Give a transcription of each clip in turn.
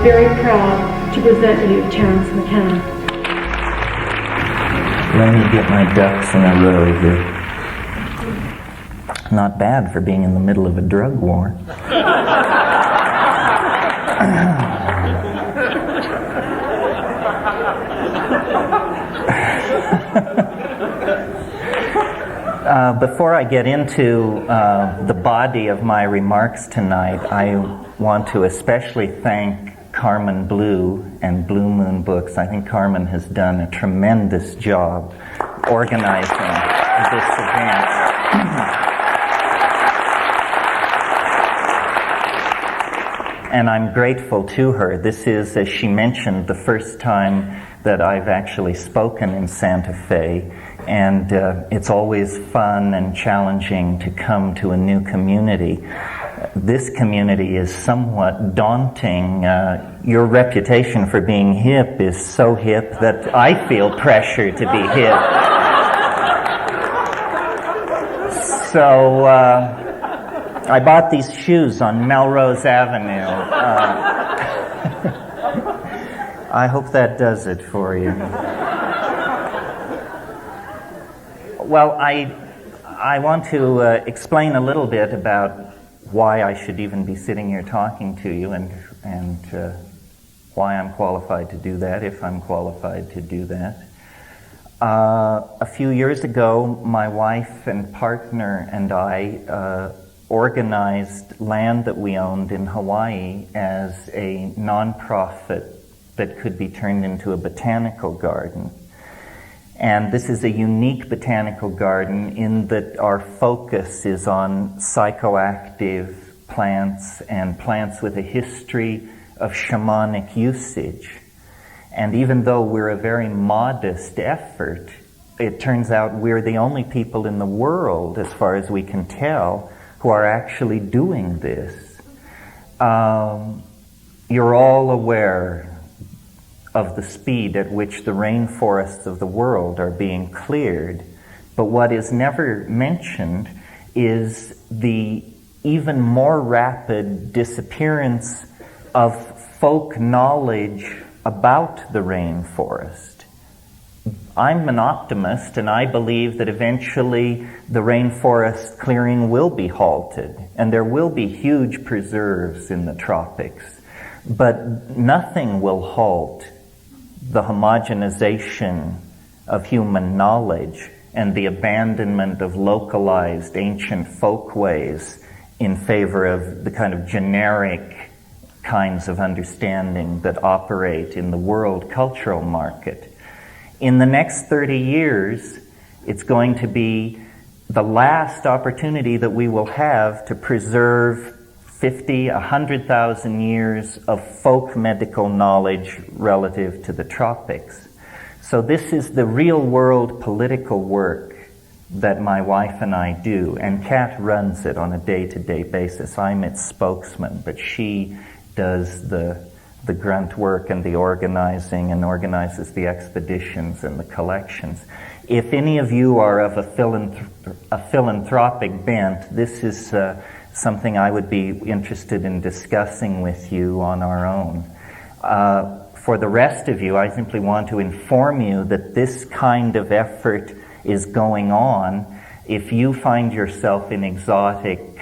very proud to present you Terence McKenna. Let me get my ducks in a row here. Not bad for being in the middle of a drug war. Before I get into the body of my remarks tonight, I want to especially thank Carmen Blue and Blue Moon Books. I think Carmen has done a tremendous job organizing this event. And I'm grateful to her. This is, as she mentioned, the first time that I've actually spoken in Santa Fe. And it's always fun and challenging to come to a new community. This community is somewhat daunting. Your reputation for being hip is so hip that I feel pressure to be hip. So I bought these shoes on Melrose Avenue. I hope that does it for you. Well, I want to explain a little bit about why I should even be sitting here talking to you and why I'm qualified to do that, if I'm qualified to do that. A few years ago, my wife and partner and I organized land that we owned in Hawaii as a nonprofit that could be turned into a botanical garden. And this is a unique botanical garden in that our focus is on psychoactive plants and plants with a history of shamanic usage. And even though we're a very modest effort, it turns out we're the only people in the world, as far as we can tell, who are actually doing this. You're all aware of the speed at which the rainforests of the world are being cleared. But what is never mentioned is the even more rapid disappearance of folk knowledge about the rainforest. I'm an optimist, and I believe that eventually the rainforest clearing will be halted, and there will be huge preserves in the tropics. But nothing will halt the homogenization of human knowledge and the abandonment of localized ancient folkways in favor of the kind of generic kinds of understanding that operate in the world cultural market. In the next 30 years, it's going to be the last opportunity that we will have to preserve 50, 100,000 years of folk medical knowledge relative to the tropics. So this is the real world political work that my wife and I do, and Kat runs it on a day-to-day basis. I'm its spokesman, but she does the grunt work and the organizing and organizes the expeditions and the collections. If any of you are of a philanthropic bent, this is something I would be interested in discussing with you on our own. For the rest of you, I simply want to inform you that this kind of effort is going on. If you find yourself in exotic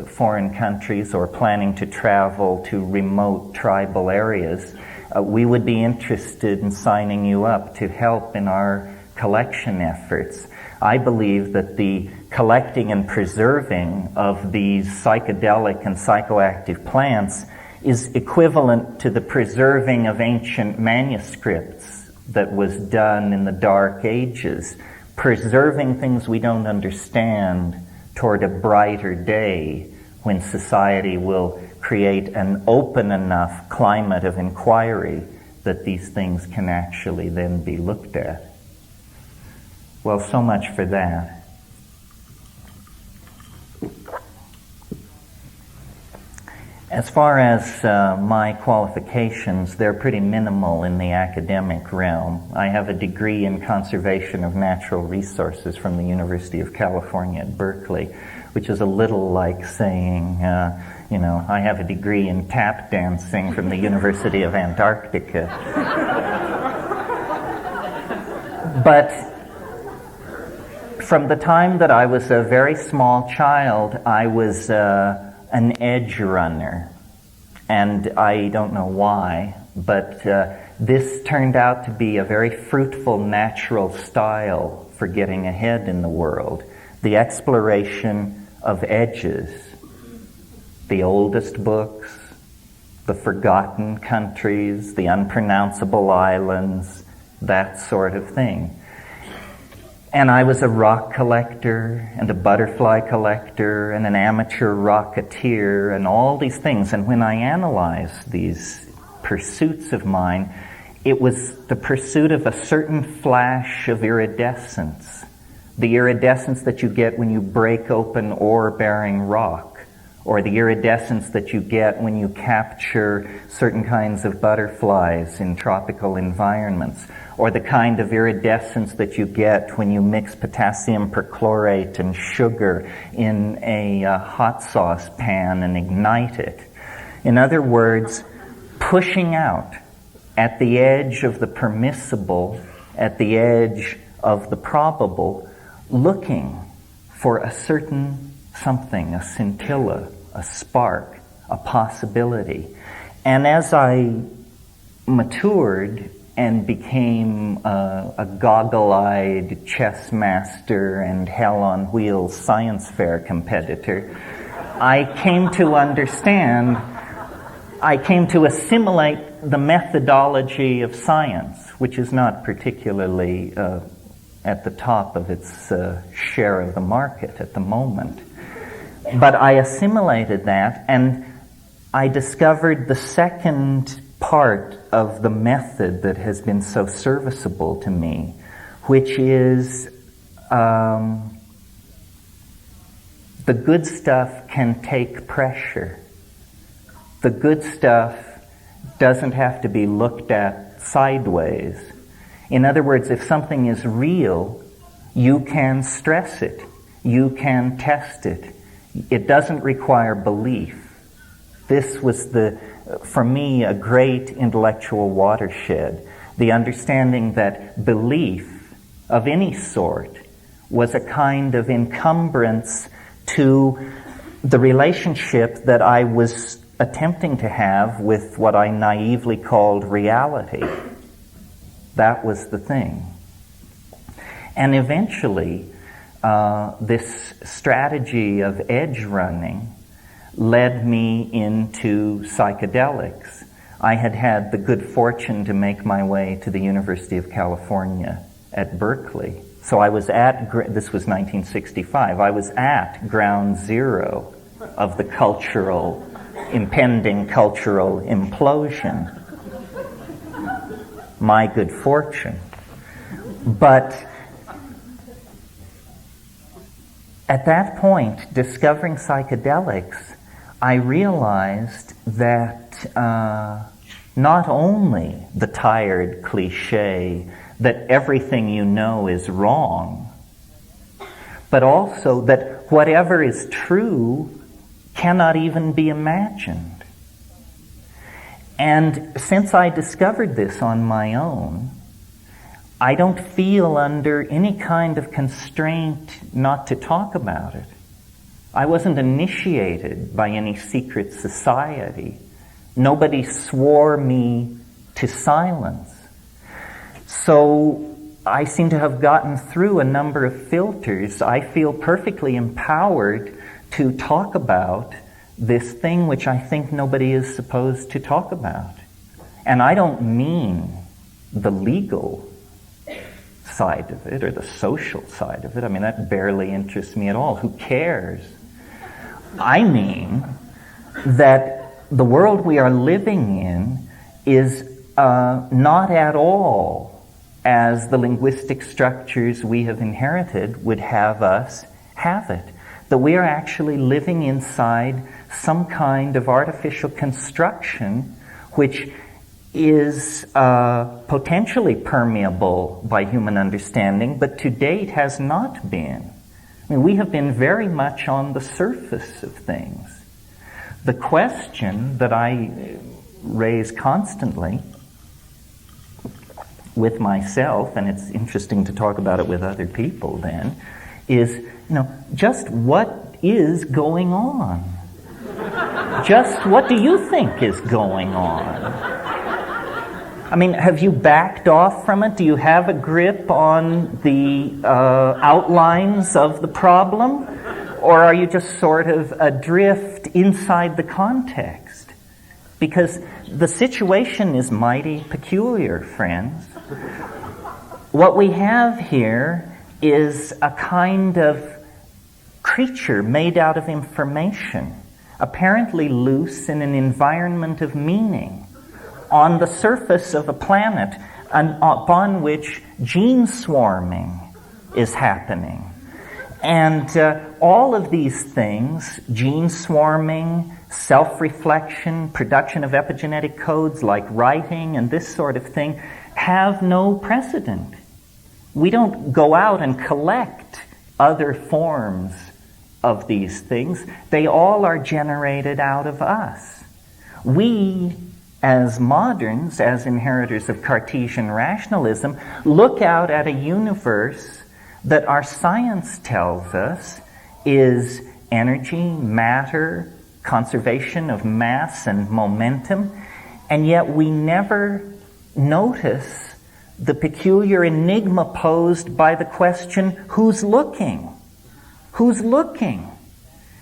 foreign countries or planning to travel to remote tribal areas, we would be interested in signing you up to help in our collection efforts. I believe that the collecting and preserving of these psychedelic and psychoactive plants is equivalent to the preserving of ancient manuscripts that was done in the Dark Ages, preserving things we don't understand toward a brighter day when society will create an open enough climate of inquiry that these things can actually then be looked at. Well, so much for that. As far as my qualifications, they're pretty minimal in the academic realm. I have a degree in conservation of natural resources from the University of California at Berkeley, which is a little like saying, I have a degree in tap dancing from the University of Antarctica. But from the time that I was a very small child, I was an edge runner. And I don't know why, but this turned out to be a very fruitful natural style for getting ahead in the world. The exploration of edges, the oldest books, the forgotten countries, the unpronounceable islands, that sort of thing. And I was a rock collector and a butterfly collector and an amateur rocketeer and all these things. And when I analyzed these pursuits of mine, it was the pursuit of a certain flash of iridescence. The iridescence that you get when you break open ore-bearing rock, or the iridescence that you get when you capture certain kinds of butterflies in tropical environments, or the kind of iridescence that you get when you mix potassium perchlorate and sugar in a hot sauce pan and ignite it. In other words, pushing out at the edge of the permissible, at the edge of the probable, looking for a certain something, a scintilla, a spark, a possibility. And as I matured and became a goggle-eyed chess master and hell-on-wheels science fair competitor, I came to understand, I came to assimilate the methodology of science, which is not particularly at the top of its share of the market at the moment. But I assimilated that, and I discovered the second part of the method that has been so serviceable to me, which is the good stuff can take pressure. The good stuff doesn't have to be looked at sideways. In other words, if something is real, you can stress it. You can test it. It doesn't require belief. This was, for me, a great intellectual watershed. The understanding that belief of any sort was a kind of encumbrance to the relationship that I was attempting to have with what I naively called reality. That was the thing. And eventually, this strategy of edge running led me into psychedelics. I had had the good fortune to make my way to the University of California at Berkeley. So I was at, this was 1965, I was at ground zero of the impending cultural implosion. My good fortune. But at that point, discovering psychedelics, I realized that not only the tired cliche that everything you know is wrong, but also that whatever is true cannot even be imagined. And since I discovered this on my own, I don't feel under any kind of constraint not to talk about it. I wasn't initiated by any secret society. Nobody swore me to silence. So I seem to have gotten through a number of filters. I feel perfectly empowered to talk about this thing which I think nobody is supposed to talk about. And I don't mean the legal side of it or the social side of it. I mean, that barely interests me at all. Who cares? I mean that the world we are living in is not at all as the linguistic structures we have inherited would have us have it. that we are actually living inside some kind of artificial construction which is potentially permeable by human understanding, but to date has not been. I mean, we have been very much on the surface of things. The question that I raise constantly with myself, and it's interesting to talk about it with other people then, is, just what is going on? Just what do you think is going on? I mean, have you backed off from it? Do you have a grip on the outlines of the problem? Or are you just sort of adrift inside the context? Because the situation is mighty peculiar, friends. What we have here is a kind of creature made out of information, apparently loose in an environment of meaning, on the surface of a planet upon which gene swarming is happening. And all of these things, gene swarming, self-reflection, production of epigenetic codes like writing and this sort of thing, have no precedent. We don't go out and collect other forms of these things. They all are generated out of us. We, as moderns, as inheritors of Cartesian rationalism, look out at a universe that our science tells us is energy, matter, conservation of mass and momentum, and yet we never notice the peculiar enigma posed by the question, who's looking? Who's looking?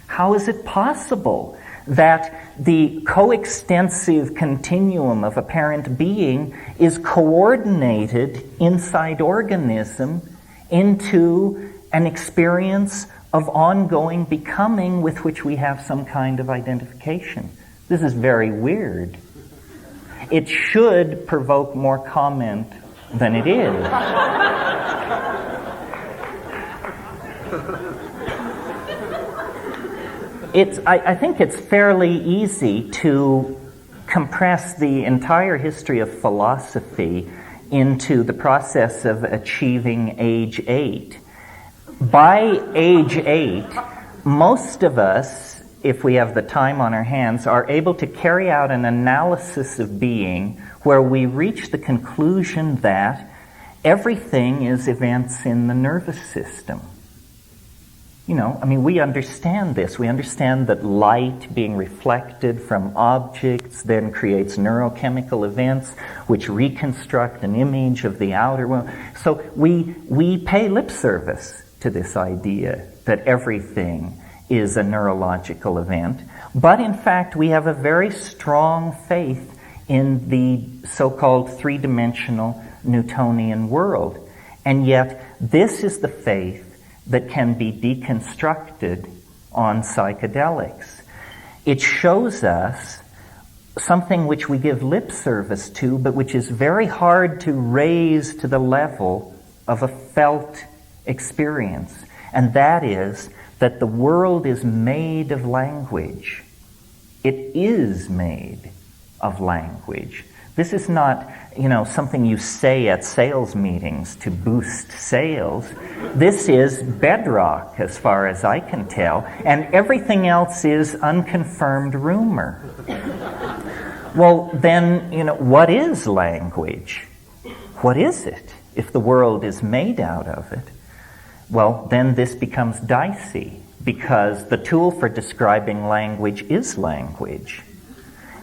How is it possible that the coextensive continuum of apparent being is coordinated inside organism into an experience of ongoing becoming with which we have some kind of identification? This is very weird. It should provoke more comment than it is. I think it's fairly easy to compress the entire history of philosophy into the process of achieving age 8. By age 8, most of us, if we have the time on our hands, are able to carry out an analysis of being where we reach the conclusion that everything is events in the nervous system. We understand this. We understand that light being reflected from objects then creates neurochemical events which reconstruct an image of the outer world. So we pay lip service to this idea that everything is a neurological event. But in fact, we have a very strong faith in the so-called three-dimensional Newtonian world. And yet, this is the faith that can be deconstructed on psychedelics. It shows us something which we give lip service to, but which is very hard to raise to the level of a felt experience. And that is that the world is made of language. It is made of language. This is not, something you say at sales meetings to boost sales. This is bedrock, as far as I can tell, and everything else is unconfirmed rumor. Well, then, what is language? What is it, if the world is made out of it? Well, then this becomes dicey, because the tool for describing language is language.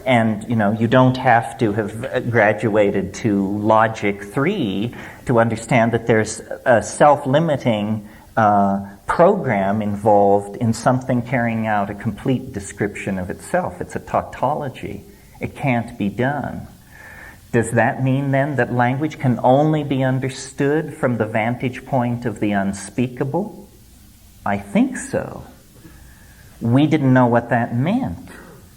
And, you don't have to have graduated to Logic 3 to understand that there's a self-limiting program involved in something carrying out a complete description of itself. It's a tautology. It can't be done. Does that mean, then, that language can only be understood from the vantage point of the unspeakable? I think so. We didn't know what that meant.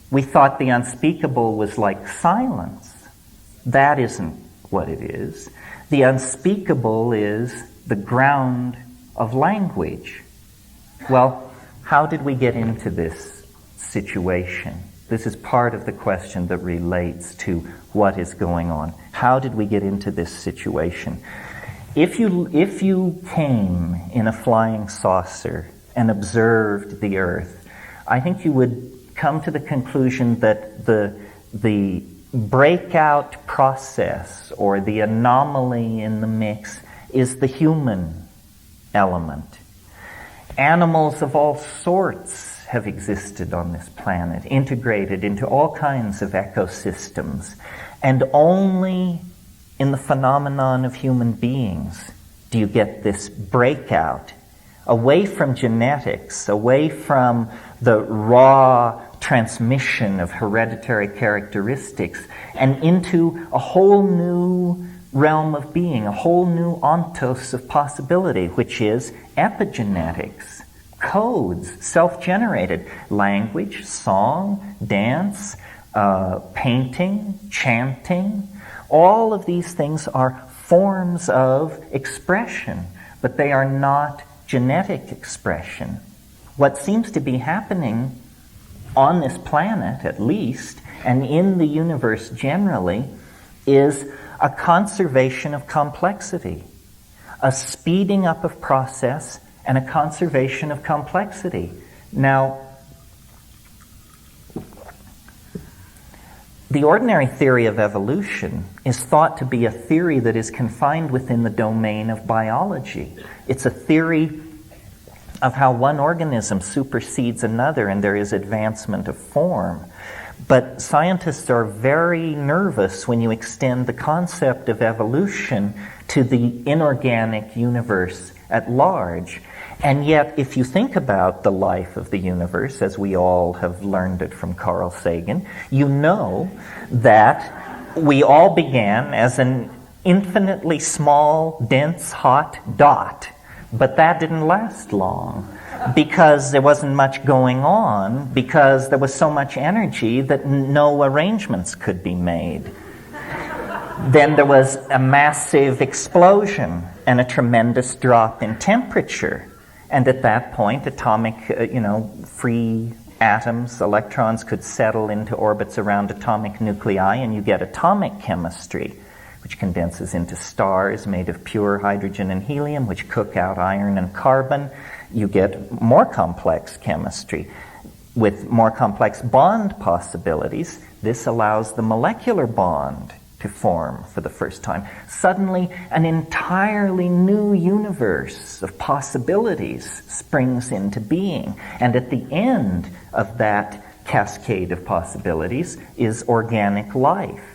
We thought the unspeakable was like silence. That isn't what it is. The unspeakable is the ground of language. Well, how did we get into this situation? This is part of the question that relates to what is going on. How did we get into this situation? If you came in a flying saucer and observed the Earth, I think you would come to the conclusion that the breakout process or the anomaly in the mix is the human element. Animals of all sorts have existed on this planet, integrated into all kinds of ecosystems, and only in the phenomenon of human beings do you get this breakout away from genetics, away from the raw transmission of hereditary characteristics, and into a whole new realm of being, a whole new ontos of possibility, which is epigenetics, codes, self-generated, language, song, dance, painting, chanting. All of these things are forms of expression, but they are not genetic expression. What seems to be happening on this planet, at least, and in the universe generally, is a conservation of complexity, a speeding up of process, and a conservation of complexity. Now, the ordinary theory of evolution is thought to be a theory that is confined within the domain of biology. It's a theory of how one organism supersedes another and there is advancement of form. But scientists are very nervous when you extend the concept of evolution to the inorganic universe at large. And yet, if you think about the life of the universe, as we all have learned it from Carl Sagan, you know that we all began as an infinitely small, dense, hot dot. But that didn't last long because there wasn't much going on, because there was so much energy that no arrangements could be made. Then there was a massive explosion and a tremendous drop in temperature. And at that point, atomic, free atoms, electrons could settle into orbits around atomic nuclei, and you get atomic chemistry, which condenses into stars made of pure hydrogen and helium, which cook out iron and carbon. You get more complex chemistry with more complex bond possibilities. This allows the molecular bond to form for the first time. Suddenly, an entirely new universe of possibilities springs into being. And at the end of that cascade of possibilities is organic life.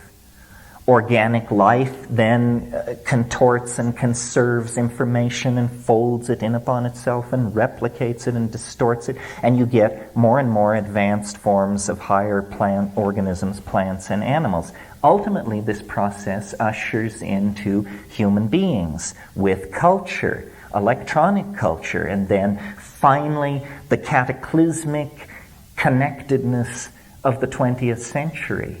Organic life then contorts and conserves information and folds it in upon itself and replicates it and distorts it, and you get more and more advanced forms of higher plant organisms, plants, and animals. Ultimately, this process ushers into human beings with culture, electronic culture, and then finally the cataclysmic connectedness of the 20th century.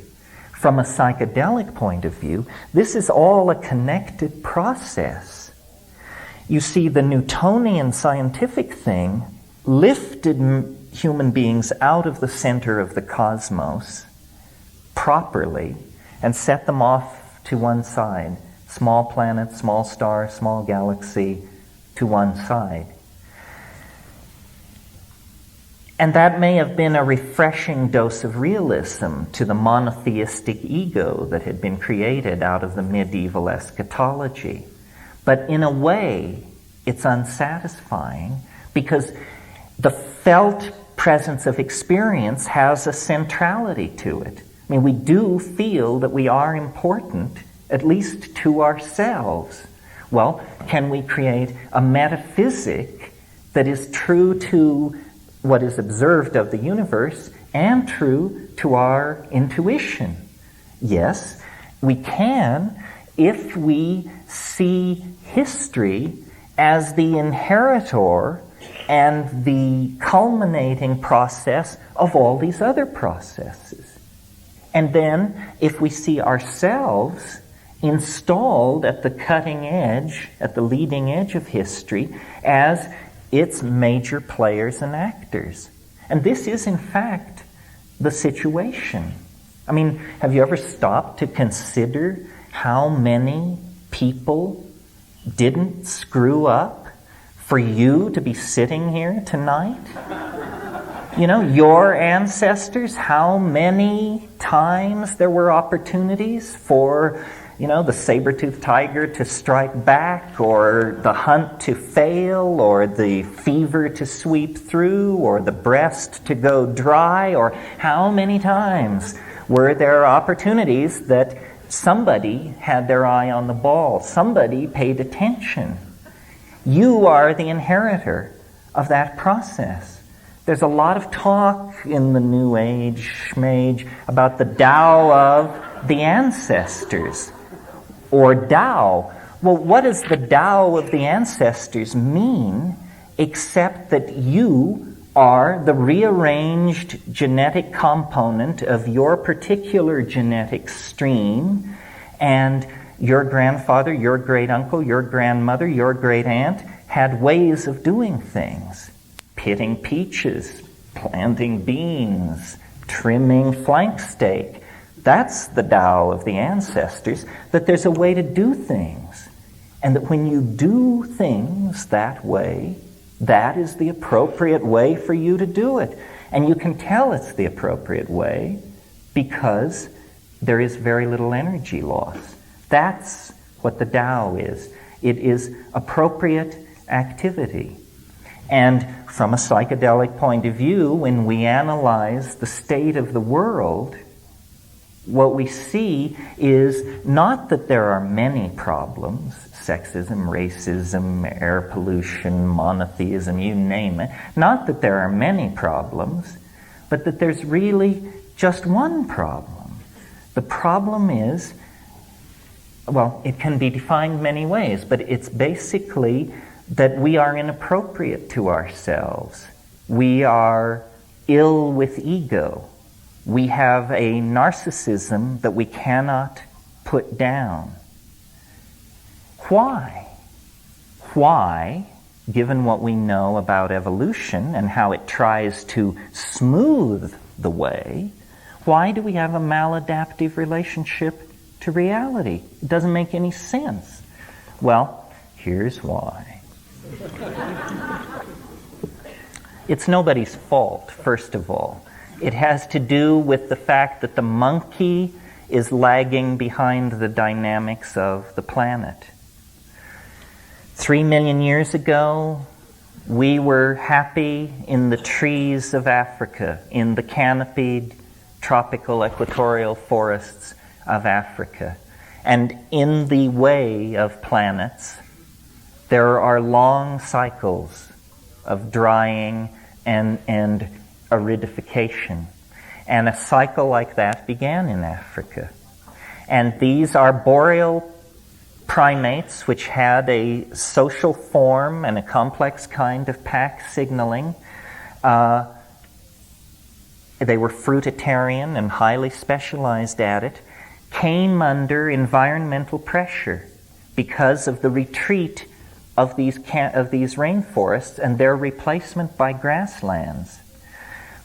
From a psychedelic point of view, this is all a connected process. You see, the Newtonian scientific thing lifted human beings out of the center of the cosmos properly and set them off to one side. Small planet, small star, small galaxy, to one side. And that may have been a refreshing dose of realism to the monotheistic ego that had been created out of the medieval eschatology. But in a way, it's unsatisfying because the felt presence of experience has a centrality to it. I mean, we do feel that we are important, at least to ourselves. Well, can we create a metaphysic that is true to what is observed of the universe and true to our intuition? Yes, we can if we see history as the inheritor and the culminating process of all these other processes. And then if we see ourselves installed at the cutting edge, at the leading edge of history, as It's major players and actors. And this is, in fact, the situation. I mean, have you ever stopped to consider how many people didn't screw up for you to be sitting here tonight? You know, your ancestors, how many times there were opportunities for, you know, the saber-toothed tiger to strike back, or the hunt to fail, or the fever to sweep through, or the breast to go dry, or how many times were there opportunities that somebody had their eye on the ball, somebody paid attention. You are the inheritor of that process. There's a lot of talk in the New Age, schmage, about the Tao of the ancestors, or Tao. Well, what does the Tao of the ancestors mean, except that you are the rearranged genetic component of your particular genetic stream, and your grandfather, your great-uncle, your grandmother, your great-aunt had ways of doing things. Pitting peaches, planting beans, trimming flank steak. That's the Tao of the ancestors, that there's a way to do things. And that when you do things that way, that is the appropriate way for you to do it. And you can tell it's the appropriate way because there is very little energy loss. That's what the Tao is. It is appropriate activity. And from a psychedelic point of view, when we analyze the state of the world, what we see is not that there are many problems, sexism, racism, air pollution, monotheism, you name it, not that there are many problems, but that there's really just one problem. The problem is, well, it can be defined many ways, but it's basically that we are inappropriate to ourselves. We are ill with ego. We have a narcissism that we cannot put down. Why? Why, given what we know about evolution and how it tries to smooth the way, why do we have a maladaptive relationship to reality? It doesn't make any sense. Well, here's why. It's nobody's fault, first of all. It has to do with the fact that the monkey is lagging behind the dynamics of the planet. 3 million years ago, we were happy in the trees of Africa, in the canopied tropical equatorial forests of Africa. And in the way of planets, there are long cycles of drying and aridification. And a cycle like that began in Africa. And these are boreal primates which had a social form and a complex kind of pack signaling. They were fruitarian and highly specialized at it, came under environmental pressure because of the retreat of these rainforests and their replacement by grasslands.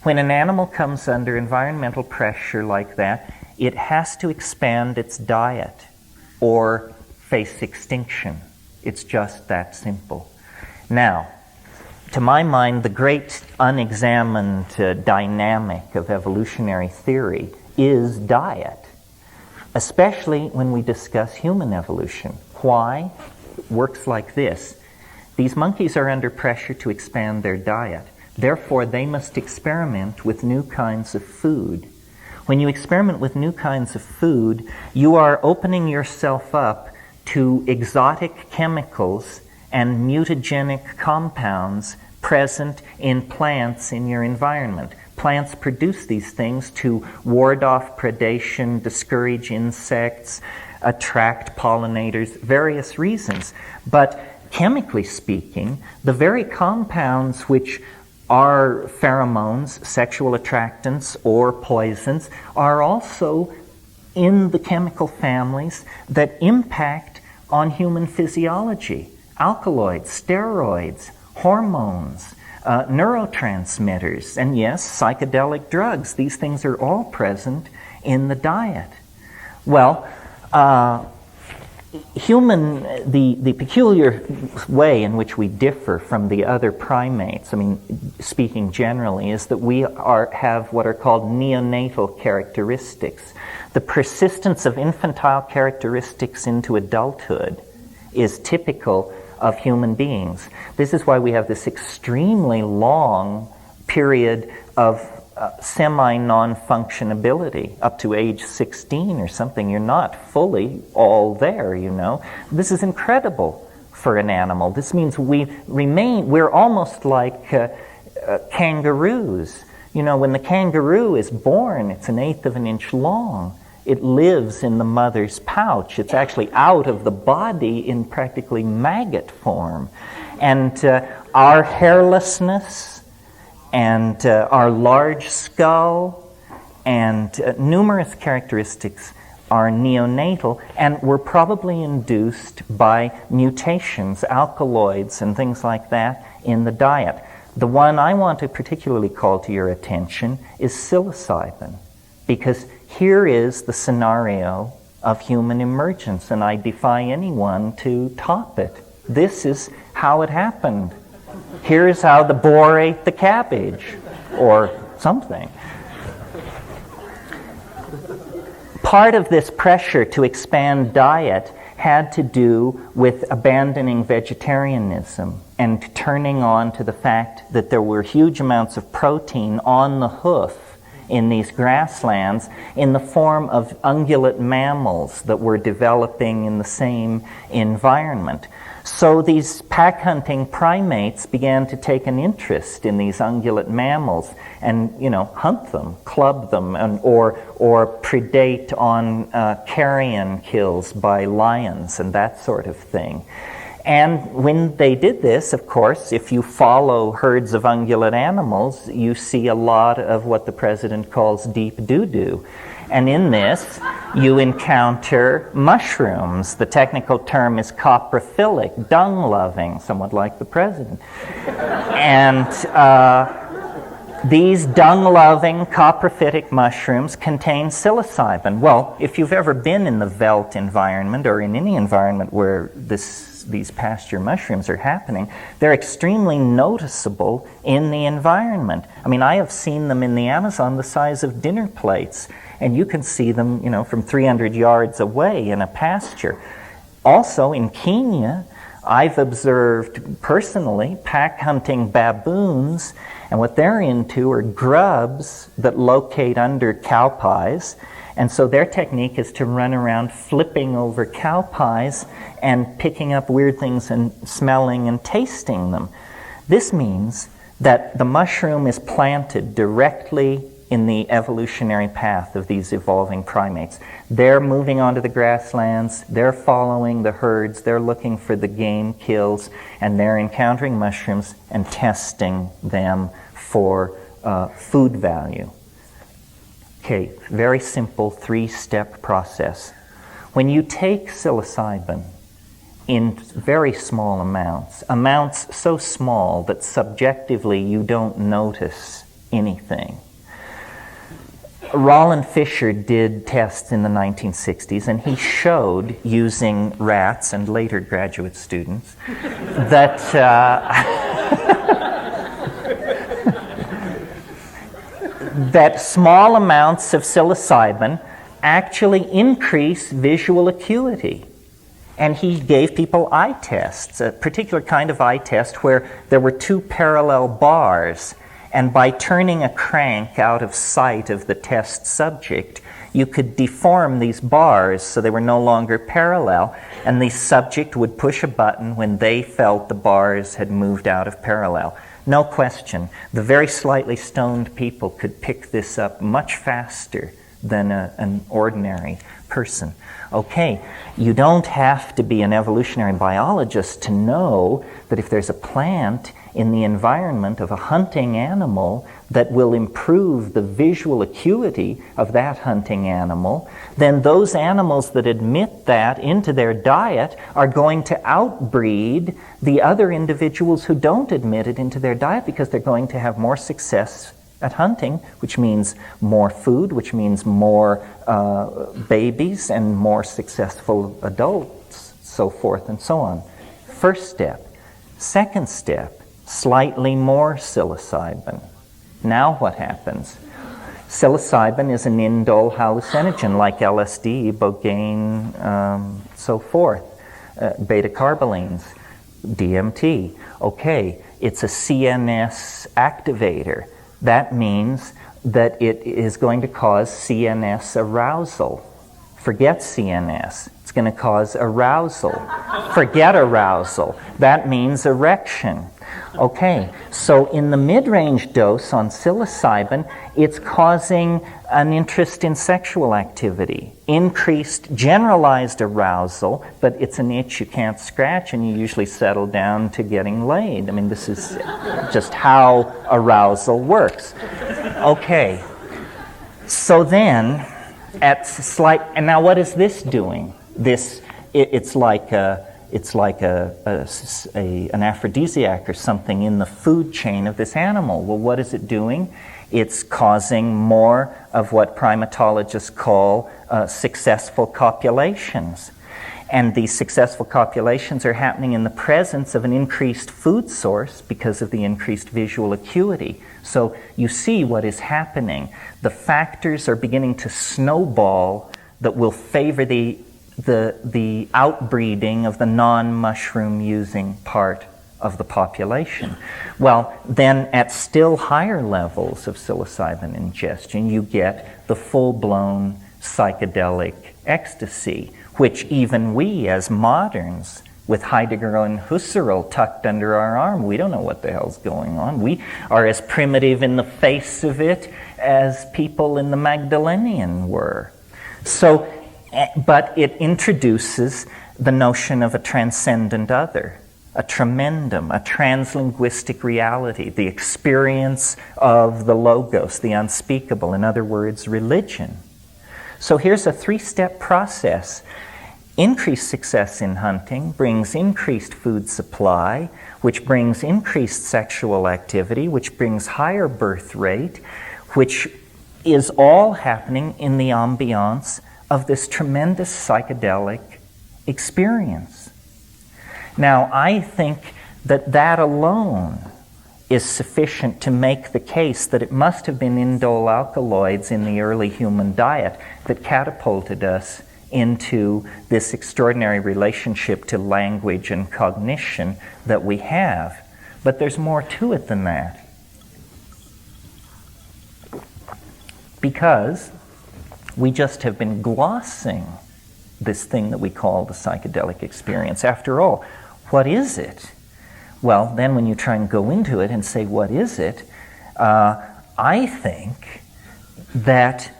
When an animal comes under environmental pressure like that, it has to expand its diet or face extinction. It's just that simple. Now, to my mind, the great unexamined dynamic of evolutionary theory is diet, especially when we discuss human evolution. Why? It works like this. These monkeys are under pressure to expand their diet. Therefore, they must experiment with new kinds of food. When you experiment with new kinds of food, you are opening yourself up to exotic chemicals and mutagenic compounds present in plants in your environment. Plants produce these things to ward off predation, discourage insects, attract pollinators, various reasons. But chemically speaking, the very compounds which are pheromones, sexual attractants, or poisons are also in the chemical families that impact on human physiology. Alkaloids, steroids, hormones, neurotransmitters, and yes, psychedelic drugs. These things are all present in the diet. Well, the peculiar way in which we differ from the other primates, I mean, speaking generally, is that we have what are called neonatal characteristics. The persistence of infantile characteristics into adulthood is typical of human beings. This is why we have this extremely long period of semi-non-functionability up to age 16 or something. You're not fully all there, you know. This is incredible for an animal. This means we're almost like kangaroos. You know, when the kangaroo is born, it's 1/8 of an inch long. It lives in the mother's pouch. It's actually out of the body in practically maggot form. And our hairlessness and our large skull and numerous characteristics are neonatal and were probably induced by mutations, alkaloids and things like that in the diet. The one I want to particularly call to your attention is psilocybin, because here is the scenario of human emergence, and I defy anyone to top it. This is how it happened. Here's how the boar ate the cabbage, or something. Part of this pressure to expand diet had to do with abandoning vegetarianism and turning on to the fact that there were huge amounts of protein on the hoof in these grasslands in the form of ungulate mammals that were developing in the same environment. So these pack-hunting primates began to take an interest in these ungulate mammals and, you know, hunt them, club them, or predate on carrion kills by lions and that sort of thing. And when they did this, of course, if you follow herds of ungulate animals, you see a lot of what the president calls deep doo-doo. And in this, you encounter mushrooms. The technical term is coprophilic, dung-loving, somewhat like the president. And these dung-loving coprophytic mushrooms contain psilocybin. Well, if you've ever been in the veldt environment or in any environment where these pasture mushrooms are happening, they're extremely noticeable in the environment. I mean, I have seen them in the Amazon the size of dinner plates, and you can see them, you know, from 300 yards away in a pasture. Also, in Kenya, I've observed personally pack-hunting baboons, and what they're into are grubs that locate under cow pies. And so their technique is to run around flipping over cow pies and picking up weird things and smelling and tasting them. This means that the mushroom is planted directly in the evolutionary path of these evolving primates. They're moving onto the grasslands, they're following the herds, they're looking for the game kills, and they're encountering mushrooms and testing them for food value. Okay, very simple 3-step process. When you take psilocybin in very small amounts so small that subjectively you don't notice anything. Roland Fisher did tests in the 1960s, and he showed, using rats and later graduate students, that that small amounts of psilocybin actually increase visual acuity. And he gave people eye tests, a particular kind of eye test where there were 2 parallel bars, and by turning a crank out of sight of the test subject, you could deform these bars so they were no longer parallel, and the subject would push a button when they felt the bars had moved out of parallel. No question, the very slightly stoned people could pick this up much faster than an ordinary person. Okay, you don't have to be an evolutionary biologist to know that if there's a plant in the environment of a hunting animal that will improve the visual acuity of that hunting animal, then those animals that admit that into their diet are going to outbreed the other individuals who don't admit it into their diet, because they're going to have more success at hunting, which means more food, which means more babies and more successful adults, so forth and so on. First step. Second step, slightly more psilocybin. Now what happens? Psilocybin is an indole hallucinogen like LSD, Bogaine, so forth, beta-carbolines, DMT. Okay, it's a CNS activator. That means that it is going to cause CNS arousal. Forget CNS. It's going to cause arousal. Forget arousal. That means erection. Okay, so in the mid-range dose on psilocybin, it's causing an interest in sexual activity, increased generalized arousal, but it's an itch you can't scratch, and you usually settle down to getting laid. I mean, this is just how arousal works. Okay, so then, and now what is this doing? It's like an aphrodisiac or something in the food chain of this animal. Well, what is it doing? It's causing more of what primatologists call successful copulations. And these successful copulations are happening in the presence of an increased food source because of the increased visual acuity. So you see what is happening. The factors are beginning to snowball that will favor the outbreeding of the non-mushroom using part of the population. Well, then at still higher levels of psilocybin ingestion, you get the full-blown psychedelic ecstasy, which even we as moderns, with Heidegger and Husserl tucked under our arm, we don't know what the hell's going on. We are as primitive in the face of it as people in the Magdalenian were. So, but it introduces the notion of a transcendent other, a tremendum, a translinguistic reality, the experience of the logos, the unspeakable, in other words, religion. So here's a three-step process. Increased success in hunting brings increased food supply, which brings increased sexual activity, which brings higher birth rate, which is all happening in the ambiance of this tremendous psychedelic experience. Now, I think that that alone is sufficient to make the case that it must have been indole alkaloids in the early human diet that catapulted us into this extraordinary relationship to language and cognition that we have. But there's more to it than that. Because we just have been glossing this thing that we call the psychedelic experience. After all, what is it? Well, then when you try and go into it and say, what is it? I think that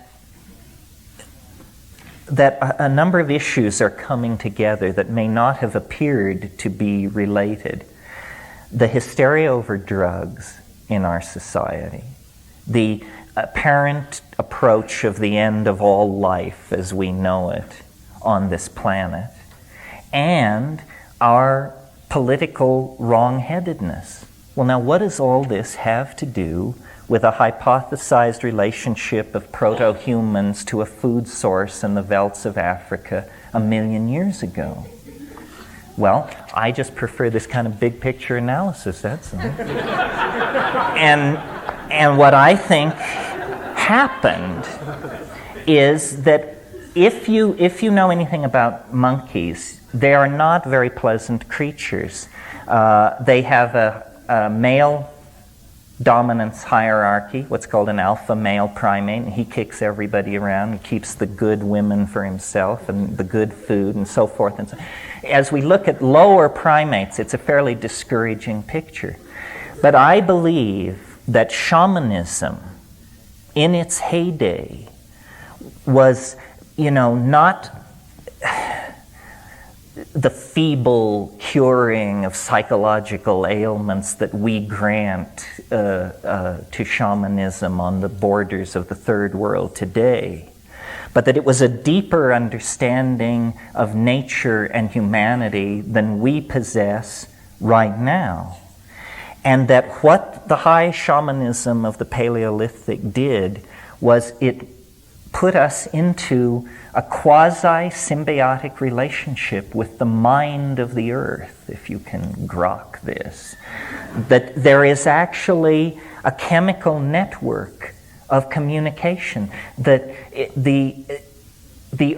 a number of issues are coming together that may not have appeared to be related. The hysteria over drugs in our society, the apparent approach of the end of all life as we know it on this planet, and our political wrong-headedness. Well, now, what does all this have to do with a hypothesized relationship of proto-humans to a food source in the veldts of Africa 1 million years ago? Well, I just prefer this kind of big-picture analysis, that's all. And what I think happened is that if you know anything about monkeys, they are not very pleasant creatures. They have a male dominance hierarchy, what's called an alpha male primate, and he kicks everybody around and keeps the good women for himself and the good food and so forth. And so, as we look at lower primates, it's a fairly discouraging picture. But I believe that shamanism, in its heyday, was, not the feeble curing of psychological ailments that we grant to shamanism on the borders of the third world today, but that it was a deeper understanding of nature and humanity than we possess right now. And that what the high shamanism of the Paleolithic did was it put us into a quasi-symbiotic relationship with the mind of the earth, if you can grok this. That there is actually a chemical network of communication, that the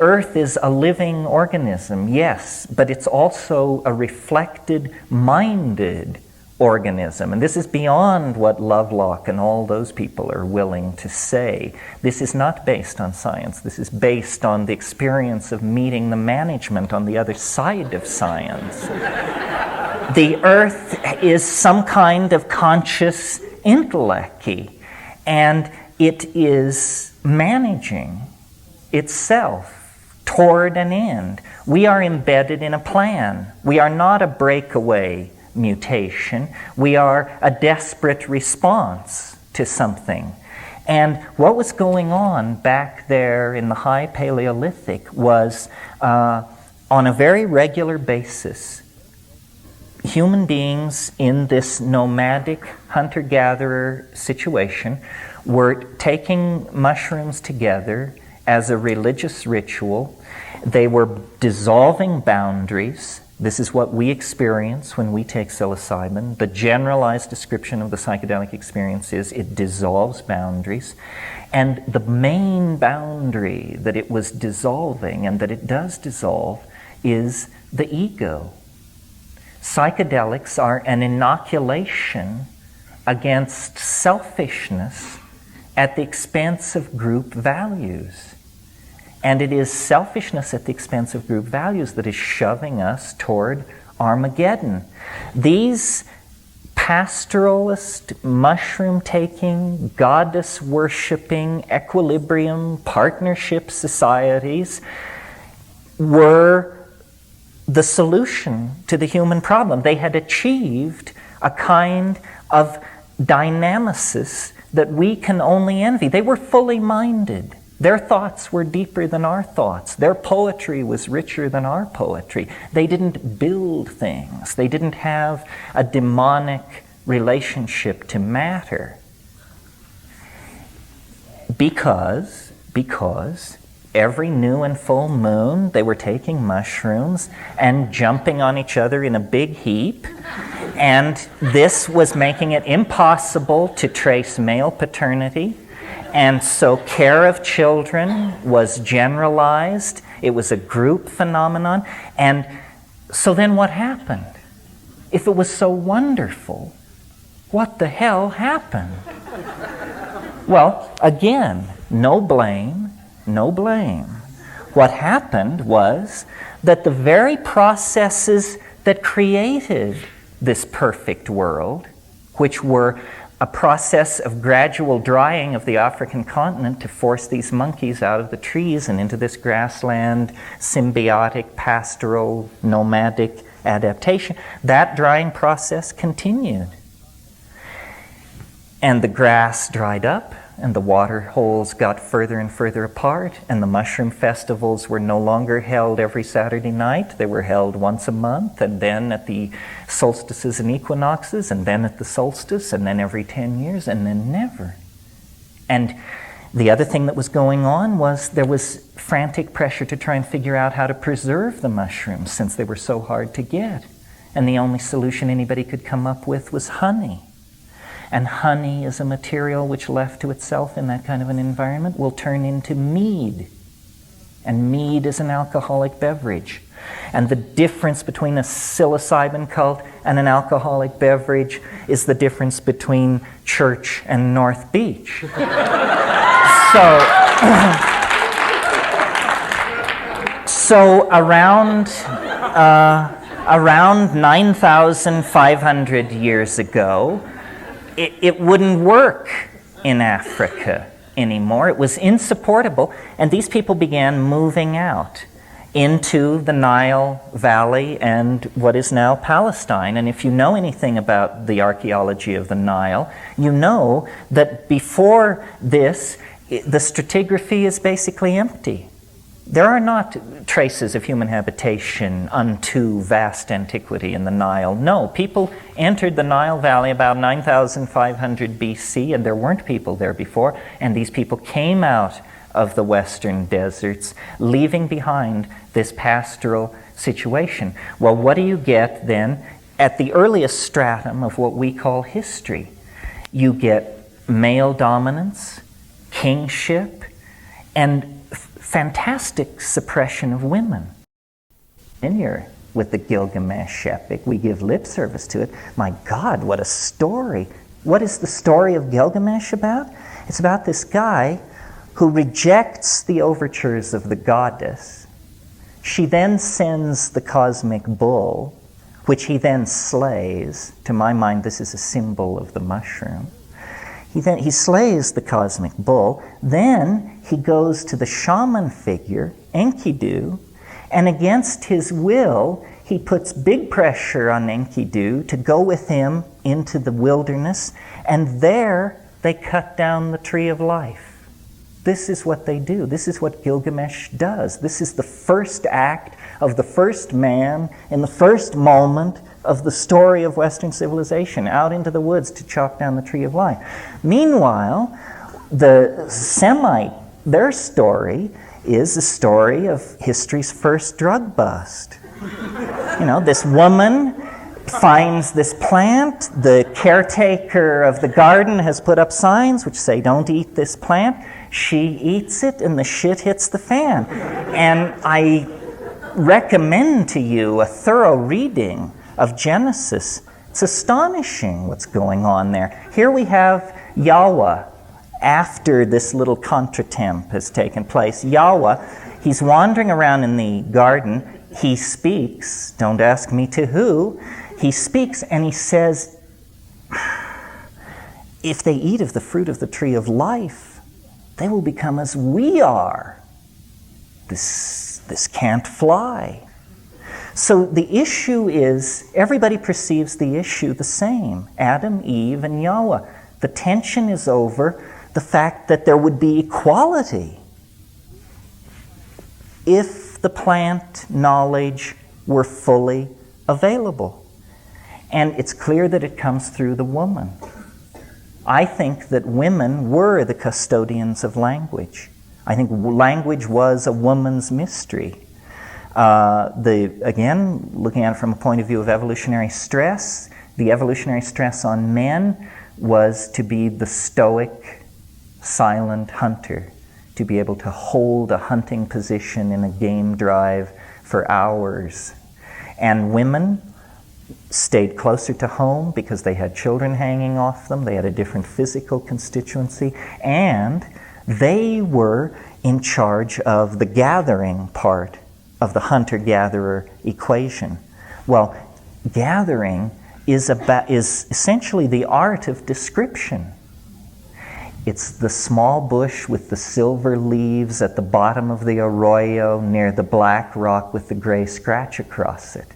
earth is a living organism, yes, but it's also a reflected, minded organism. And this is beyond what Lovelock and all those people are willing to say. This is not based on science. This is based on the experience of meeting the management on the other side of science. The earth is some kind of conscious intellect, and it is managing itself toward an end. We are embedded in a plan. We are not a breakaway mutation. We are a desperate response to something. And what was going on back there in the high Paleolithic was, on a very regular basis, human beings in this nomadic hunter-gatherer situation were taking mushrooms together as a religious ritual. They were dissolving boundaries. This is what we experience when we take psilocybin. The generalized description of the psychedelic experience is it dissolves boundaries. And the main boundary that it was dissolving, and that it does dissolve, is the ego. Psychedelics are an inoculation against selfishness at the expense of group values. And it is selfishness at the expense of group values that is shoving us toward Armageddon. These pastoralist, mushroom-taking, goddess-worshipping, equilibrium, partnership societies were the solution to the human problem. They had achieved a kind of dynamicis that we can only envy. They were fully minded. Their thoughts were deeper than our thoughts. Their poetry was richer than our poetry. They didn't build things. They didn't have a demonic relationship to matter. Because every new and full moon they were taking mushrooms and jumping on each other in a big heap. And this was making it impossible to trace male paternity. And so care of children was generalized. It was a group phenomenon. And so then what happened? If it was so wonderful, what the hell happened? Well, again, no blame, no blame. What happened was that the very processes that created this perfect world, which were a process of gradual drying of the African continent to force these monkeys out of the trees and into this grassland, symbiotic, pastoral, nomadic adaptation, that drying process continued. And the grass dried up, and the water holes got further and further apart, and the mushroom festivals were no longer held every Saturday night. They were held once a month, and then at the solstices and equinoxes, and then at the solstice, and then every 10 years, and then never. And the other thing that was going on was there was frantic pressure to try and figure out how to preserve the mushrooms since they were so hard to get. And the only solution anybody could come up with was honey. And honey is a material which, left to itself in that kind of an environment, will turn into mead. And mead is an alcoholic beverage. And the difference between a psilocybin cult and an alcoholic beverage is the difference between church and North Beach. So around 9,500 years ago, it wouldn't work in Africa anymore. It was insupportable, and these people began moving out into the Nile Valley and what is now Palestine. And if you know anything about the archaeology of the Nile, you know that before this, the stratigraphy is basically empty. There are not traces of human habitation unto vast antiquity in the Nile. No, people entered the Nile Valley about 9,500 BC, and there weren't people there before, and these people came out of the western deserts, leaving behind this pastoral situation. Well, what do you get then at the earliest stratum of what we call history? You get male dominance, kingship, and fantastic suppression of women. In here with the Gilgamesh epic, we give lip service to it. My God, what a story. What is the story of Gilgamesh about? It's about this guy who rejects the overtures of the goddess. She then sends the cosmic bull, which he then slays. To my mind, this is a symbol of the mushroom. He slays the cosmic bull. Then he goes to the shaman figure, Enkidu, and against his will, he puts big pressure on Enkidu to go with him into the wilderness, and there they cut down the tree of life. This is what they do. This is what Gilgamesh does. This is the first act of the first man in the first moment of the story of Western civilization, out into the woods to chop down the tree of life. Meanwhile, the Semite, their story is the story of history's first drug bust. You know, this woman finds this plant, the caretaker of the garden has put up signs which say, don't eat this plant. She eats it and the shit hits the fan. And I recommend to you a thorough reading of Genesis. It's astonishing what's going on there. Here we have Yahweh after this little contretemps has taken place. Yahweh, he's wandering around in the garden. He speaks, don't ask me to who. He speaks and he says, if they eat of the fruit of the tree of life, they will become as we are. This can't fly. So the issue is, everybody perceives the issue the same. Adam, Eve, and Yahweh. The tension is over the fact that there would be equality if the plant knowledge were fully available. And it's clear that it comes through the woman. I think that women were the custodians of language. I think language was a woman's mystery. Again, looking at it from a point of view of evolutionary stress, the evolutionary stress on men was to be the stoic, silent hunter, to be able to hold a hunting position in a game drive for hours. And women stayed closer to home because they had children hanging off them, they had a different physical constituency, and they were in charge of the gathering part of the hunter-gatherer equation. Well, gathering is essentially the art of description. It's the small bush with the silver leaves at the bottom of the arroyo near the black rock with the gray scratch across it.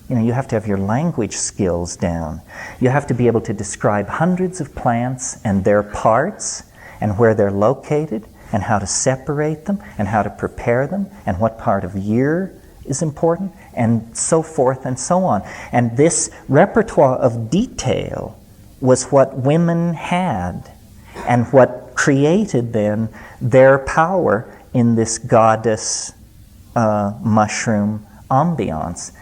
You know, you have to have your language skills down. You have to be able to describe hundreds of plants and their parts and where they're located and how to separate them and how to prepare them and what part of year is important and so forth and so on. And this repertoire of detail was what women had and what created then their power in this goddess mushroom ambiance.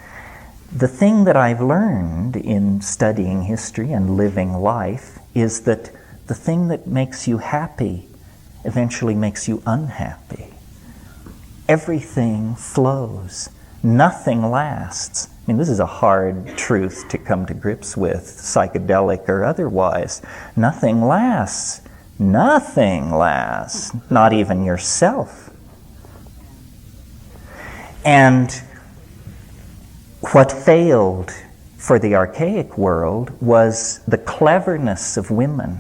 The thing that I've learned in studying history and living life is that the thing that makes you happy eventually makes you unhappy. Everything flows. Nothing lasts. I mean, this is a hard truth to come to grips with, psychedelic or otherwise. Nothing lasts. Nothing lasts. Not even yourself. And what failed for the archaic world was the cleverness of women.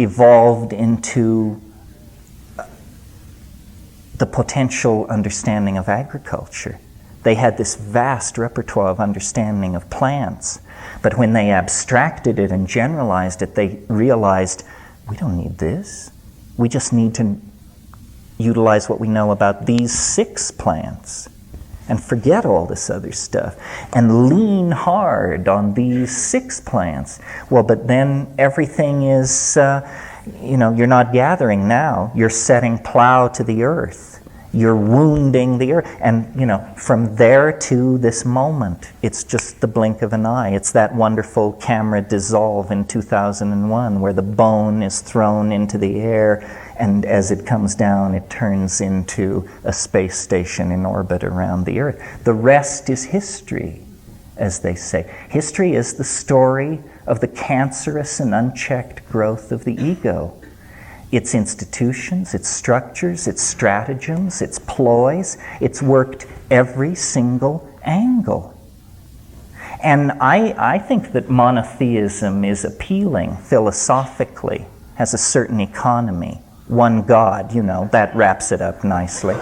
evolved into the potential understanding of agriculture. They had this vast repertoire of understanding of plants, but when they abstracted it and generalized it, they realized, we don't need this. We just need to utilize what we know about these 6 plants and forget all this other stuff and lean hard on these 6 plants. Well, but then everything is, you're not gathering now. You're setting plow to the earth. You're wounding the earth. And, from there to this moment, it's just the blink of an eye. It's that wonderful camera dissolve in 2001 where the bone is thrown into the air, and as it comes down, it turns into a space station in orbit around the earth. The rest is history, as they say. History is the story of the cancerous and unchecked growth of the ego. Its institutions, its structures, its stratagems, its ploys. It's worked every single angle. And I think that monotheism is appealing philosophically, has a certain economy. One God, that wraps it up nicely.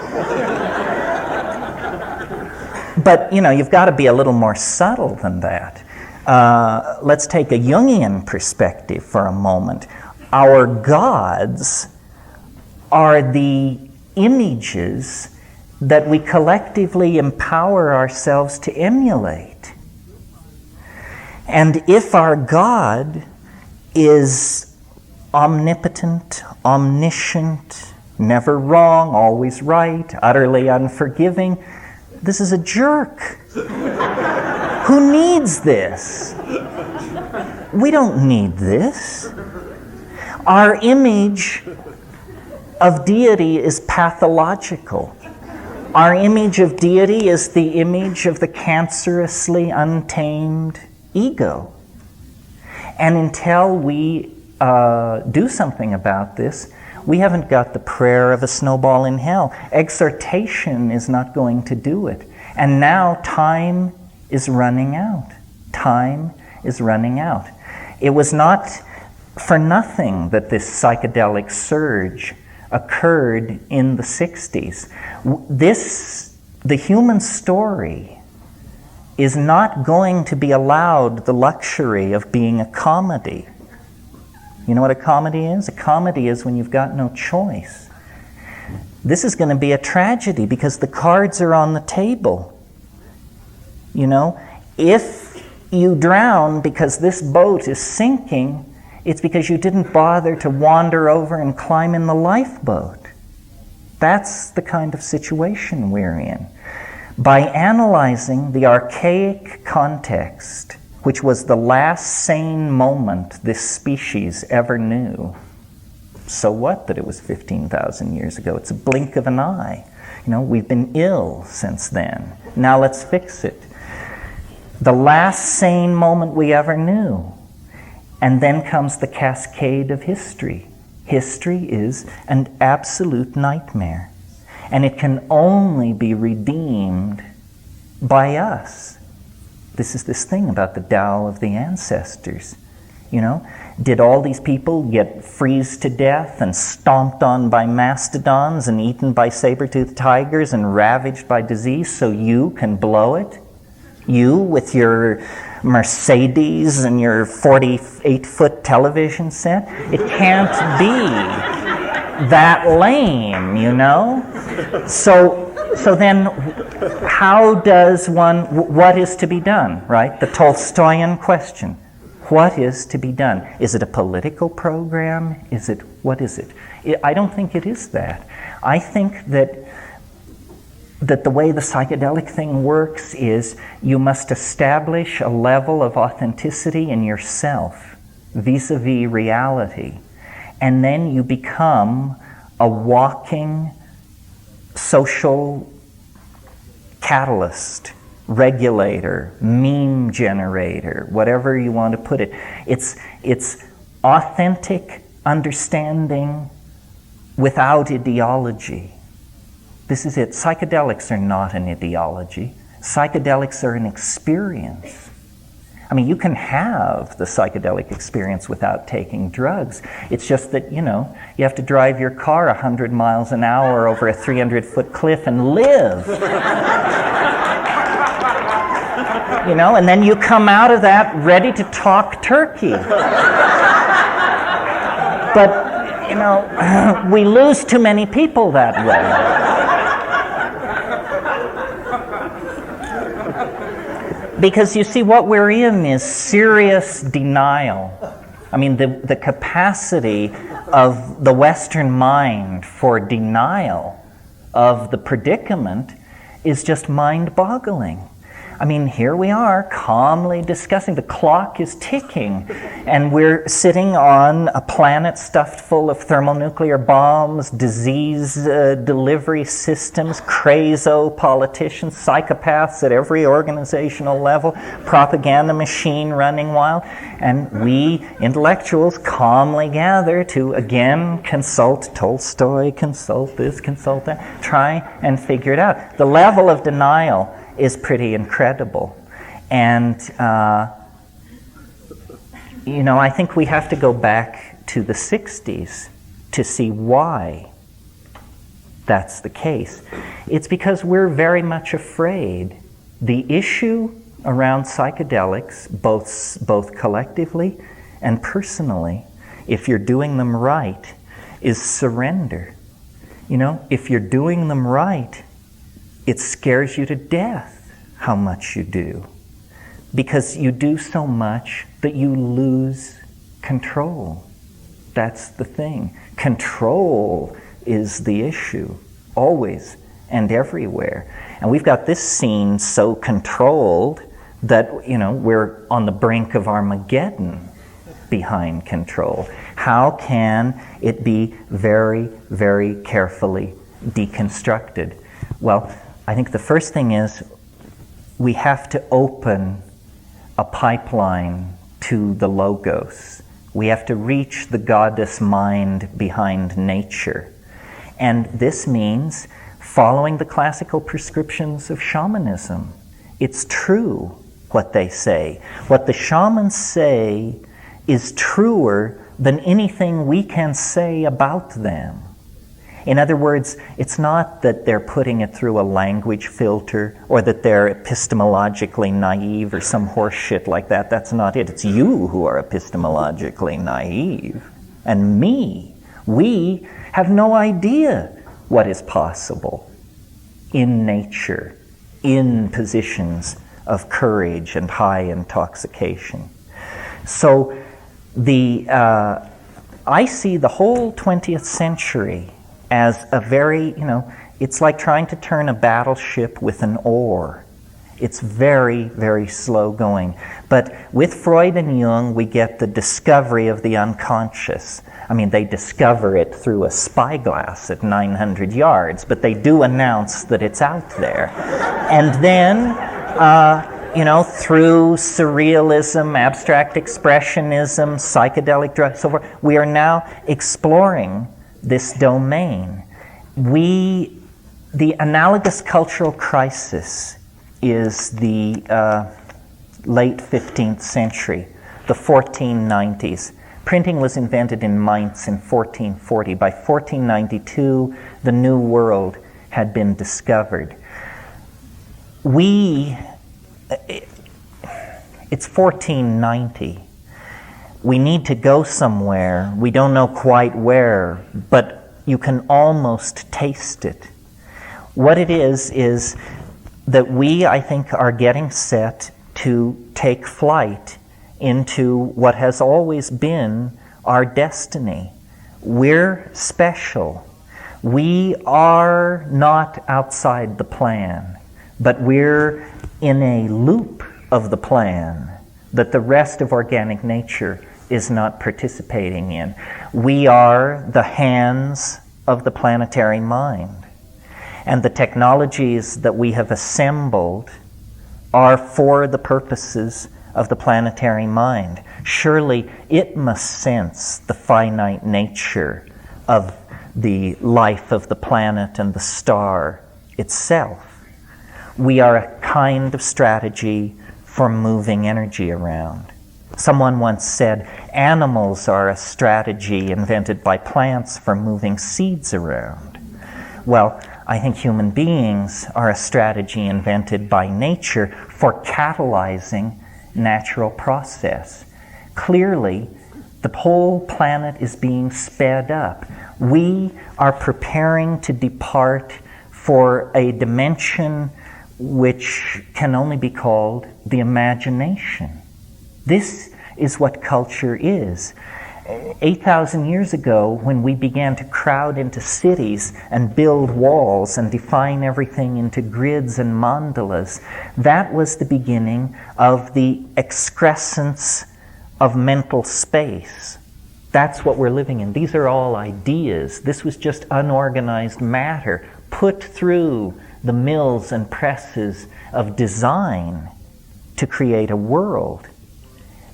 But, you've got to be a little more subtle than that. Let's take a Jungian perspective for a moment. Our gods are the images that we collectively empower ourselves to emulate. And if our God is omnipotent, omniscient, never wrong, always right, utterly unforgiving, this is a jerk. Who needs this? We don't need this. Our image of deity is pathological. Our image of deity is the image of the cancerously untamed ego. And until we do something about this, we haven't got the prayer of a snowball in hell. Exhortation is not going to do it. And now time is running out. Time is running out. It was not for nothing that this psychedelic surge occurred in the 60s. The human story is not going to be allowed the luxury of being a comedy. You know what a comedy is? A comedy is when you've got no choice. This is going to be a tragedy because the cards are on the table. If you drown because this boat is sinking, it's because you didn't bother to wander over and climb in the lifeboat. That's the kind of situation we're in. By analyzing the archaic context, which was the last sane moment this species ever knew, so what that it was 15,000 years ago? It's a blink of an eye. We've been ill since then. Now let's fix it. The last sane moment we ever knew. And then comes the cascade of history. History is an absolute nightmare. And it can only be redeemed by us. This is this thing about the Tao of the ancestors. Did all these people get freezed to death and stomped on by mastodons and eaten by saber-toothed tigers and ravaged by disease so you can blow it? You with your Mercedes and your 48-foot television set? It can't be that lame, So then how does what is to be done, right? The Tolstoyan question. What is to be done? Is it a political program? What is it? I don't think it is that. I think that the way the psychedelic thing works is you must establish a level of authenticity in yourself vis-a-vis reality. And then you become a walking social catalyst, regulator, meme generator, whatever you want to put it. It's authentic understanding without ideology. This is it. Psychedelics are not an ideology. Psychedelics are an experience. I mean, you can have the psychedelic experience without taking drugs. It's just that, you have to drive your car 100 miles an hour over a 300-foot cliff and live. And then you come out of that ready to talk turkey. But, we lose too many people that way. Because you see, what we're in is serious denial. I mean, the capacity of the Western mind for denial of the predicament is just mind-boggling. I mean, here we are, calmly discussing. The clock is ticking, and we're sitting on a planet stuffed full of thermonuclear bombs, disease delivery systems, crazo politicians, psychopaths at every organizational level, propaganda machine running wild, and we intellectuals calmly gather to again consult Tolstoy, consult this, consult that, try and figure it out. The level of denial is pretty incredible. And, I think we have to go back to the 60s to see why that's the case. It's because we're very much afraid. The issue around psychedelics, both collectively and personally, if you're doing them right, is surrender. If you're doing them right, it scares you to death how much you do, because you do so much that you lose control. That's the thing. Control is the issue, always and everywhere. And we've got this scene so controlled that, we're on the brink of Armageddon behind control. How can it be very, very carefully deconstructed? Well, I think the first thing is we have to open a pipeline to the logos. We have to reach the goddess mind behind nature. And this means following the classical prescriptions of shamanism. It's true what they say. What the shamans say is truer than anything we can say about them. In other words, it's not that they're putting it through a language filter or that they're epistemologically naive or some horse shit like that. That's not it. It's you who are epistemologically naive. And me. We have no idea what is possible in nature, in positions of courage and high intoxication. So I see the whole 20th century as a very, it's like trying to turn a battleship with an oar. It's very, very slow going. But with Freud and Jung, we get the discovery of the unconscious. I mean, they discover it through a spyglass at 900 yards, but they do announce that it's out there. And then, through surrealism, abstract expressionism, psychedelic drugs, so forth, we are now exploring this domain. The analogous cultural crisis is the late 15th century, the 1490s. Printing was invented in Mainz in 1440. By 1492, the New World had been discovered. It's 1490. We need to go somewhere. We don't know quite where, but you can almost taste it. What it is that we, I think, are getting set to take flight into what has always been our destiny. We're special. We are not outside the plan, but we're in a loop of the plan that the rest of organic nature is not participating in. We are the hands of the planetary mind. And the technologies that we have assembled are for the purposes of the planetary mind. Surely it must sense the finite nature of the life of the planet and the star itself. We are a kind of strategy for moving energy around. Someone once said, animals are a strategy invented by plants for moving seeds around. Well, I think human beings are a strategy invented by nature for catalyzing natural process. Clearly, the whole planet is being sped up. We are preparing to depart for a dimension which can only be called the imagination. This is what culture is. 8,000 years ago, when we began to crowd into cities and build walls and define everything into grids and mandalas, that was the beginning of the excrescence of mental space. That's what we're living in. These are all ideas. This was just unorganized matter put through the mills and presses of design to create a world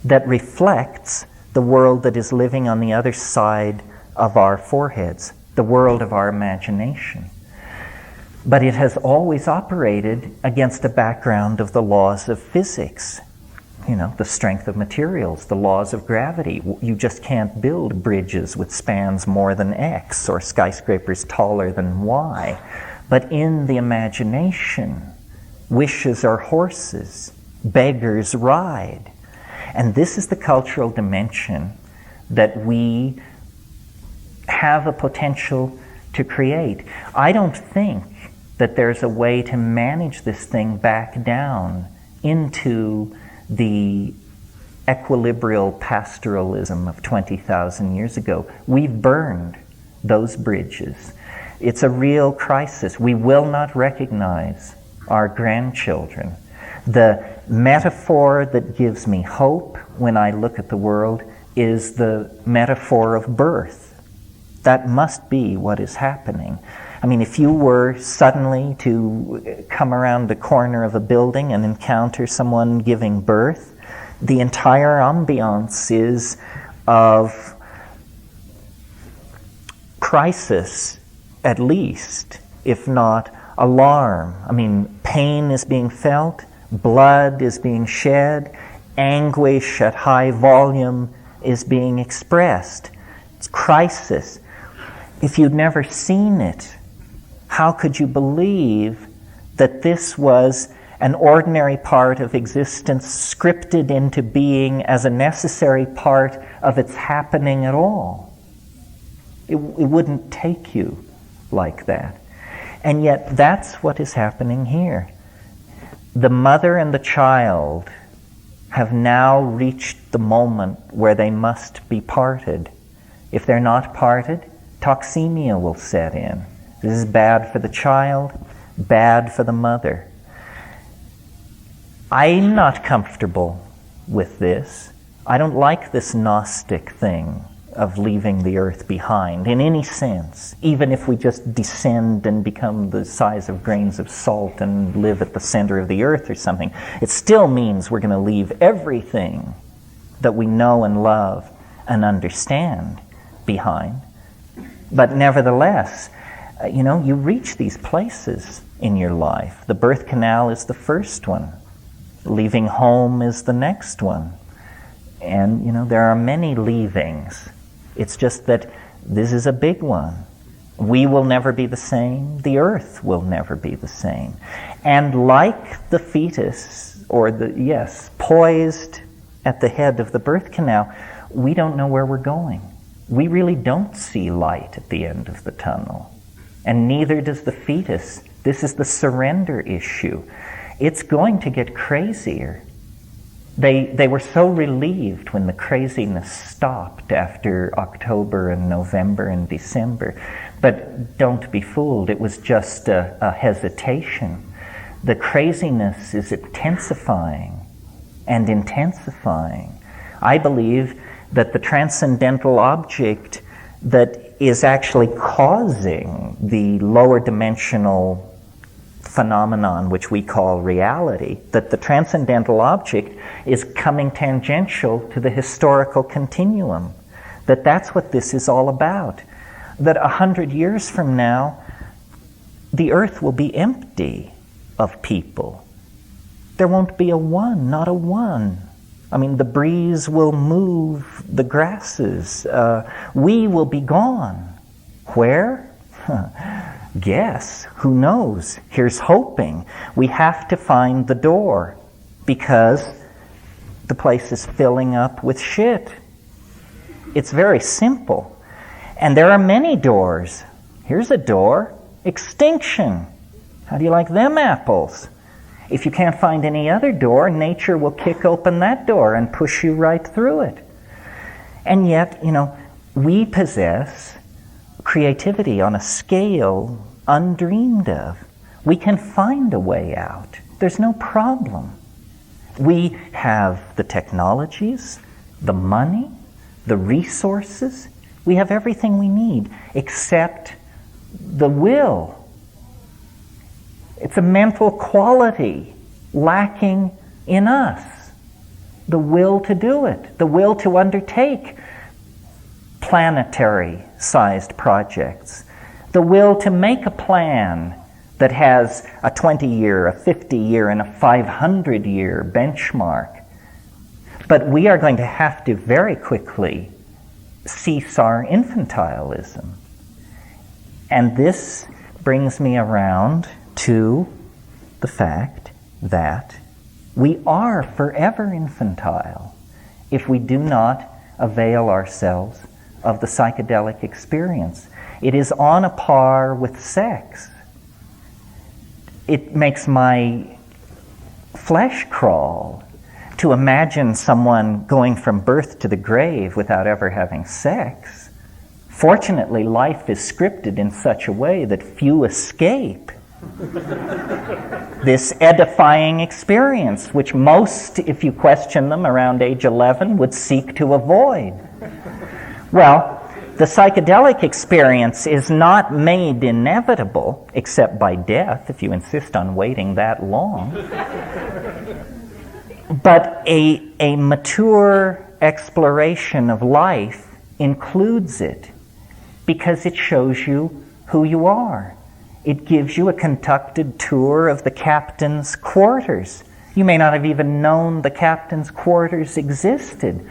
that reflects the world that is living on the other side of our foreheads, the world of our imagination. But it has always operated against a background of the laws of physics. You know, the strength of materials, the laws of gravity. You just can't build bridges with spans more than X or skyscrapers taller than Y. But in the imagination, wishes are horses, beggars ride. And this is the cultural dimension that we have a potential to create. I don't think that there's a way to manage this thing back down into the equilibrial pastoralism of 20,000 years ago. We've burned those bridges. It's a real crisis. We will not recognize our grandchildren. The metaphor that gives me hope when I look at the world is the metaphor of birth. That must be what is happening. I mean, if you were suddenly to come around the corner of a building and encounter someone giving birth, the entire ambiance is of crisis, at least, if not alarm. I mean, pain is being felt, blood is being shed, anguish at high volume is being expressed. It's crisis. If you'd never seen it, how could you believe that this was an ordinary part of existence scripted into being as a necessary part of its happening at all? It wouldn't take you like that. And yet that's what is happening here. The mother and the child have now reached the moment where they must be parted. If they're not parted, toxemia will set in. This is bad for the child, bad for the mother. I'm not comfortable with this. I don't like this Gnostic thing of leaving the earth behind in any sense, even if we just descend and become the size of grains of salt and live at the center of the earth or something. It still means we're going to leave everything that we know and love and understand behind. But nevertheless, you reach these places in your life. The birth canal is the first one. Leaving home is the next one. And, there are many leavings. It's just that this is a big one. We will never be the same. The earth will never be the same. And like the fetus, poised at the head of the birth canal, we don't know where we're going. We really don't see light at the end of the tunnel. And neither does the fetus. This is the surrender issue. It's going to get crazier. They were so relieved when the craziness stopped after October and November and December. But don't be fooled, it was just a hesitation. The craziness is intensifying and intensifying. I believe that the transcendental object that is actually causing the lower dimensional phenomenon which we call reality, that the transcendental object is coming tangential to the historical continuum, that's what this is all about, that 100 years from now the earth will be empty of people. There won't be a one, not a one. I mean, the breeze will move the grasses. We will be gone. Where? Guess. Who knows? Here's hoping. We have to find the door because the place is filling up with shit. It's very simple. And there are many doors. Here's a door. Extinction. How do you like them apples? If you can't find any other door, nature will kick open that door and push you right through it. And yet, we possess creativity on a scale undreamed of. We can find a way out. There's no problem. We have the technologies, the money, the resources. We have everything we need except the will. It's a mental quality lacking in us. The will to do it, the will to undertake planetary-sized projects, the will to make a plan that has a 20-year, a 50-year, and a 500-year benchmark. But we are going to have to very quickly cease our infantilism. And this brings me around to the fact that we are forever infantile if we do not avail ourselves of the psychedelic experience. It is on a par with sex. It makes my flesh crawl to imagine someone going from birth to the grave without ever having sex. Fortunately, life is scripted in such a way that few escape this edifying experience, which most, if you question them around age 11, would seek to avoid. Well, the psychedelic experience is not made inevitable, except by death, if you insist on waiting that long. But a mature exploration of life includes it because it shows you who you are. It gives you a conducted tour of the captain's quarters. You may not have even known the captain's quarters existed.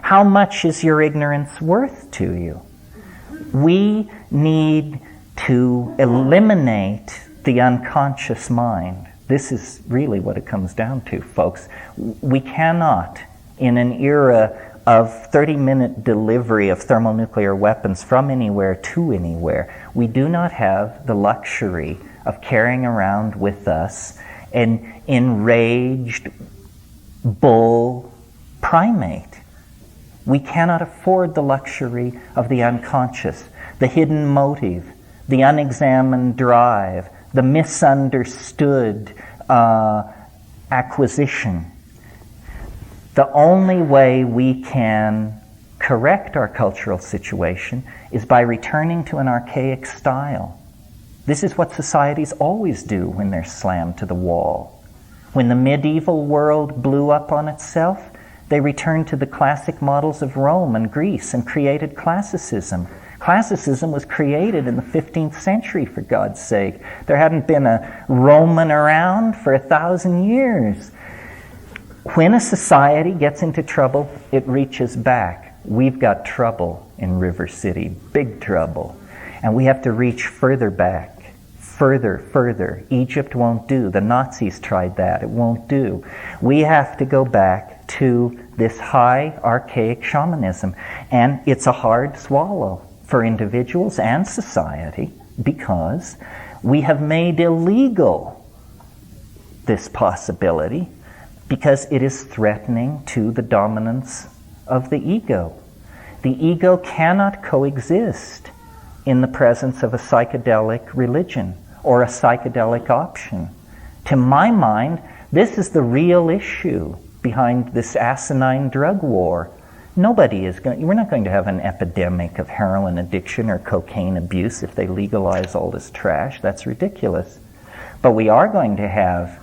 How much is your ignorance worth to you? We need to eliminate the unconscious mind. This is really what it comes down to, folks. We cannot, in an era of 30-minute delivery of thermonuclear weapons from anywhere to anywhere, we do not have the luxury of carrying around with us an enraged bull primate. We cannot afford the luxury of the unconscious, the hidden motive, the unexamined drive, the misunderstood acquisition. The only way we can correct our cultural situation is by returning to an archaic style. This is what societies always do when they're slammed to the wall. When the medieval world blew up on itself, they returned to the classic models of Rome and Greece and created classicism. Classicism was created in the 15th century, for God's sake. There hadn't been a Roman around for 1,000 years. When a society gets into trouble, it reaches back. We've got trouble in River City, big trouble. And we have to reach further back, further. Egypt won't do. The Nazis tried that. It won't do. We have to go back to this high archaic shamanism. And it's a hard swallow for individuals and society because we have made illegal this possibility because it is threatening to the dominance of the ego. The ego cannot coexist in the presence of a psychedelic religion or a psychedelic option. To my mind, this is the real issue behind this asinine drug war. We're not going to have an epidemic of heroin addiction or cocaine abuse if they legalize all this trash. That's ridiculous. But we are going to have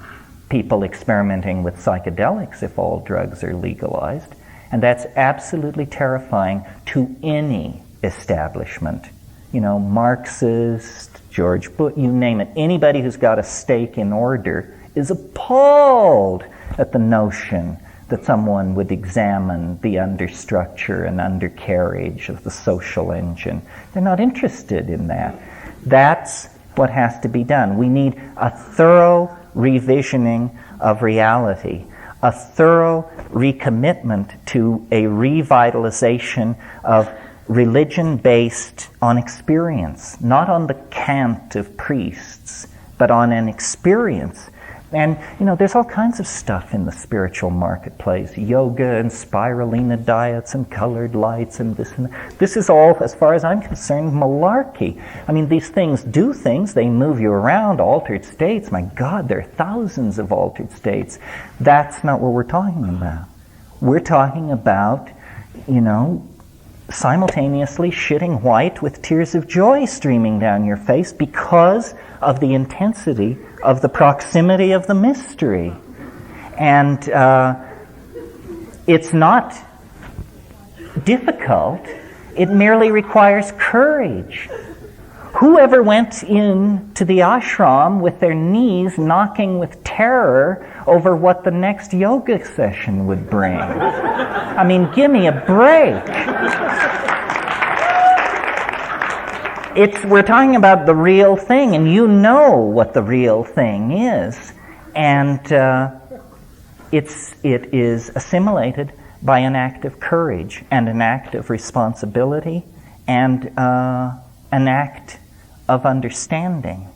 people experimenting with psychedelics if all drugs are legalized. And that's absolutely terrifying to any establishment. Marxist, George Bush, you name it. Anybody who's got a stake in order is appalled at the notion that someone would examine the understructure and undercarriage of the social engine. They're not interested in that. That's what has to be done. We need a thorough revisioning of reality, a thorough recommitment to a revitalization of religion based on experience, not on the cant of priests, but on an experience. And, there's all kinds of stuff in the spiritual marketplace, yoga and spirulina diets and colored lights and this and that. This is all, as far as I'm concerned, malarkey. I mean, these things do things, they move you around, altered states. My God, there are thousands of altered states. That's not what we're talking about. We're talking about, simultaneously shitting white with tears of joy streaming down your face because of the intensity of the proximity of the mystery. And it's not difficult. It merely requires courage. Whoever went into the ashram with their knees knocking with terror over what the next yoga session would bring? I mean, give me a break. We're talking about the real thing, and you know what the real thing is. And it is assimilated by an act of courage and an act of responsibility and an act of understanding.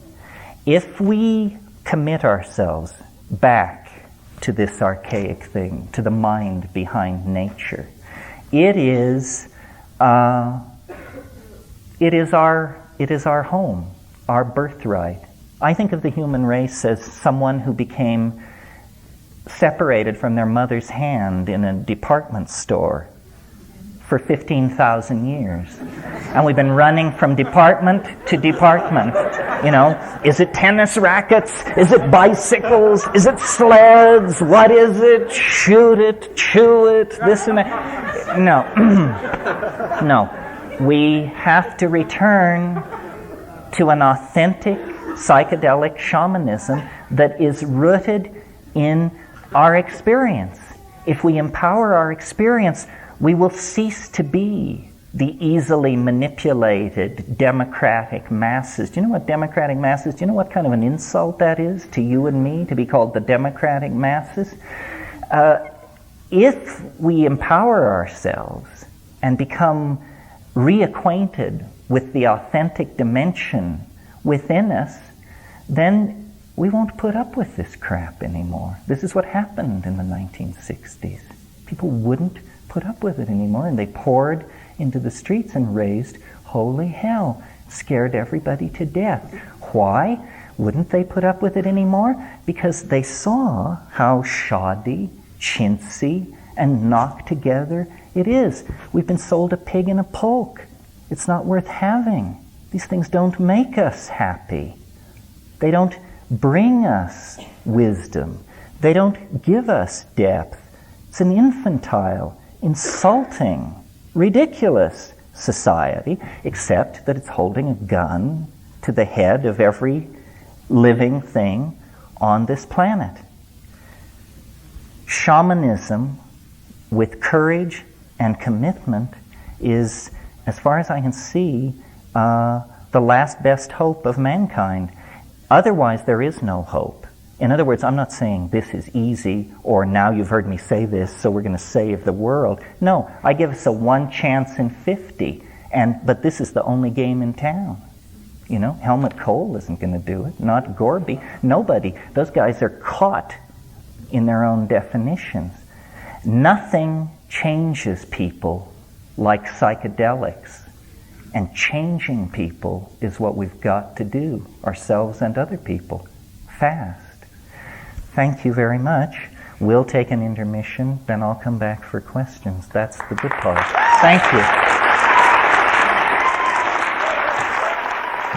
If we commit ourselves back to this archaic thing, to the mind behind nature, it is our home, our birthright. I think of the human race as someone who became separated from their mother's hand in a department store for 15,000 years. And we've been running from department to department. Is it tennis rackets? Is it bicycles? Is it sleds? What is it? Shoot it, chew it, this and that. No. No. We have to return to an authentic psychedelic shamanism that is rooted in our experience. If we empower our experience, we will cease to be the easily manipulated democratic masses. Do you know what democratic masses? Do you know what kind of an insult that is to you and me, to be called the democratic masses? If we empower ourselves and become reacquainted with the authentic dimension within us, then we won't put up with this crap anymore. This is what happened in the 1960s. People wouldn't put up with it anymore, and they poured into the streets and raised holy hell, scared everybody to death. Why wouldn't they put up with it anymore? Because they saw how shoddy, chintzy, and knocked together it is. We've been sold a pig in a poke. It's not worth having. These things don't make us happy. They don't bring us wisdom. They don't give us depth. It's an infantile, insulting, ridiculous society, except that it's holding a gun to the head of every living thing on this planet. Shamanism, with courage and commitment, is, as far as I can see, the last best hope of mankind. Otherwise, there is no hope. In other words, I'm not saying this is easy, or now you've heard me say this, so we're going to save the world. No, I give us a 1 chance in 50, but this is the only game in town. Helmut Kohl isn't going to do it, not Gorby, nobody. Those guys are caught in their own definitions. Nothing changes people like psychedelics, and changing people is what we've got to do, ourselves and other people, fast. Thank you very much. We'll take an intermission, then I'll come back for questions. That's the good part. Thank you.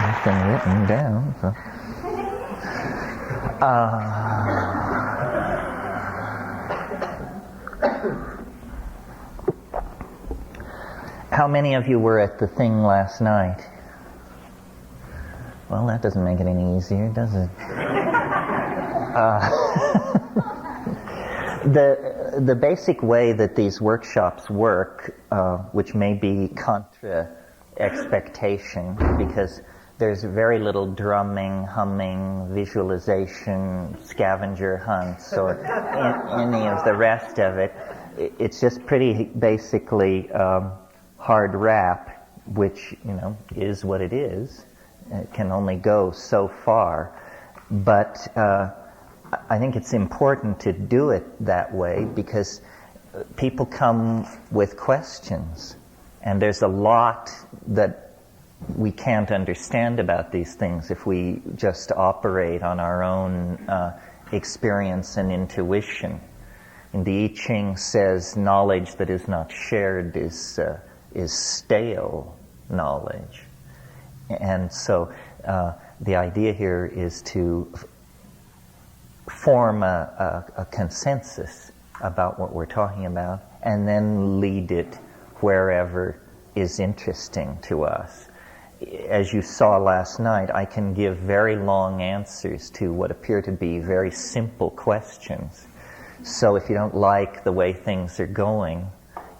Nothing written down. So. How many of you were at the thing last night? Well, that doesn't make it any easier, does it? The basic way that these workshops work, which may be contra expectation, because there's very little drumming, humming, visualization, scavenger hunts, or any of the rest of it. It's just pretty basically hard rap, which, is what it is. It can only go so far. But I think it's important to do it that way because people come with questions, and there's a lot that we can't understand about these things if we just operate on our own experience and intuition. And the I Ching says knowledge that is not shared is stale knowledge. And so the idea here is to form a consensus about what we're talking about and then lead it wherever is interesting to us. As you saw last night, I can give very long answers to what appear to be very simple questions. So if you don't like the way things are going,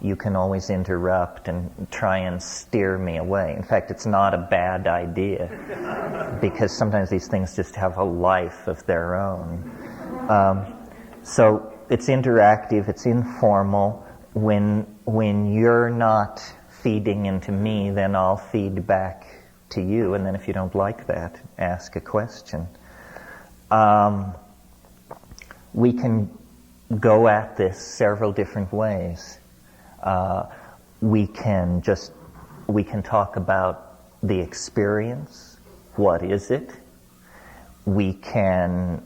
you can always interrupt and try and steer me away. In fact, it's not a bad idea because sometimes these things just have a life of their own. So it's interactive, it's informal. When you're not feeding into me, then I'll feed back to you, and then if you don't like that, ask a question. We can go at this several different ways. We can talk about the experience. What is it? We can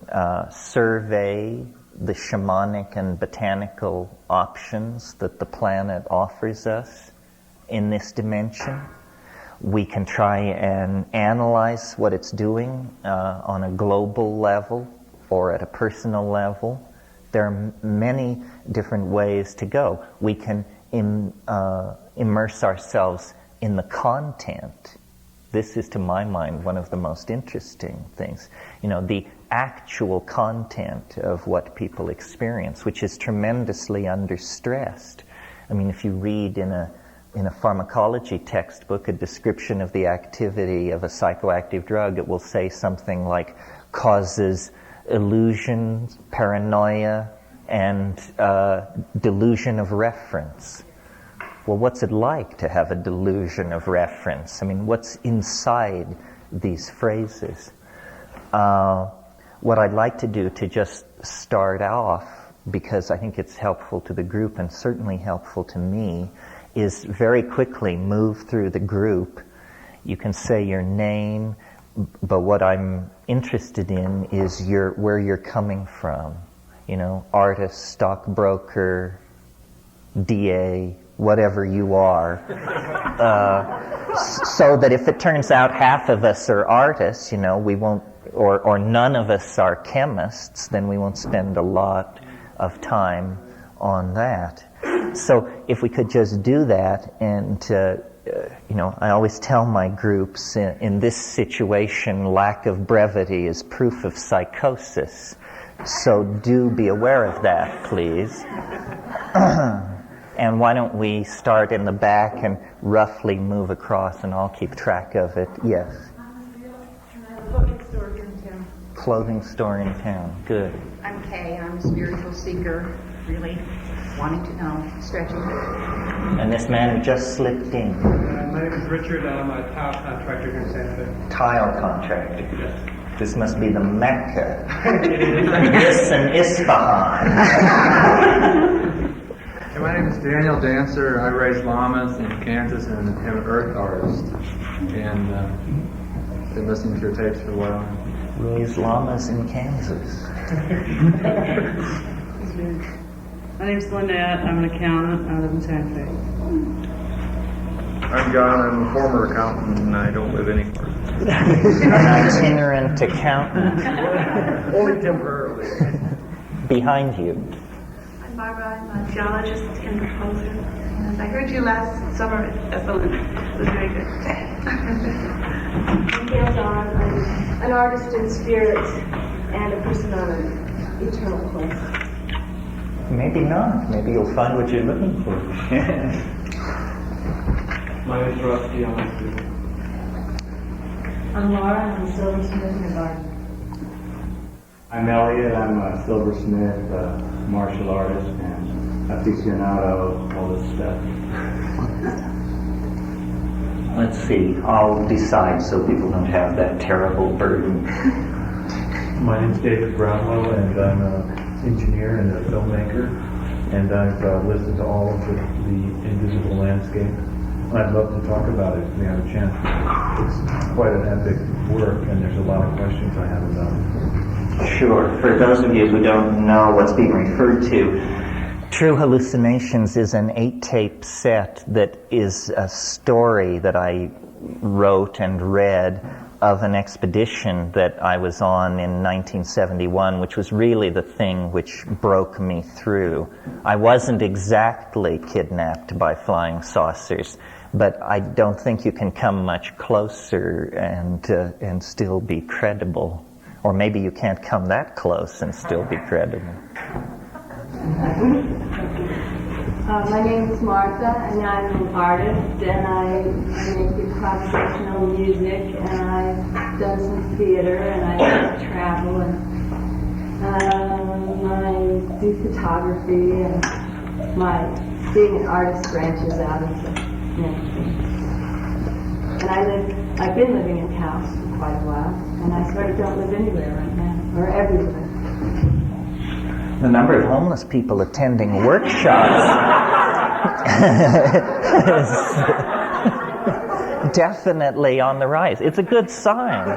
survey the shamanic and botanical options that the planet offers us in this dimension. We can try and analyze what it's doing on a global level or at a personal level. There are many different ways to go. We can immerse ourselves in the content. This is, to my mind, one of the most interesting things. The actual content of what people experience, which is tremendously understressed. I mean, if you read in a pharmacology textbook a description of the activity of a psychoactive drug, it will say something like causes illusion, paranoia, and delusion of reference. Well, what's it like to have a delusion of reference? I mean, what's inside these phrases? What I'd like to do to just start off, because I think it's helpful to the group and certainly helpful to me, is very quickly move through the group. You can say your name, but what I'm interested in is where you're coming from. Artist, stockbroker, DA, whatever you are. So that if it turns out half of us are artists, we won't, or none of us are chemists, then we won't spend a lot of time on that. So if we could just do that, and I always tell my groups, in this situation, lack of brevity is proof of psychosis. So do be aware of that, please. And why don't we start in the back and roughly move across, and I'll keep track of it. Yes? Clothing store here in town. Clothing store in town. Good. I'm Kay. I'm a spiritual seeker, really wanting to know, stretching. And this man who just slipped in. My name is Richard. I'm a tile contractor here in Santa Fe. Tile contractor. Yes. This must be the Mecca. This and Isfahan. And my name is Daniel Dancer. I raise llamas in Kansas and am an earth artist. And been listening to your tapes for a while. Raise llamas in Kansas. My name's Lynette. I'm an accountant. I live in Santa Fe. I'm John. I'm a former accountant and I don't live anymore. An itinerant accountant. Only temporarily. Behind you. I'm Barbara. I'm a geologist and composer. And I heard you last summer at Esalen. It was very good. I'm Gail Dawn. I'm an artist in spirit. and a person on an eternal quest. Maybe not. Maybe you'll find what you're looking for. My name is Rusty. I'm a student. I'm Laura, I'm a silversmith in the garden. I'm Elliot. I'm a silversmith, martial artist, and aficionado, all this stuff. Let's see. I'll decide so people don't have that terrible burden. My name's David Brownlow, and I'm an engineer and a filmmaker, and I've listened to all of the invisible landscape. I'd love to talk about it if we have a chance. It's quite an epic work, and there's a lot of questions I have about it. Sure. For those of you who don't know what's being referred to, True Hallucinations is an 8-tape set that is a story that I wrote and read of an expedition that I was on in 1971, which was really the thing which broke me through. I wasn't exactly kidnapped by flying saucers, but I don't think you can come much closer and still be credible. Or maybe you can't come that close and still be credible. My name is Martha, and I'm an artist, and I make improvisational music, and I've done some theater, and I travel, and I do photography, and my being an artist branches out into many things. And I've been living in house for quite a while, and I sort of don't live anywhere right now, or everywhere. The number of homeless people attending workshops is definitely on the rise. It's a good sign.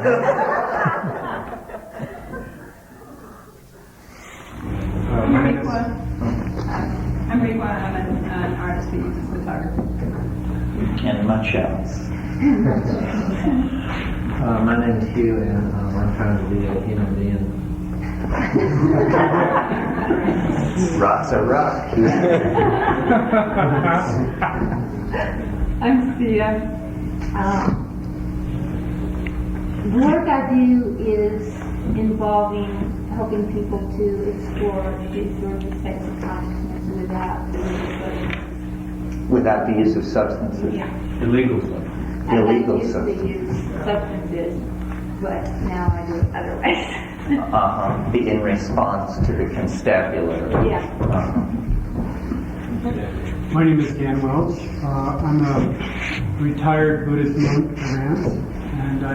I'm Rikwa. I'm an artist who uses photography. And much else. My name is Hugh, and I'm trying to be a human being. Rock's a rock. I'm Sia. The work I do is involving helping people to explore these sorts of states of consciousness without the use of substances. Without the use of substances. Yeah. Illegal stuff. Illegal I used to use substances, but now I do it other ways. Be in response to the constabulary. Yeah. My name is Dan Welch. I'm a retired Buddhist monk freelance, and I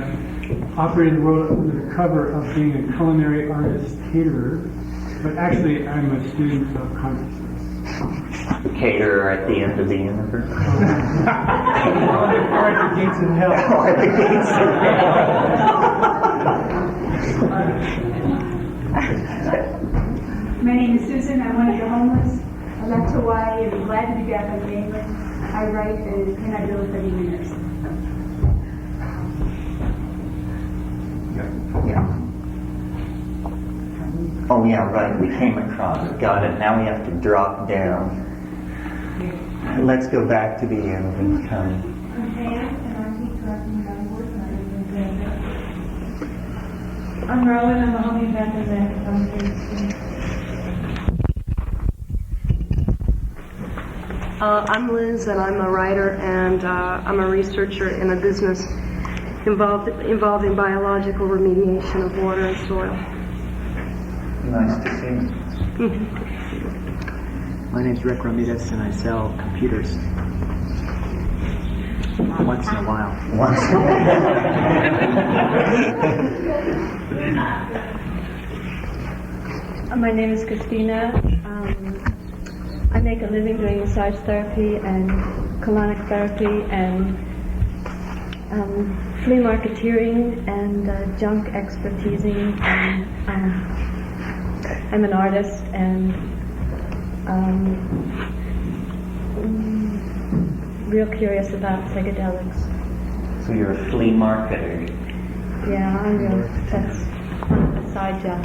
operate in the world under the cover of being a culinary artist caterer, but actually I'm a student of consciousness. Caterer at the end of the universe. Or at the gates of hell. Or at the gates of hell. My name is Susan. I'm one of the homeless. I left Hawaii and I'm glad to be back on England. I write and I do it for years. Yeah. Oh yeah, right. We came across it. Got it. Now we have to drop down. Let's go back to the end and come. I'm Pam, and I keep talking about work and I'm Rowan. I'm a homeopathic acupuncturist. I'm Liz, and I'm a writer, and I'm a researcher in a business involving biological remediation of water and soil. Nice to see you. My name's Rick Ramirez, and I sell computers. Once in a while. Once in a while. My name is Christina. I make a living doing massage therapy and colonic therapy and flea marketeering and junk expertising. And I'm an artist and real curious about psychedelics. So you're a flea marketer. Yeah, I'm real. That's a side job.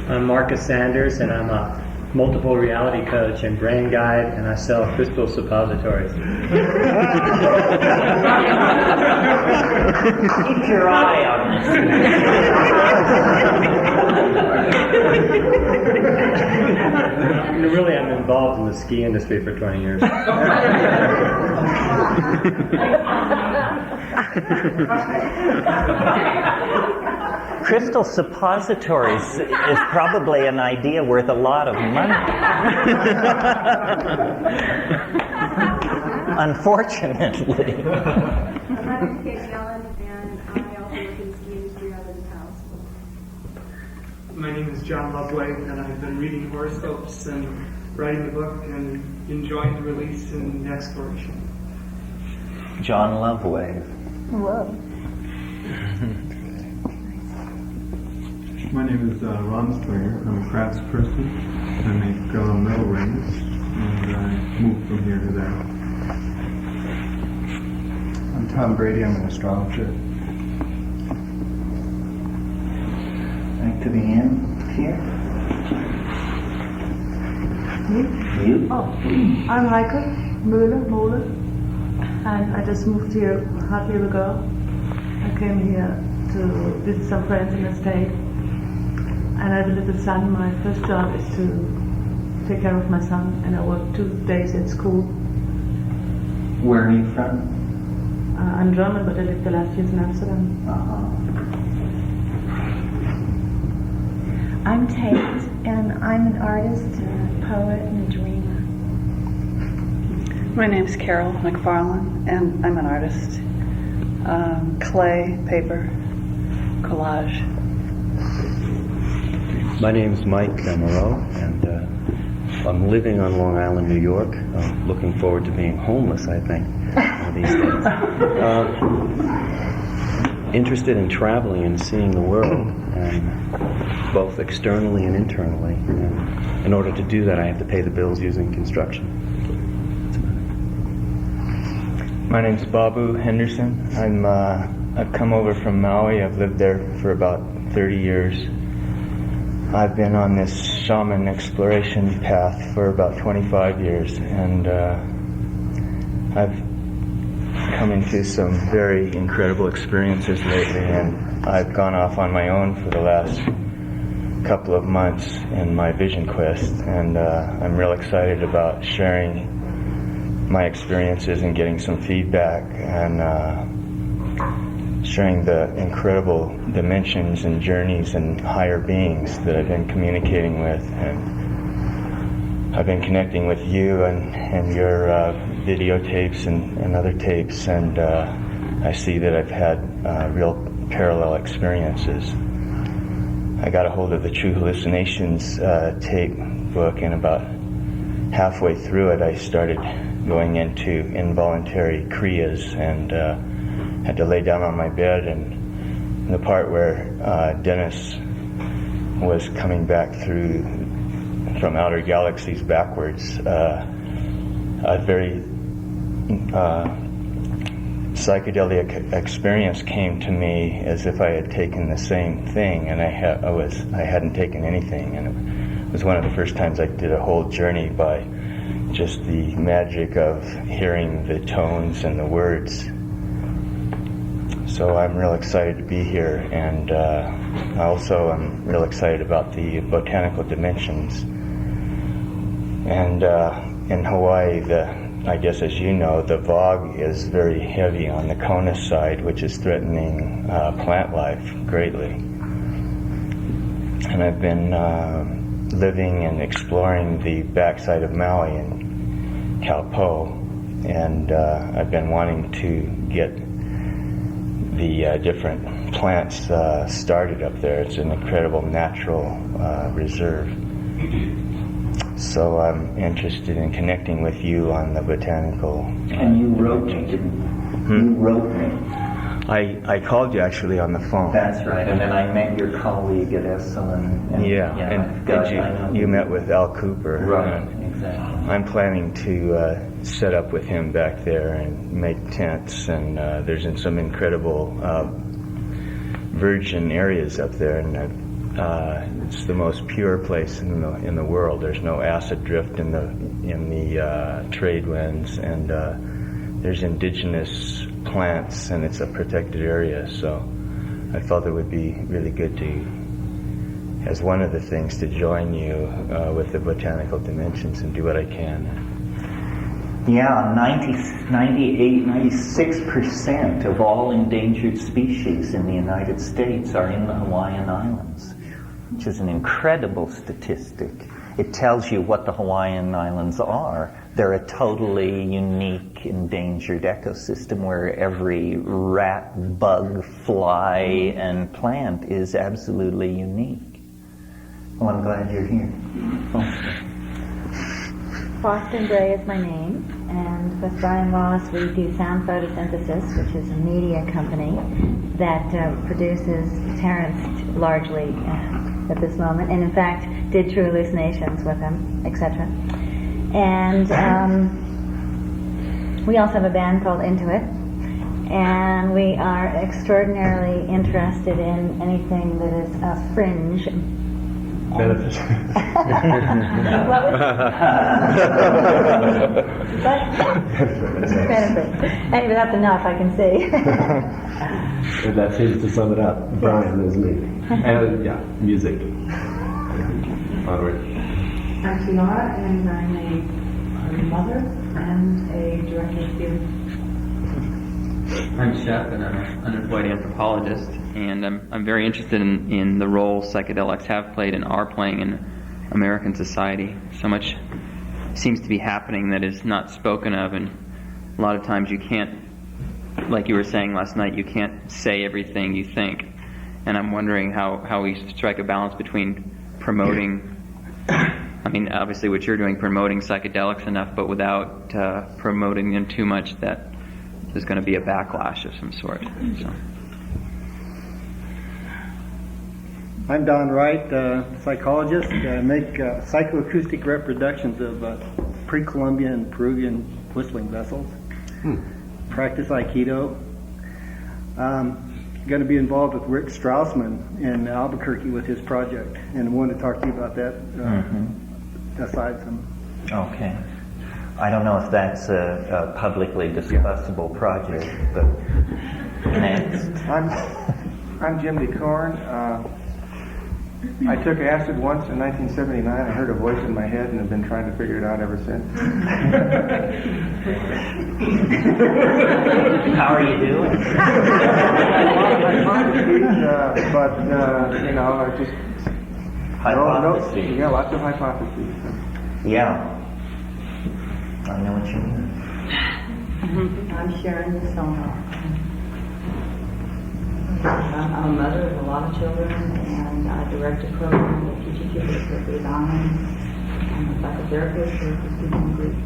I'm Marcus Sanders, and I'm a multiple reality coach and brain guide, and I sell crystal suppositories. Keep your eye on this. Really, I'm involved in the ski industry for 20 years. Crystal suppositories is probably an idea worth a lot of money. Unfortunately. My name is Katie Allen, and I also work in the ski industry. I live in Taos. My name is John Loveday, and I've been reading horoscopes and writing the book and enjoying the release and the exploration. John Lovewave. Whoa. My name is Ron Springer. I'm a craftsperson. I make metal rings, and I move from here to there. I'm Tom Brady. I'm an astrologer. Back to the end here. You? Oh, I'm Heike Mole, and I just moved here half a year ago. I came here to visit some friends in the state, and I have a little son. My first job is to take care of my son, and I work 2 days at school. Where are you from? I'm German, but I lived the last years in Amsterdam. I'm Tate, and I'm an artist, a poet, and a dreamer. My name's Carol McFarlane, and I'm an artist. Clay, paper, collage. My name is Mike Moreau, and I'm living on Long Island, New York. I'm looking forward to being homeless, I think, one of these days. Interested in traveling and seeing the world, and both externally and internally. And in order to do that, I have to pay the bills using construction. My name's Babu Henderson. I've come over from Maui. I've lived there for about 30 years. I've been on this shaman exploration path for about 25 years, and I've come into some very incredible experiences lately, and I've gone off on my own for the last couple of months in my vision quest, and I'm real excited about sharing my experiences and getting some feedback, and sharing the incredible dimensions and journeys and higher beings that I've been communicating with. And I've been connecting with you and your videotapes and other tapes, and I see that I've had real parallel experiences. I got a hold of the True Hallucinations tape book, and about halfway through it I started going into involuntary kriyas, and had to lay down on my bed, and the part where Dennis was coming back through from outer galaxies backwards, a very psychedelic experience came to me, as if I had taken the same thing, and I hadn't taken anything, and it was one of the first times I did a whole journey by just the magic of hearing the tones and the words. So I'm real excited to be here, and also I'm real excited about the botanical dimensions. And in Hawaii, I guess as you know, the fog is very heavy on the Kona side, which is threatening plant life greatly. And I've been living and exploring the backside of Maui in Kaupo, and I've been wanting to get the different plants started up there. It's an incredible natural reserve. So I'm interested in connecting with you on the botanical. And you wrote me, didn't you? You wrote me. I called you actually on the phone. That's right, and then I met your colleague at Esalen. And you met with Al Cooper. Right, exactly. I'm planning to set up with him back there and make tents, and there's some incredible virgin areas up there, and I've It's the most pure place in the world. There's no acid drift in the trade winds, and there's indigenous plants, and it's a protected area. So I felt it would be really good to, as one of the things, to join you with the botanical dimensions and do what I can. Yeah, 98, 96% of all endangered species in the United States are in the Hawaiian Islands, which is an incredible statistic. It tells you what the Hawaiian Islands are. They're a totally unique endangered ecosystem where every rat, bug, fly, and plant is absolutely unique. Well, I'm glad you're here. Boston Gray is my name, and with Brian Wallace we do Sound Photosynthesis, which is a media company that produces Terence largely at this moment, and in fact did True Hallucinations with him, etc. And we also have a band called Into It, and we are extraordinarily interested in anything that is a fringe. Benefit. Benefit. Anyway, that's enough, I can see. That seems to sum it up. Brian is me. And yeah, music. Onward. I'm Tiara, and I'm a mother and a director of theater. I'm Shep, and I'm an unemployed anthropologist, and I'm very interested in the role psychedelics have played and are playing in American society. So much seems to be happening that is not spoken of, and a lot of times you can't, like you were saying last night, you can't say everything you think. And I'm wondering how we strike a balance between promoting, I mean, obviously what you're doing, promoting psychedelics enough, but without promoting them too much that there's going to be a backlash of some sort. So. I'm Don Wright, psychologist. I make psychoacoustic reproductions of pre-Columbian and Peruvian whistling vessels. Practice Aikido. Going to be involved with Rick Strausman in Albuquerque with his project, and I wanted to talk to you about that aside from. Okay. I don't know if that's a publicly discussable project, but next. I'm Jim DeCorn. I took acid once in 1979. I heard a voice in my head and have been trying to figure it out ever since. How are you doing? But you know, I just hypotheses. Yeah, lots of hypotheses. Yeah. I know what you mean. I'm Sharon Sono. I'm a mother of a lot of children, and I direct a program that teaches kids with Bergmann. I'm a psychotherapist for speaking groups.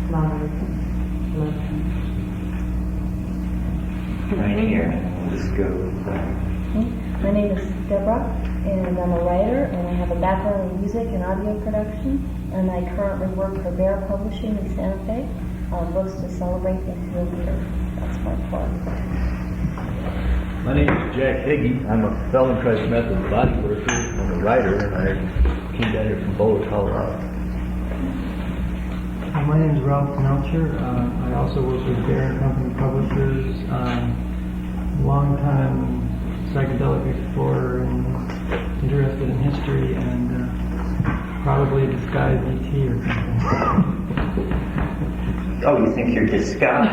A lot of other things. Right here. Let's go. My name is Deborah, and I'm a writer, and I have a background in music and audio production, and I currently work for Bear Publishing in Santa Fe on books to celebrate the theater. That's my part. My name is Jack Higgy. I'm a Feldenkrais method body worker. I'm a writer, and I came down here from Boulder, Colorado. My name is Ralph Melcher. I also work with Bear Company Publishers. Long-time psychedelic explorer and interested in history, and probably a disguised ET or something. Oh, you think you're disguised?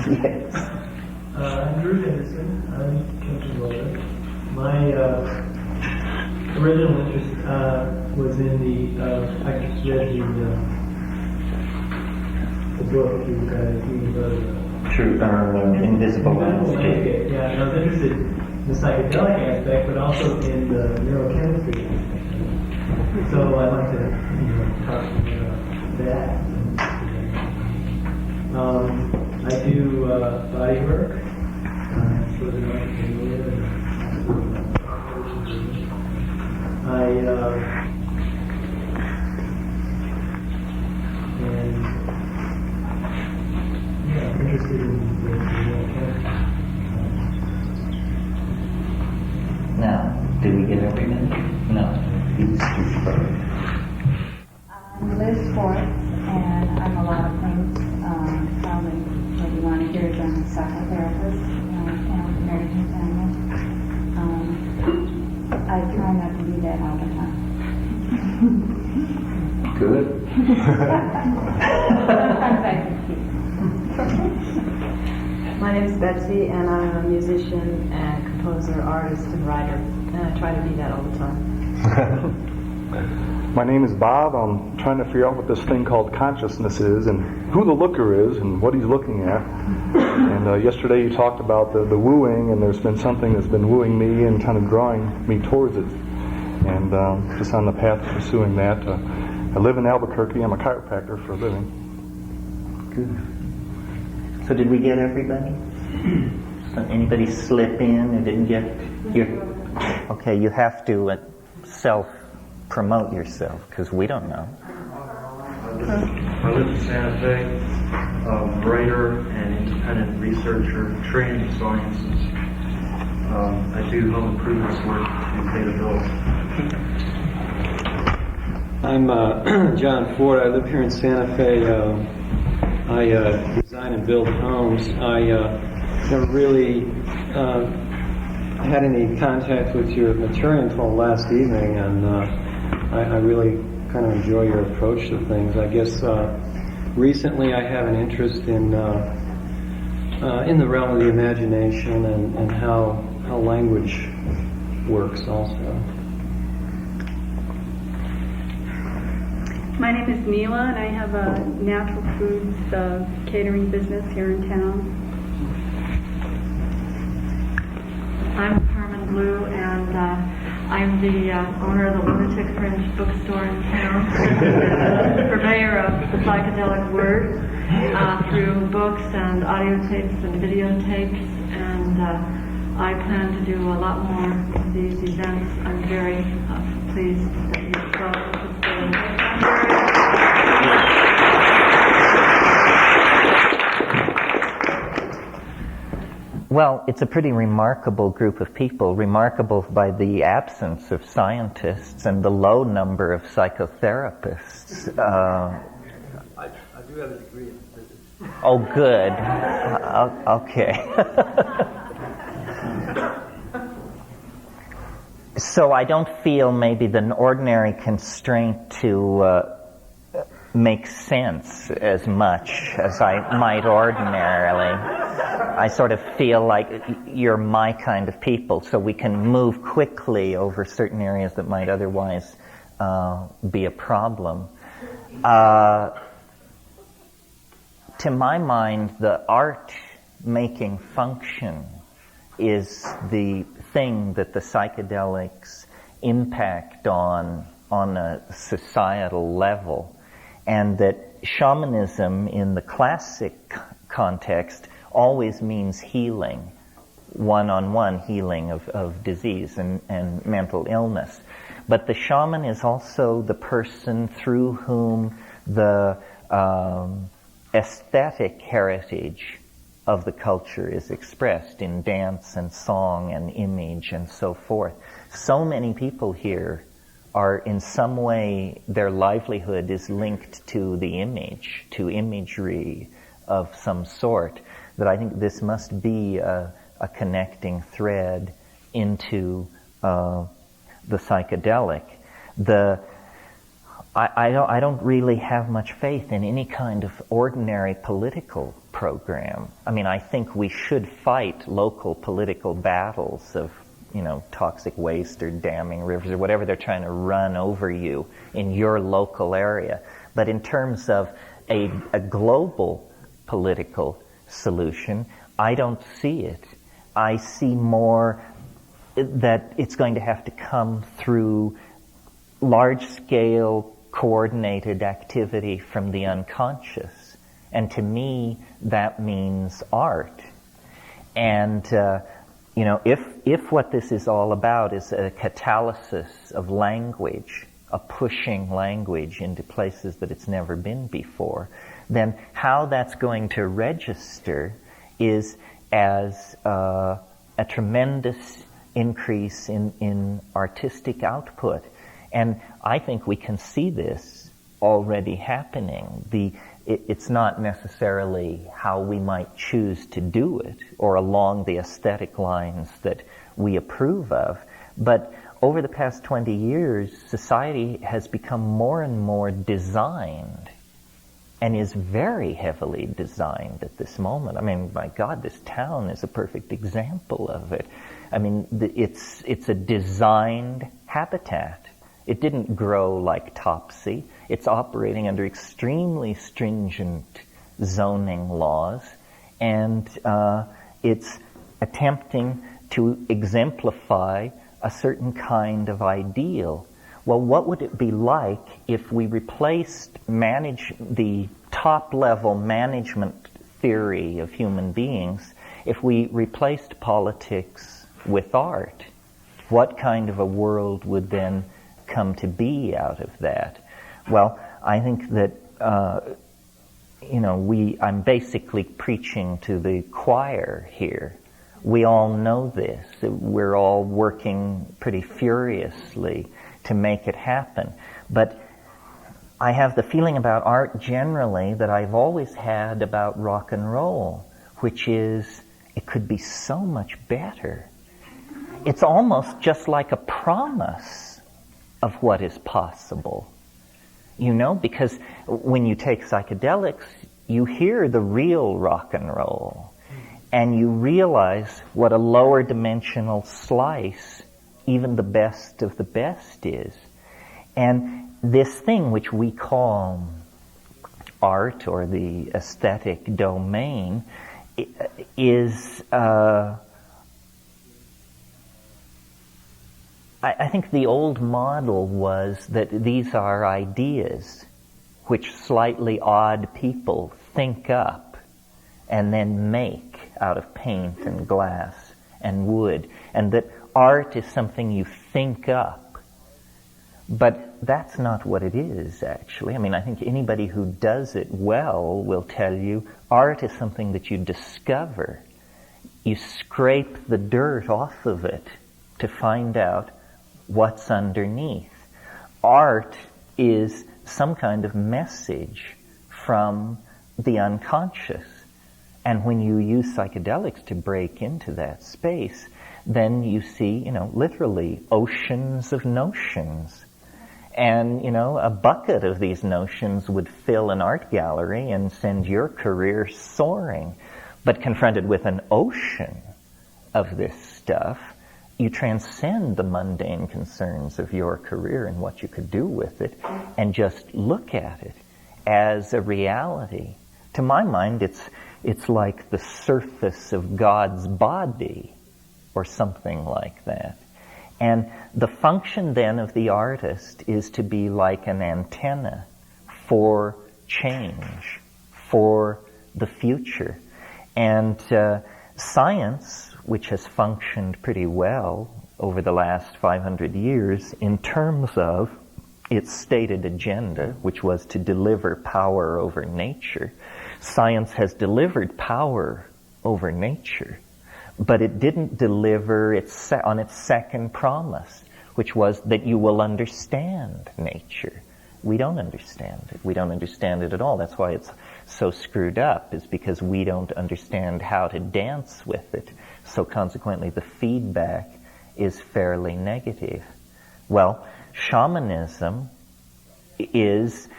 Yes. I'm Drew Henderson. I'm country lawyer. My original interest was in I just read the book you guys True, Invisible Landscape. Yeah, and I was interested in the psychedelic aspect, but also in the neurochemistry aspect. So I'd like to talk about that. I do body work. Sort of an entrepreneur. Did we get everybody? No. These two first. I'm Liz Schwartz, and I'm a lot of things. Probably what you want to hear is I'm a psychotherapist and American family. I try not to do that all the time. Good. Sometimes I can. My name is Betsy, and I'm a musician and composer, artist, and writer, and I try to be that all the time. My name is Bob. I'm trying to figure out what this thing called consciousness is and who the looker is and what he's looking at. And yesterday you talked about the wooing, and there's been something that's been wooing me and kind of drawing me towards it. And just on the path of pursuing that. I live in Albuquerque. I'm a chiropractor for a living. Good. So did we get everybody? Anybody slip in who didn't get your... Okay, you have to self-promote yourself, because we don't know. I live in Santa Fe, writer and independent researcher, trained in sciences. I do home improvements work to pay the bills. I'm John Ford. I live here in Santa Fe. I design and build homes. I never really had any contact with your material until last evening, and I really kind of enjoy your approach to things. I guess recently I have an interest in the realm of the imagination and how language works also. My name is Neela, and I have a natural foods catering business here in town. I'm Carmen Blue, and I'm the owner of the Lunatic Fringe bookstore in town, purveyor of the psychedelic word through books and audio tapes and videotapes, and I plan to do a lot more of these events. I'm very pleased that you've participated. Well, it's a pretty remarkable group of people, remarkable by the absence of scientists and the low number of psychotherapists. I do have a degree in physics. Oh, good. Okay. So I don't feel maybe the ordinary constraint to make sense as much as I might ordinarily. I sort of feel like you're my kind of people, so we can move quickly over certain areas that might otherwise be a problem. To my mind, the art-making function is the thing that the psychedelics impact on a societal level, and that shamanism in the classic context always means healing, one-on-one healing of disease and mental illness. But the shaman is also the person through whom the aesthetic heritage of the culture is expressed in dance and song and image and so forth. So many people here are in some way, their livelihood is linked to the image, to imagery of some sort, that I think this must be a connecting thread into the psychedelic. I don't really have much faith in any kind of ordinary political program. I mean, I think we should fight local political battles of, toxic waste or damming rivers or whatever they're trying to run over you in your local area. But in terms of a global political solution, I don't see it. I see more that it's going to have to come through large-scale coordinated activity from the unconscious. And to me, that means art. And, if what this is all about is a catalysis of language, a pushing language into places that it's never been before, then how that's going to register is as a tremendous increase in artistic output. And I think we can see this already happening. It's not necessarily how we might choose to do it or along the aesthetic lines that we approve of, but over the past 20 years, society has become more and more designed and is very heavily designed at this moment. I mean, my God, this town is a perfect example of it. I mean, it's a designed habitat. It didn't grow like Topsy. It's operating under extremely stringent zoning laws, and it's attempting to exemplify a certain kind of ideal. Well, what would it be like if we replaced the top-level management theory of human beings, if we replaced politics with art? What kind of a world would then come to be out of that? Well, I think that, I'm basically preaching to the choir here. We all know this. We're all working pretty furiously to make it happen. But I have the feeling about art generally that I've always had about rock and roll, which is it could be so much better. It's almost just like a promise of what is possible. Because when you take psychedelics, you hear the real rock and roll, and you realize what a lower dimensional slice even the best of the best is. And this thing which we call art or the aesthetic domain is, I think the old model was that these are ideas which slightly odd people think up and then make out of paint and glass and wood, and that art is something you think up. But that's not what it is, actually. I mean, I think anybody who does it well will tell you art is something that you discover. You scrape the dirt off of it to find out what's underneath. Art is some kind of message from the unconscious. And when you use psychedelics to break into that space, then you see, literally oceans of notions. And, a bucket of these notions would fill an art gallery and send your career soaring. But confronted with an ocean of this stuff, you transcend the mundane concerns of your career and what you could do with it, and just look at it as a reality. To my mind, it's like the surface of God's body, or something like that. And the function then of the artist is to be like an antenna for change, for the future. And science, which has functioned pretty well over the last 500 years in terms of its stated agenda, which was to deliver power over nature, science has delivered power over nature, but it didn't deliver on its second promise, which was that you will understand nature. We don't understand it. We don't understand it at all. That's why it's so screwed up, is because we don't understand how to dance with it. So consequently, the feedback is fairly negative. Well, shamanism is,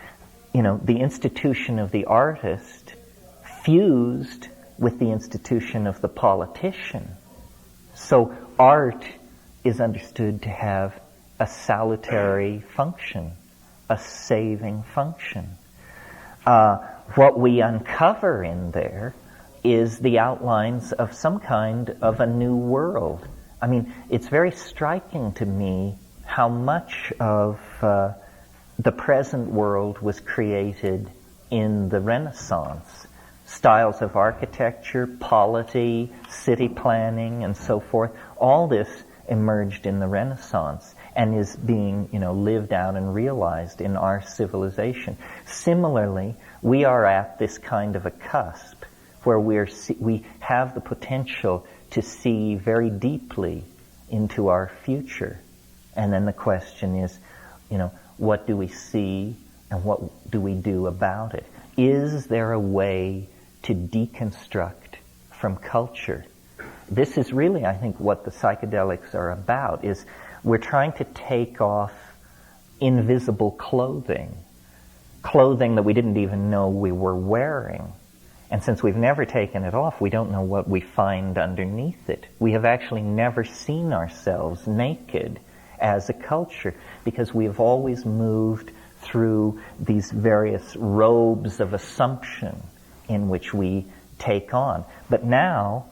the institution of the artist fused with the institution of the politician. So art is understood to have a salutary function, a saving function. What we uncover in there is the outlines of some kind of a new world. I mean, it's very striking to me how much of the present world was created in the Renaissance. Styles of architecture, polity, city planning, and so forth, all this emerged in the Renaissance and is being, lived out and realized in our civilization. Similarly, we are at this kind of a cusp where we have the potential to see very deeply into our future. And then the question is, what do we see and what do we do about it? Is there a way to deconstruct from culture? This is really, I think, what the psychedelics are about, is we're trying to take off invisible clothing that we didn't even know we were wearing. And since we've never taken it off, we don't know what we find underneath it. We have actually never seen ourselves naked as a culture, because we have always moved through these various robes of assumption in which we take on. But now,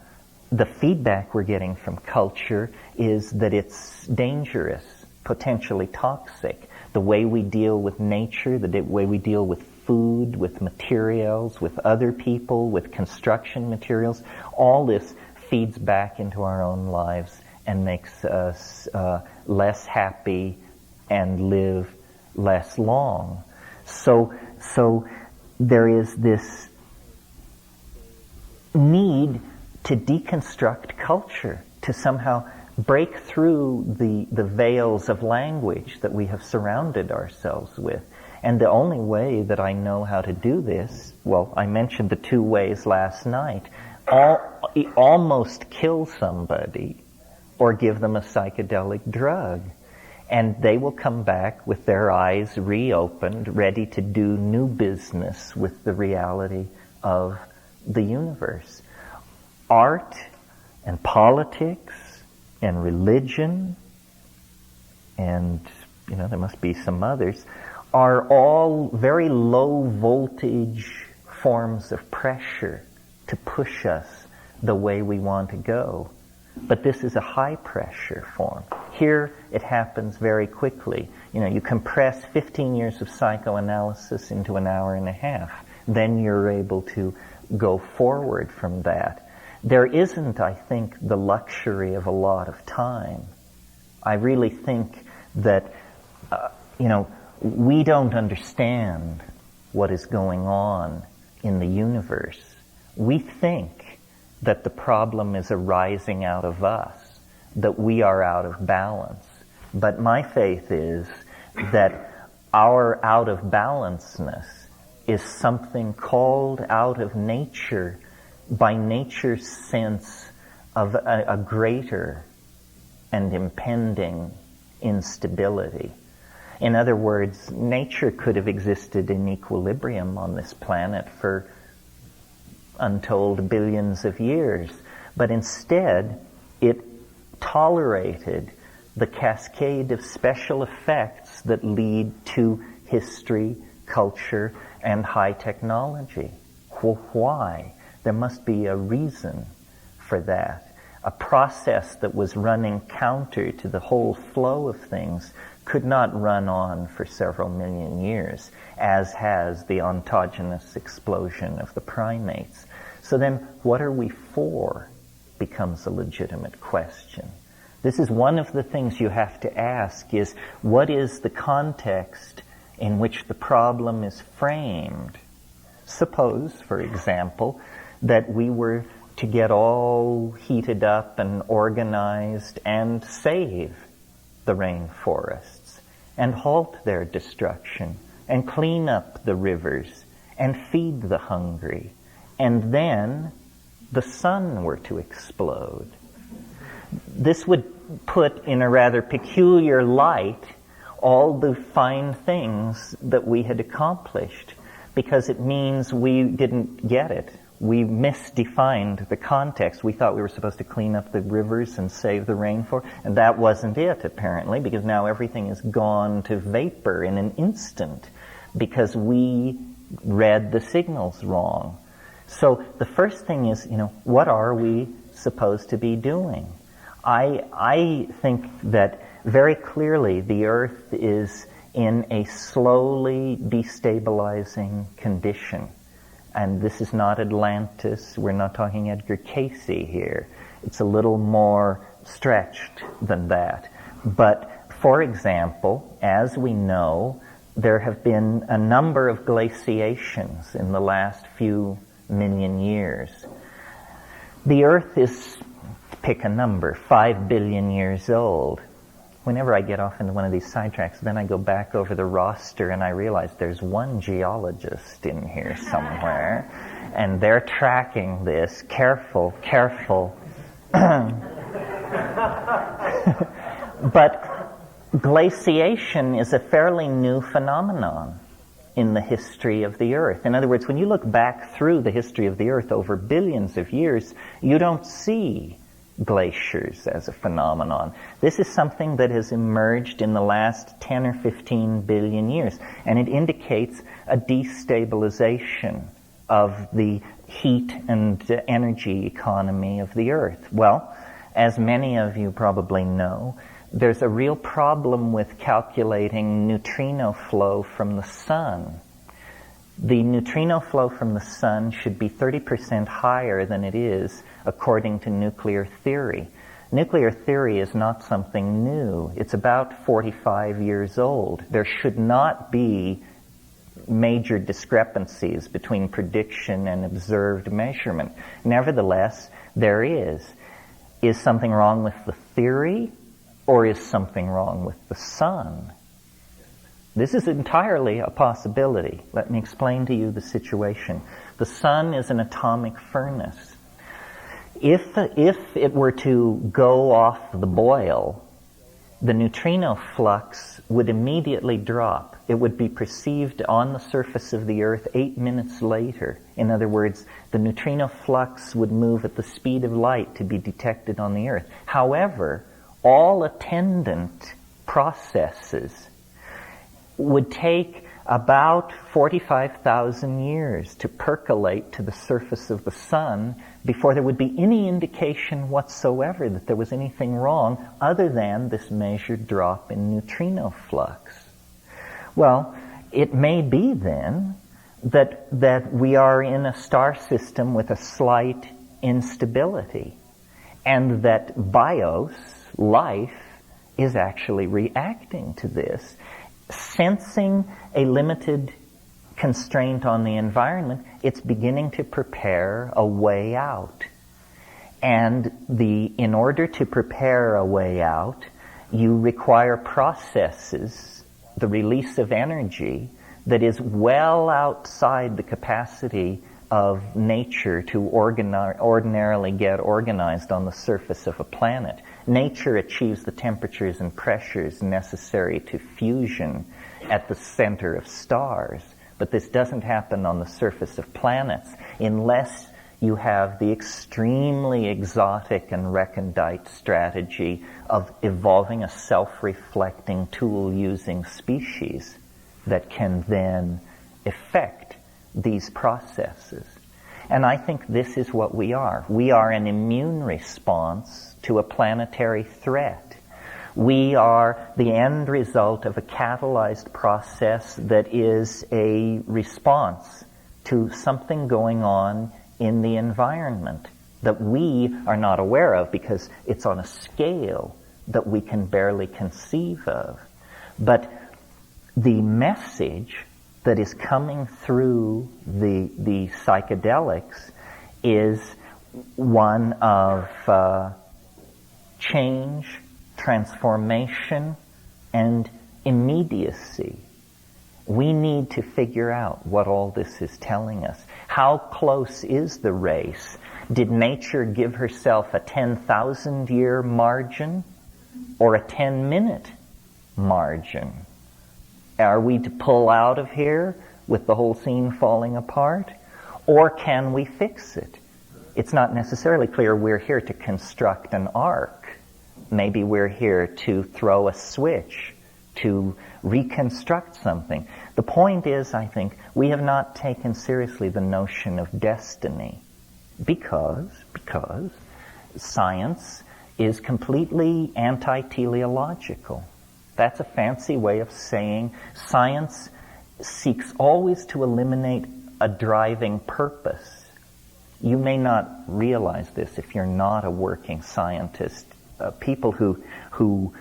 the feedback we're getting from culture is that it's dangerous, potentially toxic. The way we deal with nature, the way we deal with food, with materials, with other people, with construction materials, all this feeds back into our own lives and makes us less happy and live less long. So there is this need to deconstruct culture, to somehow break through the veils of language that we have surrounded ourselves with. And the only way that I know how to do this, well, I mentioned the 2 ways last night, almost kill somebody or give them a psychedelic drug. And they will come back with their eyes reopened, ready to do new business with the reality of the universe. Art and politics and religion, and there must be some others, are all very low voltage forms of pressure to push us the way we want to go. But this is a high pressure form. Here it happens very quickly. You compress 15 years of psychoanalysis into an hour and a half. Then you're able to go forward from that. There isn't, I think, the luxury of a lot of time. I really think that, we don't understand what is going on in the universe. We think that the problem is arising out of us, that we are out of balance. But my faith is that our out of balanceness is something called out of nature by nature's sense of a greater and impending instability. In other words, nature could have existed in equilibrium on this planet for untold billions of years, but instead it tolerated the cascade of special effects that lead to history, culture, and high technology. Well, why? There must be a reason for that. A process that was running counter to the whole flow of things could not run on for several million years, as has the ontogenious explosion of the primates. So then, what are we for becomes a legitimate question. This is one of the things you have to ask, is what is the context in which the problem is framed? Suppose, for example, that we were to get all heated up and organized and save the rainforests and halt their destruction and clean up the rivers and feed the hungry, and then the sun were to explode. This would put in a rather peculiar light all the fine things that we had accomplished, because it means we didn't get it. We misdefined the context. We thought we were supposed to clean up the rivers and save the rainforest, and that wasn't it, apparently, because now everything is gone to vapor in an instant because we read the signals wrong. So the first thing is, what are we supposed to be doing? I think that very clearly the Earth is in a slowly destabilizing condition. And this is not Atlantis. We're not talking Edgar Cayce here. It's a little more stretched than that. But, for example, as we know, there have been a number of glaciations in the last few million years. The Earth is pick a number, 5 billion years old. Whenever I get off into one of these sidetracks, then I go back over the roster and I realize there's one geologist in here somewhere, and they're tracking this. Careful. But glaciation is a fairly new phenomenon in the history of the Earth. In other words, when you look back through the history of the Earth over billions of years, you don't see glaciers as a phenomenon. This is something that has emerged in the last 10 or 15 billion years, and it indicates a destabilization of the heat and energy economy of the Earth. Well, as many of you probably know, there's a real problem with calculating neutrino flow from the sun. The neutrino flow from the sun should be 30% higher than it is according to nuclear theory. Nuclear theory is not something new. It's about 45 years old. There should not be major discrepancies between prediction and observed measurement. Nevertheless, there is. Is something wrong with the theory, or is something wrong with the sun? This is entirely a possibility. Let me explain to you the situation. The sun is an atomic furnace. If it were to go off the boil, the neutrino flux would immediately drop. It would be perceived on the surface of the Earth 8 minutes later. In other words, the neutrino flux would move at the speed of light to be detected on the Earth. However, all attendant processes would take about 45,000 years to percolate to the surface of the sun before there would be any indication whatsoever that there was anything wrong other than this measured drop in neutrino flux. Well, it may be then that we are in a star system with a slight instability, and that bios, life, is actually reacting to this. Sensing a limited constraint on the environment, it's beginning to prepare a way out. And in order to prepare a way out, you require processes, the release of energy, that is well outside the capacity of nature to ordinarily get organized on the surface of a planet. Nature achieves the temperatures and pressures necessary to fusion at the center of stars, but this doesn't happen on the surface of planets unless you have the extremely exotic and recondite strategy of evolving a self-reflecting tool-using species that can then effect these processes. And I think this is what we are. We are an immune response to a planetary threat. We are the end result of a catalyzed process that is a response to something going on in the environment that we are not aware of because it's on a scale that we can barely conceive of. But the message that is coming through the psychedelics is one of change, transformation, and immediacy. We need to figure out what all this is telling us. How close is the race? Did nature give herself a 10,000-year margin or a 10-minute margin? Are we to pull out of here with the whole scene falling apart? Or can we fix it? It's not necessarily clear we're here to construct an ark. Maybe we're here to throw a switch, to reconstruct something. The point is, I think, we have not taken seriously the notion of destiny because science is completely anti-teleological. That's a fancy way of saying science seeks always to eliminate a driving purpose. You may not realize this if you're not a working scientist. People who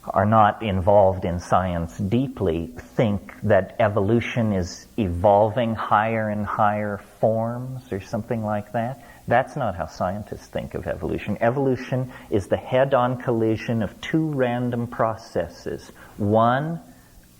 are not involved in science deeply think that evolution is evolving higher and higher forms or something like that. That's not how scientists think of evolution. Evolution is the head-on collision of two random processes. One,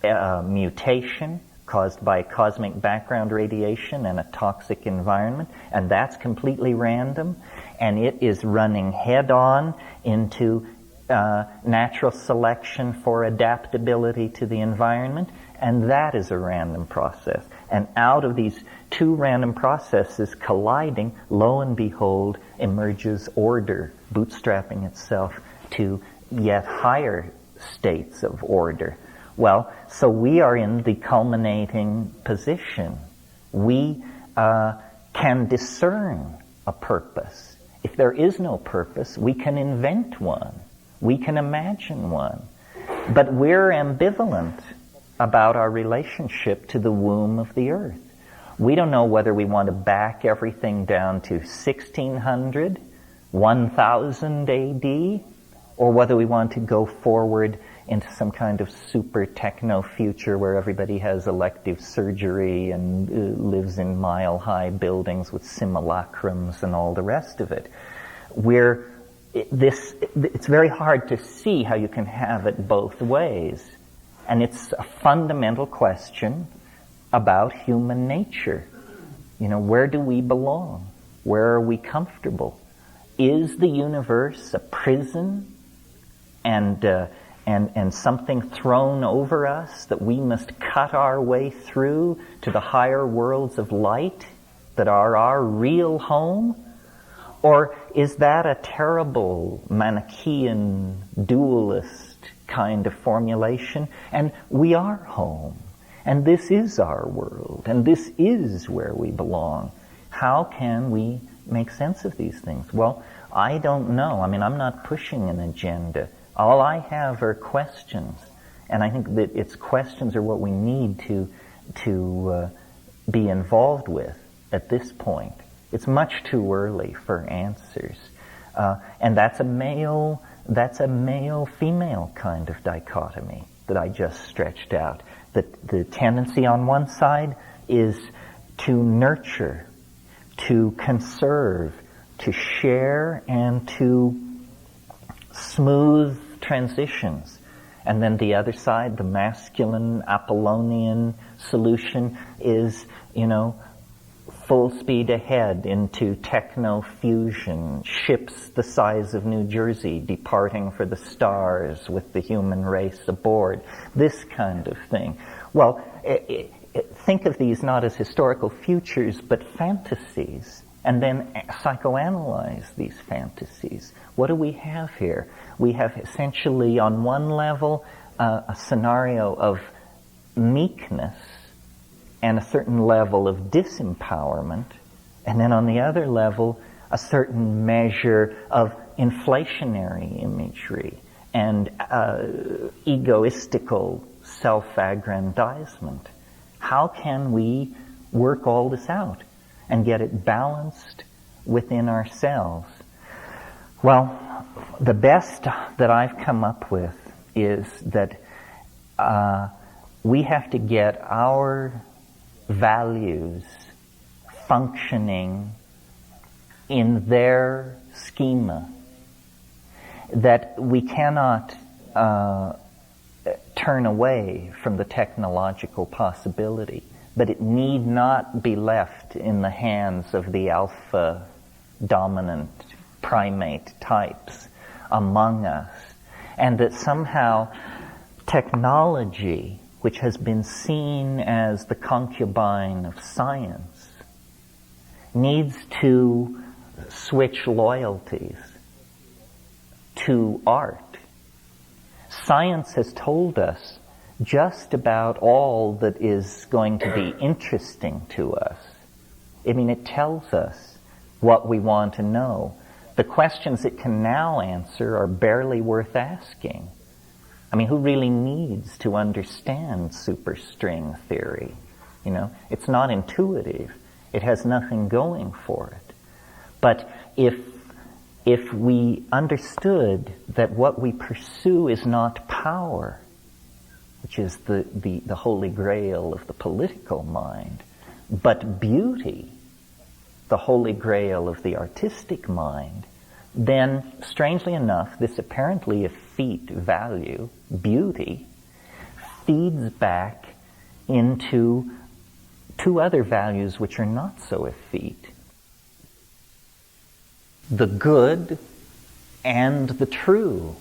mutation caused by cosmic background radiation and a toxic environment, and that's completely random, and it is running head-on into natural selection for adaptability to the environment, and that is a random process. And out of these two random processes colliding, lo and behold, emerges order, bootstrapping itself to yet higher states of order. Well, so we are in the culminating position. We can discern a purpose. If there is no purpose, we can invent one. We can imagine one. But we're ambivalent about our relationship to the womb of the earth. We don't know whether we want to back everything down to 1600, 1000 AD, or whether we want to go forward into some kind of super techno future where everybody has elective surgery and lives in mile-high buildings with simulacrums and all the rest of it. It's very hard to see how you can have it both ways. And it's a fundamental question about human nature. Where do we belong? Where are we comfortable? Is the universe a prison and something thrown over us that we must cut our way through to the higher worlds of light that are our real home? Or is that a terrible Manichaean dualist kind of formulation, and we are home, and this is our world, and this is where we belong? How can we make sense of these things? Well, I don't know. I'm not pushing an agenda. All I have are questions, and I think that its questions are what we need to be involved with at this point. It's much too early for answers, and that's a male-female kind of dichotomy that I just stretched out. The tendency on one side is to nurture, to conserve, to share, and to smooth transitions. And then the other side, the masculine Apollonian solution is, full speed ahead into techno-fusion, ships the size of New Jersey departing for the stars with the human race aboard, this kind of thing. Well, think of these not as historical futures, but fantasies, and then psychoanalyze these fantasies. What do we have here? We have essentially, on one level, a scenario of meekness and a certain level of disempowerment, and then on the other level, a certain measure of inflationary imagery and egoistical self-aggrandizement. How can we work all this out and get it balanced within ourselves? Well, the best that I've come up with is that we have to get our values functioning in their schema, that we cannot turn away from the technological possibility, but it need not be left in the hands of the alpha dominant primate types among us, and that somehow technology, which has been seen as the concubine of science, needs to switch loyalties to art. Science has told us just about all that is going to be interesting to us. It tells us what we want to know. The questions it can now answer are barely worth asking. Who really needs to understand superstring theory? It's not intuitive. It has nothing going for it. But if we understood that what we pursue is not power, which is the holy grail of the political mind, but beauty, the holy grail of the artistic mind, then, strangely enough, this apparently effete value, beauty, feeds back into two other values which are not so effete. The good and the true.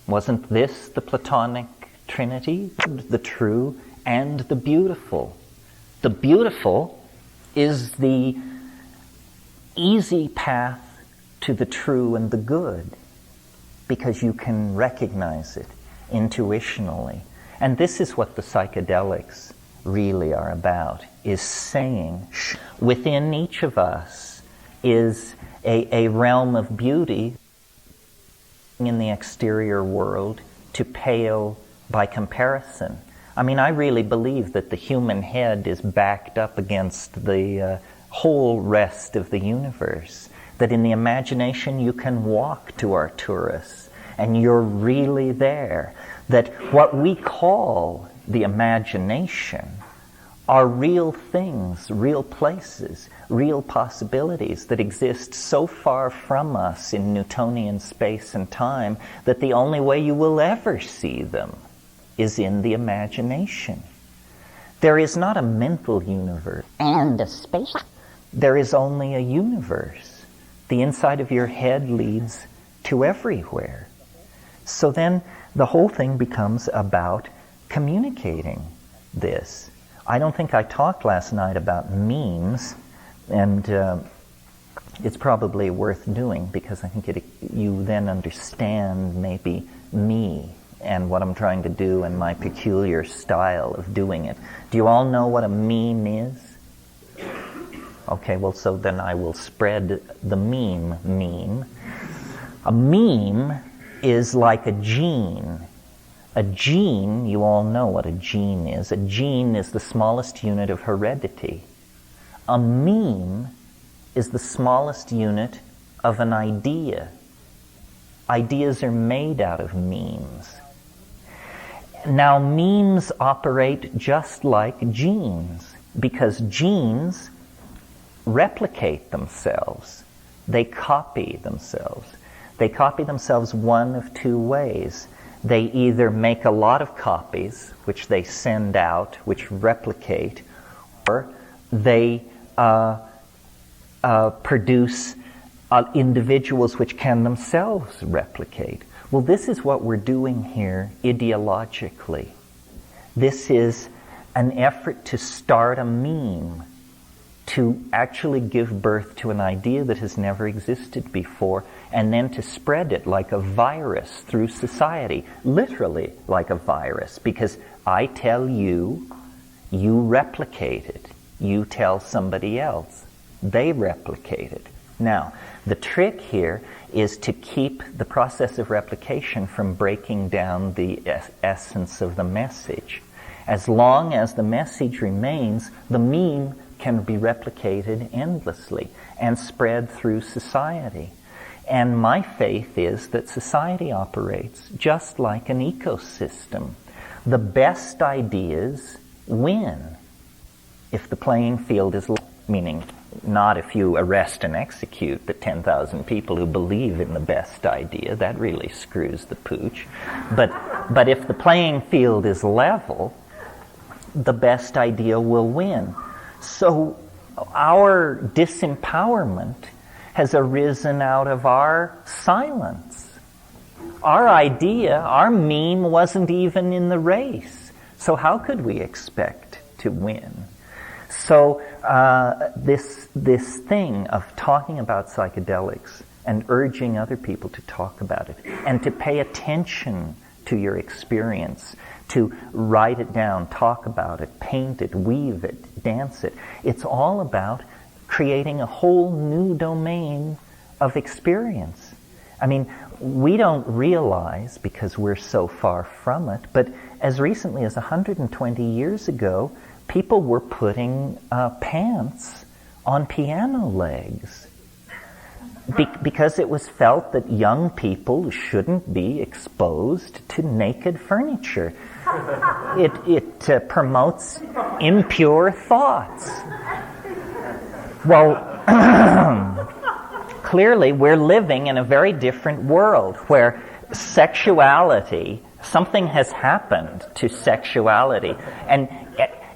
Wasn't this the Platonic Trinity? The true and the beautiful. The beautiful is the easy path to the true and the good, because you can recognize it intuitionally. And this is what the psychedelics really are about, is saying within each of us is a realm of beauty in the exterior world to pale by comparison. I mean, I really believe that the human head is backed up against the whole rest of the universe. That in the imagination you can walk to Arcturus and you're really there. That what we call the imagination are real things, real places, real possibilities that exist so far from us in Newtonian space and time that the only way you will ever see them is in the imagination. There is not a mental universe and a space. There is only a universe. The inside of your head leads to everywhere. So then the whole thing becomes about communicating this. I don't think I talked last night about memes, and it's probably worth doing because I think you then understand maybe me and what I'm trying to do and my peculiar style of doing it. Do you all know what a meme is? Okay, well, so then I will spread the meme. A meme is like a gene. A gene, you all know what a gene is. A gene is the smallest unit of heredity. A meme is the smallest unit of an idea. Ideas are made out of memes. Now, memes operate just like genes, because genes replicate themselves. They copy themselves. They copy themselves one of two ways. They either make a lot of copies, which they send out, which replicate, or they produce individuals which can themselves replicate. Well, this is what we're doing here ideologically. This is an effort to start a meme, to actually give birth to an idea that has never existed before, and then to spread it like a virus through society, literally like a virus, because I tell you, you replicate it. You tell somebody else, they replicate it. Now, the trick here is to keep the process of replication from breaking down the essence of the message. As long as the message remains, the meme can be replicated endlessly and spread through society. And my faith is that society operates just like an ecosystem. The best ideas win if the playing field is level, meaning not if you arrest and execute the 10,000 people who believe in the best idea. That really screws the pooch. But if the playing field is level, the best idea will win. So our disempowerment has arisen out of our silence. Our idea, our meme wasn't even in the race. So how could we expect to win? So this thing of talking about psychedelics and urging other people to talk about it and to pay attention to your experience, to write it down, talk about it, paint it, weave it, dance it. It's all about creating a whole new domain of experience. I mean, we don't realize, because we're so far from it, but as recently as 120 years ago, people were putting pants on piano legs because it was felt that young people shouldn't be exposed to naked furniture. It promotes impure thoughts. Well, clearly we're living in a very different world where sexuality, something has happened to sexuality. And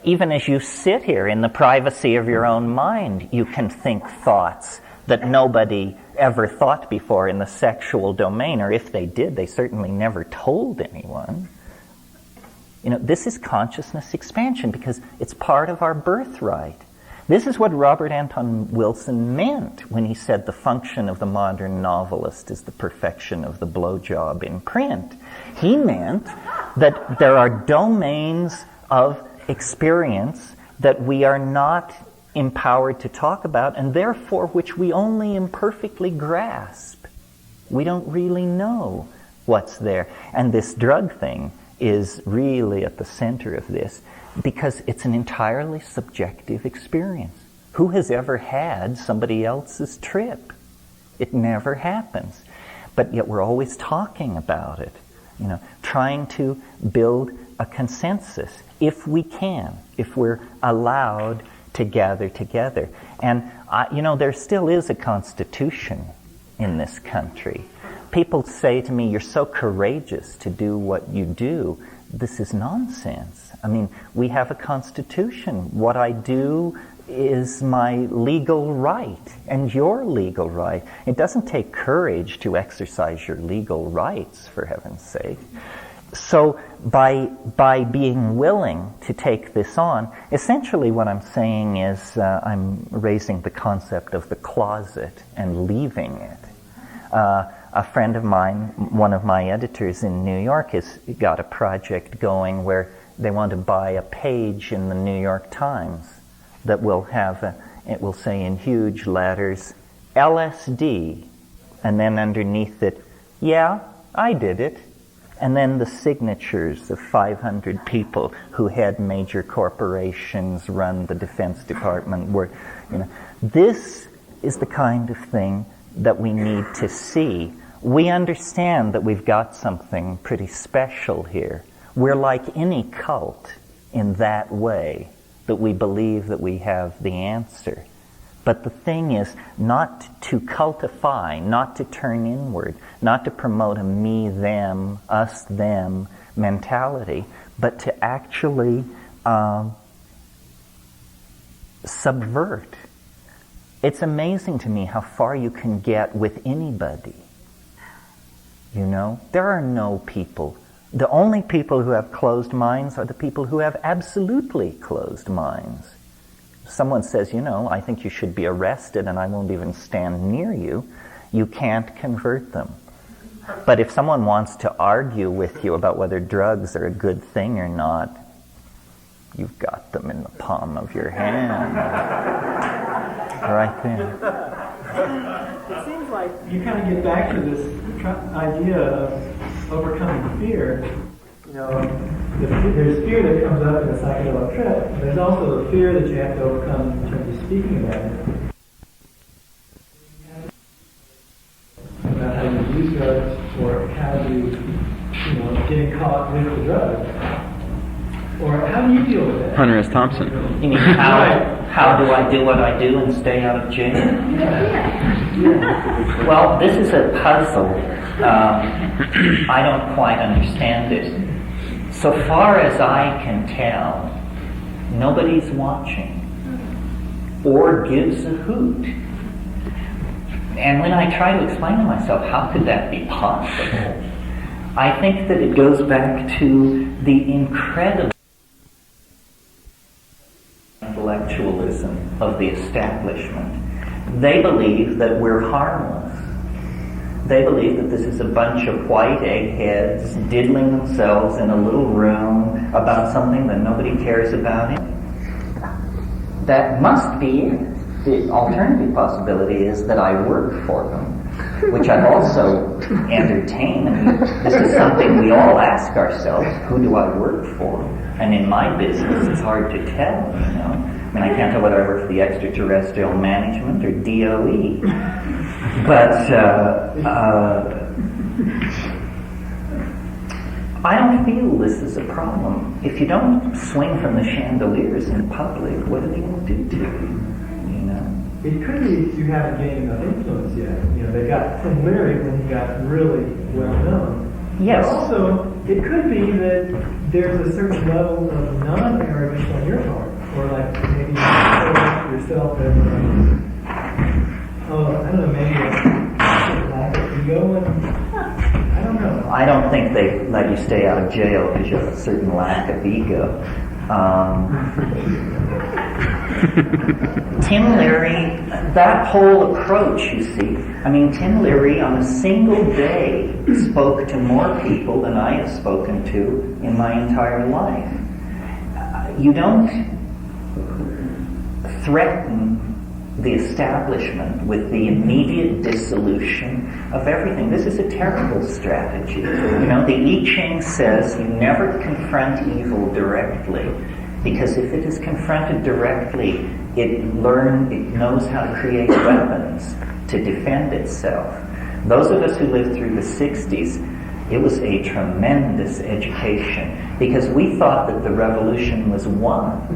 even as you sit here in the privacy of your own mind, you can think thoughts that nobody ever thought before in the sexual domain, or if they did, they certainly never told anyone. You know, this is consciousness expansion because it's part of our birthright. This is what Robert Anton Wilson meant when he said the function of the modern novelist is the perfection of the blowjob in print. He meant that there are domains of experience that we are not empowered to talk about, and therefore which we only imperfectly grasp. We don't really know what's there. And this drug thing is really at the center of this, because it's an entirely subjective experience. Who has ever had somebody else's trip? It never happens. But yet we're always talking about it, you know, trying to build a consensus, if we can, if we're allowed to gather together. And, you know, there still is a constitution in this country. People say to me, you're so courageous to do what you do. This is nonsense. I mean, we have a constitution. What I do is my legal right and your legal right. It doesn't take courage to exercise your legal rights, for heaven's sake. So by being willing to take this on, essentially what I'm saying is I'm raising the concept of the closet and leaving it. A friend of mine, one of my editors in New York, has got a project going where they want to buy a page in the New York Times that will have, it will say in huge letters, LSD, and then underneath it, yeah, I did it. And then the signatures of 500 people who had major corporations run the Defense Department. Were, you know, this is the kind of thing that we need to see. We understand that we've got something pretty special here. We're like any cult in that way, that we believe that we have the answer. But the thing is not to cultify, not to turn inward, not to promote a me, them, us, them mentality, but to actually subvert. It's amazing to me how far you can get with anybody. You know, there are no people. The only people who have closed minds are the people who have absolutely closed minds. Someone says, you know, I think you should be arrested and I won't even stand near you. You can't convert them. But if someone wants to argue with you about whether drugs are a good thing or not, you've got them in the palm of your hand. Right there. It seems like you kind of get back to this idea of overcoming fear. You know, there's fear that comes up in a psychedelic trip, but there's also the fear that you have to overcome in terms of speaking about it. About how you use drugs, or how you know, getting caught with the drugs. Or how do you deal with that? Hunter S. Thompson. You mean how do I do what I do and stay out of jail? Well, this is a puzzle. I don't quite understand it. So far as I can tell, nobody's watching or gives a hoot. And when I try to explain to myself, how could that be possible? I think that it goes back to the incredible intellectualism of the establishment. They believe that we're harmless. They believe that this is a bunch of white eggheads diddling themselves in a little room about something that nobody cares about. That must be it. The alternative possibility is that I work for them, which I've also entertained. I mean, this is something we all ask ourselves, who do I work for? And in my business, it's hard to tell, you know. I mean, I can't tell whether I work for the extraterrestrial management or DOE. But I don't feel this is a problem. If you don't swing from the chandeliers in public, what are they going to do to you? You know? it could be you haven't gained enough influence yet. They got Tim Leary when he got really well known. Yes. But also, it could be that there's a certain level of non-arrogance on your part, or like maybe you feel yourself as I don't know, maybe a lack of ego, and I don't know. I don't think they let you stay out of jail because you have a certain lack of ego. Tim Leary, that whole approach, you see, Tim Leary on a single day spoke to more people than I have spoken to in my entire life. You don't threaten the establishment with the immediate dissolution of everything. This is a terrible strategy. The I Ching says you never confront evil directly, because if it is confronted directly, it knows how to create weapons to defend itself. Those of us who lived through the 60s, it was a tremendous education, because we thought that the revolution was won.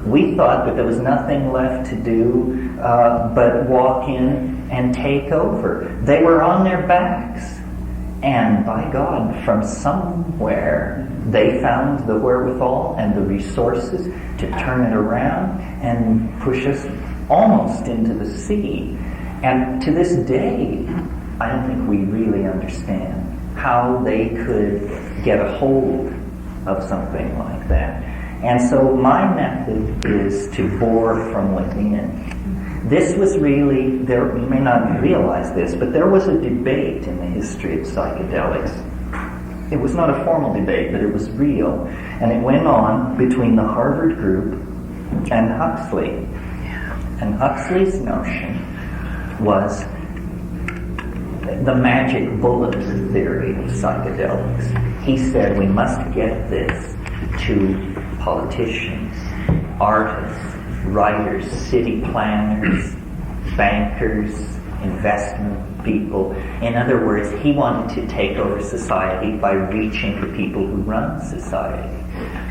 We thought that there was nothing left to do but walk in and take over. They were on their backs. And by God, from somewhere, they found the wherewithal and the resources to turn it around and push us almost into the sea. And to this day, I don't think we really understand how they could get a hold of something like that. And so my method is to bore from within. This was really, you may not realize this, but there was a debate in the history of psychedelics. It was not a formal debate, but it was real. And it went on between the Harvard group and Huxley. And Huxley's notion was the magic bullet theory of psychedelics. He said we must get this to politicians, artists, writers, city planners, bankers, investment people. In other words, he wanted to take over society by reaching the people who run society.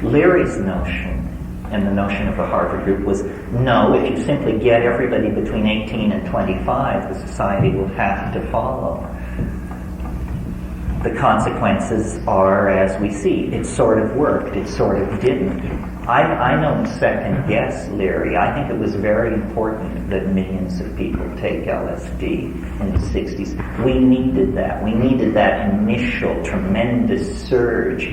Leary's notion, and the notion of the Harvard group, was no, if you simply get everybody between 18 and 25, the society will have to follow. The consequences are as we see. It sort of worked, it sort of didn't. I don't second guess Leary. I think it was very important that millions of people take LSD in the 60s. We needed that. We needed that initial tremendous surge,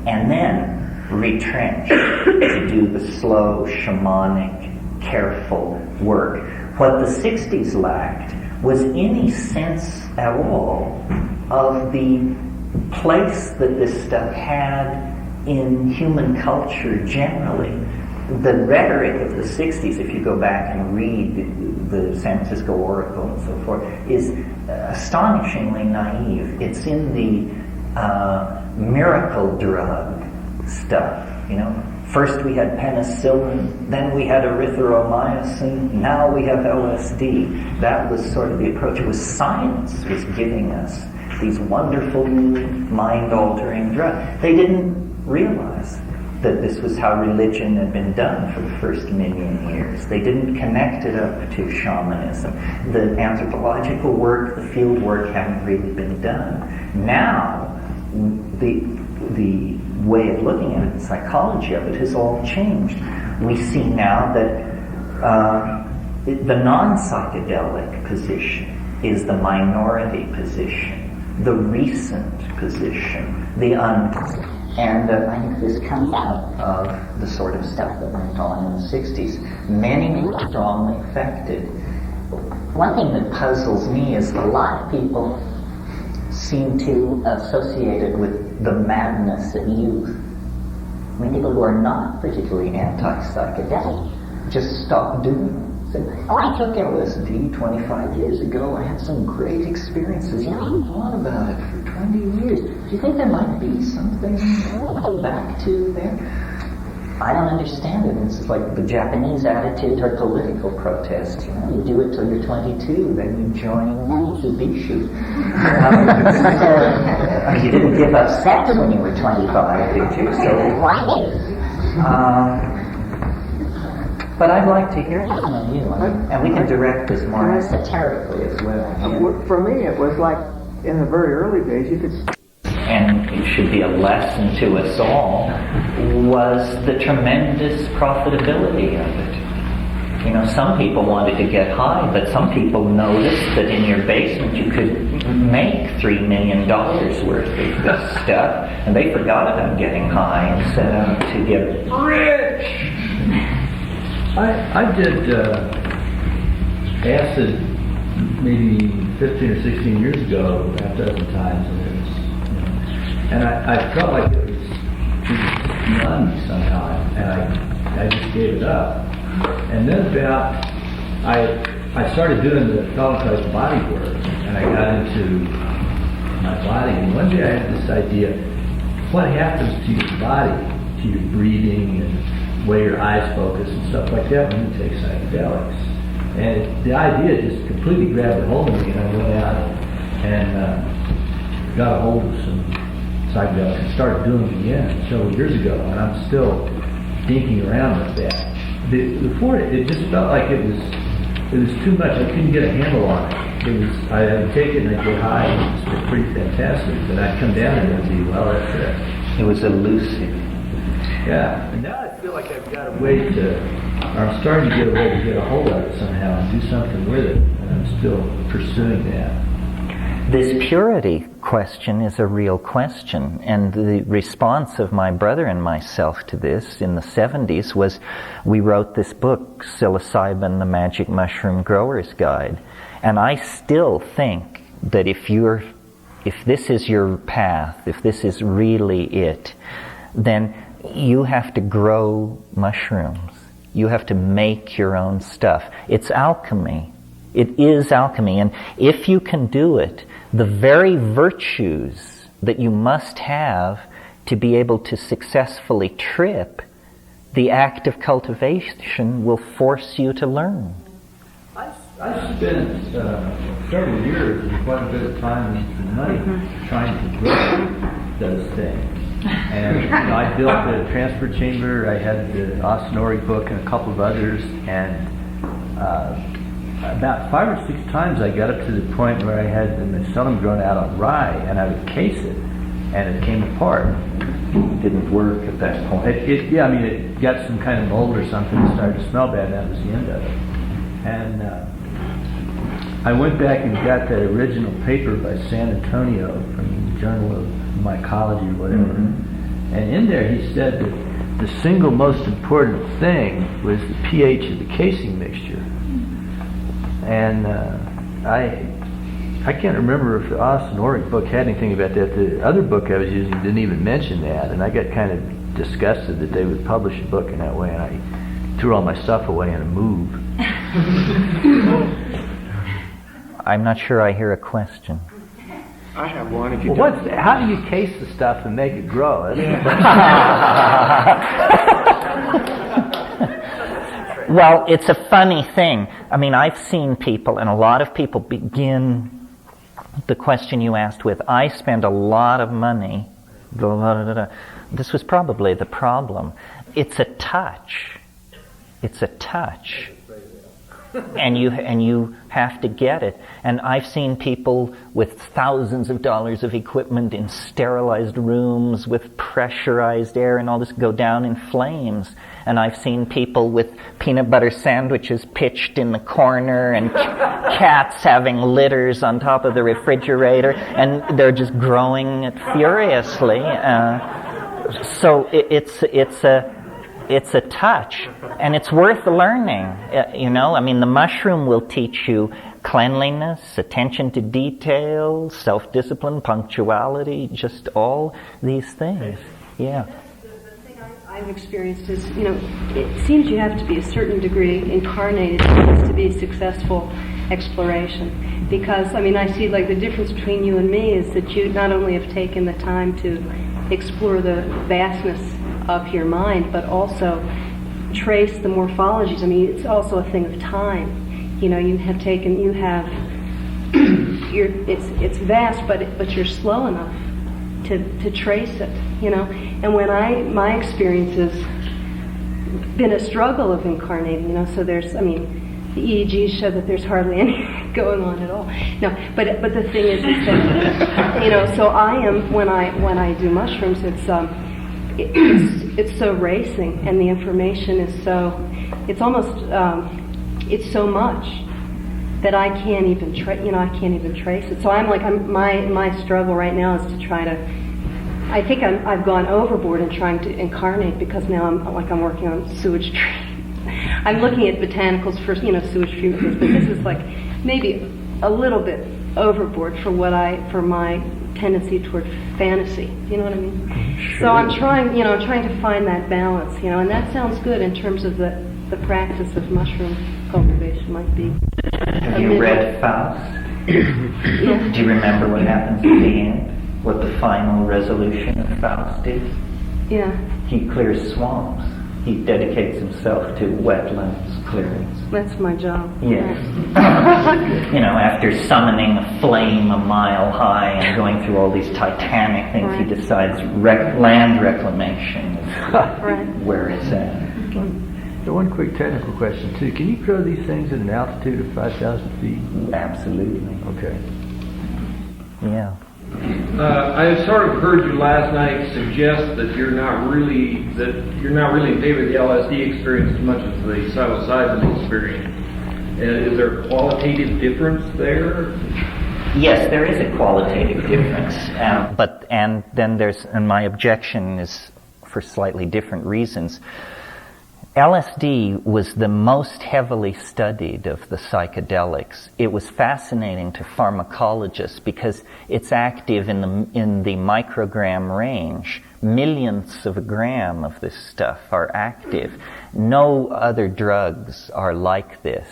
and then retrench to do the slow, shamanic, careful work. What the 60s lacked was any sense at all of the place that this stuff had in human culture generally. The rhetoric of the 60s, if you go back and read the San Francisco Oracle and so forth, is astonishingly naive. It's in the miracle drug stuff, First we had penicillin, then we had erythromycin, now we have LSD. That was sort of the approach. It was science was giving us these wonderful, mind-altering drugs. They didn't realize that this was how religion had been done for the first million years. They didn't connect it up to shamanism. The anthropological work, the field work hadn't really been done. Now, the way of looking at it, the psychology of it has all changed. We see now that the non-psychedelic position is the minority position, the recent position, and I think this comes out of the sort of stuff that went on in the 60s. Many were strongly affected. One thing that puzzles me is a lot of people seem to associate it with the madness of youth. People who are not particularly anti-psychedelic just stop doing it. I took LSD 25 years ago. I had some great experiences. I thought about it for 20 years. Do you think there might be something back to there? I don't understand it. It's like the Japanese attitude toward political protest. You do it till you're 22, then you join Mitsubishi. You didn't give up sex when you were 25, did you? So But I'd like to hear from you, and we can direct this more esoterically as well. For me, it was like in the very early days, you could. And it should be a lesson to us all, was the tremendous profitability of it. You know, some people wanted to get high, but some people noticed that in your basement you could make $3 million worth of this stuff, and they forgot about getting high and set out to get rich. I did acid maybe 15 or 16 years ago, half a dozen times, and I felt like it was none somehow, and I just gave it up. And then about I started doing the Feldenkrais body work, and I got into my body. And one day I had this idea: what happens to your body, to your breathing, and the way your eyes focus and stuff like that when you take psychedelics? And the idea just completely grabbed a hold of me, and I went out and got a hold of some psychedelics and started doing them again several years ago, and I'm still dinking around with that. Before it just felt like it was too much. I couldn't get a handle on it. I'd take it and I'd get high, and it was pretty fantastic. But I'd come down and it'd be, well, that's it. It was elusive. Yeah, and now I feel like I've got a way to, or I'm starting to get a way to get a hold of it somehow and do something with it, and I'm still pursuing that. This purity question is a real question, and the response of my brother and myself to this in the 70s was we wrote this book, Psilocybin, the Magic Mushroom Grower's Guide. And I still think that if this is your path, if this is really it, then you have to grow mushrooms. You have to make your own stuff. It's alchemy. It is alchemy, and if you can do it, the very virtues that you must have to be able to successfully trip, the act of cultivation will force you to learn. I spent several years and quite a bit of time and money trying to grow those things. And I built the transfer chamber, I had the Asanori book and a couple of others, and about 5 or 6 times I got up to the point where I had the mycelium grown out on rye, and I would case it, and it came apart. It didn't work at that point. It got some kind of mold or something, and started to smell bad, and that was the end of it. And I went back and got that original paper by San Antonio from the Journal of Mycology or whatever. Mm-hmm. And in there he said that the single most important thing was the pH of the casing mixture. And I can't remember if the Asanori book had anything about that. The other book I was using didn't even mention that, and I got kind of disgusted that they would publish a book in that way, and I threw all my stuff away in a move. I'm not sure I hear a question. I have one. If you how do you case the stuff and make it grow? Well, it's a funny thing. I mean, I've seen people, and a lot of people begin the question you asked with, I spend a lot of money. This was probably the problem. It's a touch. It's a touch. And you have to get it. And I've seen people with thousands of dollars of equipment in sterilized rooms with pressurized air and all this go down in flames. And I've seen people with peanut butter sandwiches pitched in the corner and cats having litters on top of the refrigerator, and they're just growing it furiously. So it's a touch, and it's worth learning. I mean, the mushroom will teach you cleanliness, attention to detail, self-discipline, punctuality, just all these things. Yeah. The thing I've experienced is, it seems you have to be a certain degree incarnated to be successful exploration. Because, I see like the difference between you and me is that you not only have taken the time to explore the vastness of your mind, but also trace the morphologies. It's also a thing of time. It's vast, but you're slow enough to trace it. And when my experience has been a struggle of incarnating, you know, so there's, I mean, the EEGs show that there's hardly any going on at all. No, but the thing is that, you know, so I am, when I do mushrooms, it's so racing, and the information is so, it's almost, it's so much that I can't even trace it. So my struggle right now is to try to, I think I've gone overboard in trying to incarnate, because now I'm working on sewage treatment. I'm looking at botanicals for, you know, sewage treatment, but this is like maybe a little bit overboard for my tendency toward fantasy. You know what I mean? Sure. So I'm trying to find that balance, you know, and that sounds good in terms of the practice of mushroom cultivation might be. Have you read Faust? Yeah. Do you remember what happens at the end? What the final resolution of Faust is? Yeah. He clears swamps. He dedicates himself to wetlands clearance. That's my job. Yes. You know, after summoning a flame a mile high and going through all these titanic things, Right. he decides land reclamation is Right. where it's at. One quick technical question too. Can you grow these things at an altitude of 5,000 feet? Absolutely. Okay. Yeah. I sort of heard you last night suggest that you're not really in favor of the LSD experience as much as the psilocybin experience. Is there a qualitative difference there? Yes, there is a qualitative difference, and my objection is for slightly different reasons. LSD was the most heavily studied of the psychedelics. It was fascinating to pharmacologists because it's active in the microgram range. Millionths of a gram of this stuff are active. No other drugs are like this.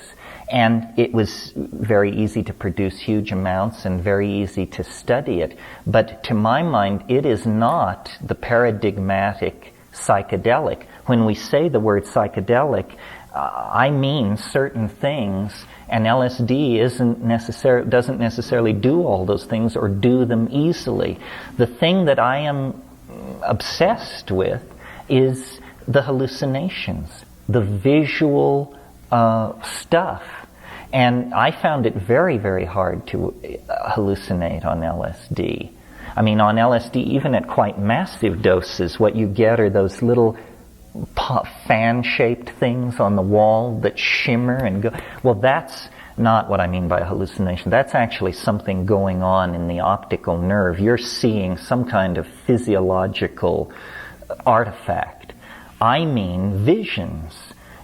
And it was very easy to produce huge amounts and very easy to study it. But to my mind, it is not the paradigmatic psychedelic. When we say the word psychedelic, I mean certain things, and LSD doesn't necessarily do all those things or do them easily. The thing that I am obsessed with is the hallucinations, the visual stuff. And I found it very, very hard to hallucinate on LSD. I mean, on LSD, even at quite massive doses, what you get are those little fan-shaped things on the wall that shimmer and go. Well, that's not what I mean by a hallucination. That's actually something going on in the optical nerve. You're seeing some kind of physiological artifact. I mean visions,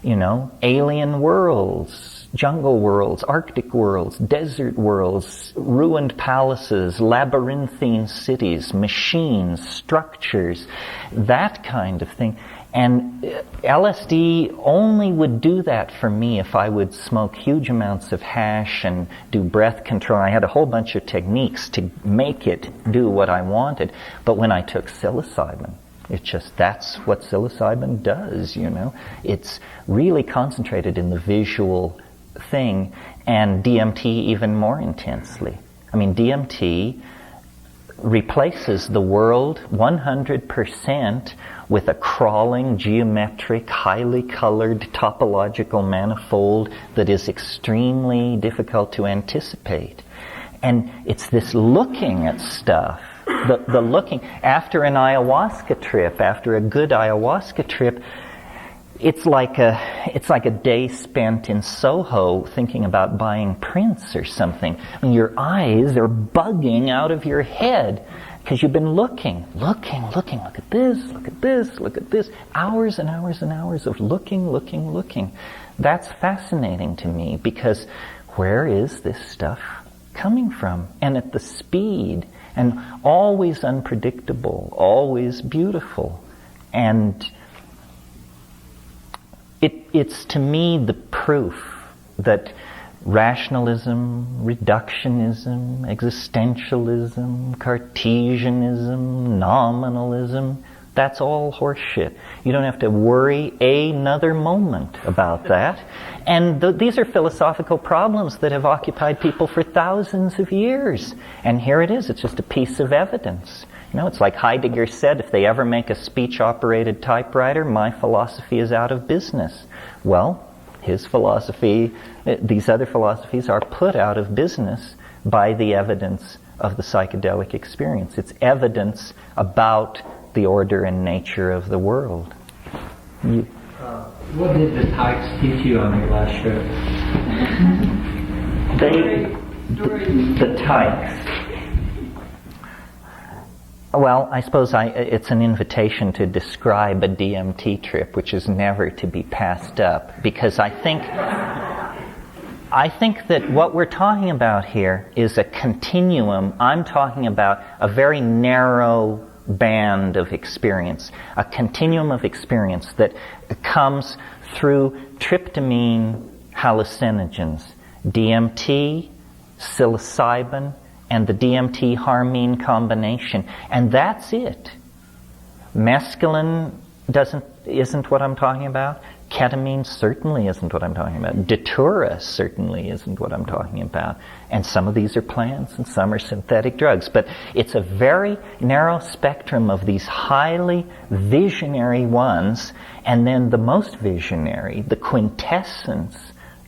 you know, alien worlds, jungle worlds, Arctic worlds, desert worlds, ruined palaces, labyrinthine cities, machines, structures, that kind of thing. And LSD only would do that for me if I would smoke huge amounts of hash and do breath control. I had a whole bunch of techniques to make it do what I wanted. But when I took psilocybin, that's what psilocybin does, you know. It's really concentrated in the visual thing, and DMT even more intensely. I mean, DMT replaces the world 100% with a crawling, geometric, highly colored topological manifold that is extremely difficult to anticipate. And it's this looking at stuff, the looking. After an ayahuasca trip, after a good ayahuasca trip, it's like a day spent in Soho thinking about buying prints or something. And your eyes are bugging out of your head because you've been looking. Look at this. Hours and hours and hours of looking. That's fascinating to me because where is this stuff coming from? And at the speed, and always unpredictable, always beautiful. And it's to me the proof that rationalism, reductionism, existentialism, Cartesianism, nominalism, that's all horseshit. You don't have to worry another moment about that. And these are philosophical problems that have occupied people for thousands of years. And here it is, it's just a piece of evidence. You know, it's like Heidegger said, if they ever make a speech-operated typewriter, my philosophy is out of business. Well, his philosophy, these other philosophies are put out of business by the evidence of the psychedelic experience. It's evidence about the order and nature of the world. What did the types teach you on your last trip? The types. Well, I suppose it's an invitation to describe a DMT trip, which is never to be passed up, because I think that what we're talking about here is a continuum. I'm talking about a very narrow band of experience, a continuum of experience that comes through tryptamine hallucinogens, DMT, psilocybin, and the DMT-harmine combination. And that's it. Mescaline isn't what I'm talking about. Ketamine certainly isn't what I'm talking about. Datura certainly isn't what I'm talking about. And some of these are plants and some are synthetic drugs. But it's a very narrow spectrum of these highly visionary ones. And then the most visionary, the quintessence,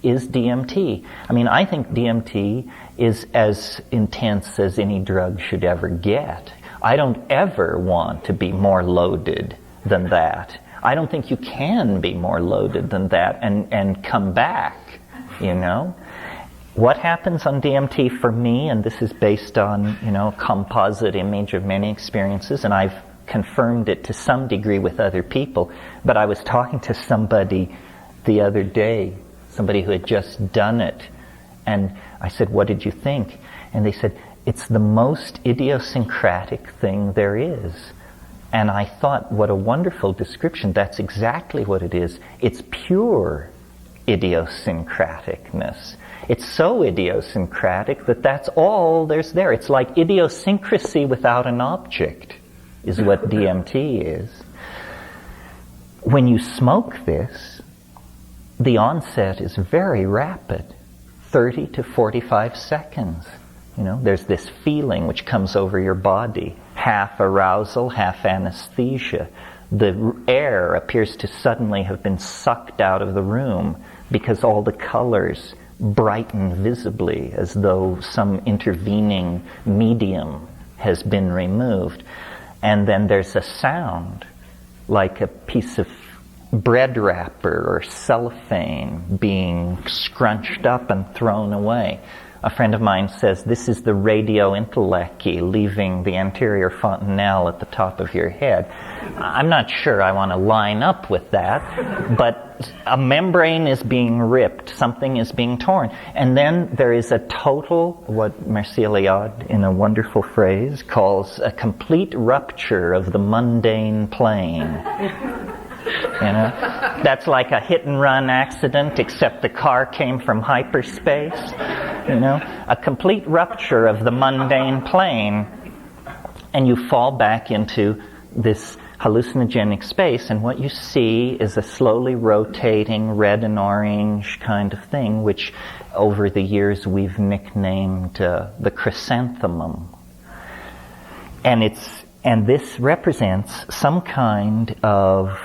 is DMT. I mean, I think DMT is as intense as any drug should ever get. I don't ever want to be more loaded than that. I don't think you can be more loaded than that and come back, you know. What happens on DMT for me, and this is based on, you know, a composite image of many experiences, and I've confirmed it to some degree with other people, but I was talking to somebody the other day, somebody who had just done it, and I said, what did you think? And they said, it's the most idiosyncratic thing there is. And I thought, what a wonderful description. That's exactly what it is. It's pure idiosyncraticness. It's so idiosyncratic that that's all there's there. It's like idiosyncrasy without an object, is what DMT is. When you smoke this, the onset is very rapid, 30 to 45 seconds. You know, there's this feeling which comes over your body, half arousal, half anesthesia. The air appears to suddenly have been sucked out of the room because all the colors brighten visibly as though some intervening medium has been removed. And then there's a sound, like a piece of bread wrapper or cellophane being scrunched up and thrown away. A friend of mine says this is the radio intellechy leaving the anterior fontanelle at the top of your head. I'm not sure I want to line up with that, but a membrane is being ripped, something is being torn. And then there is a total, what Mircea Eliade, in a wonderful phrase, calls a complete rupture of the mundane plane. You know, that's like a hit-and-run accident, except the car came from hyperspace. You know, a complete rupture of the mundane plane, and you fall back into this hallucinogenic space, and what you see is a slowly rotating red and orange kind of thing, which over the years we've nicknamed the chrysanthemum. And this represents some kind of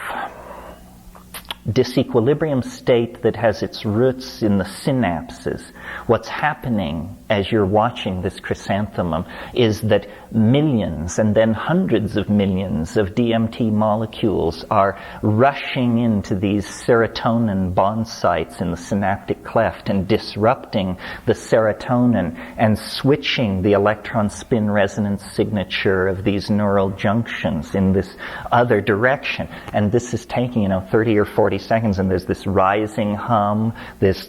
disequilibrium state that has its roots in the synapses. What's happening as you're watching this chrysanthemum is that millions and then hundreds of millions of DMT molecules are rushing into these serotonin bond sites in the synaptic cleft and disrupting the serotonin and switching the electron spin resonance signature of these neural junctions in this other direction. And this is taking, 30 or 40 seconds, and there's this rising hum, this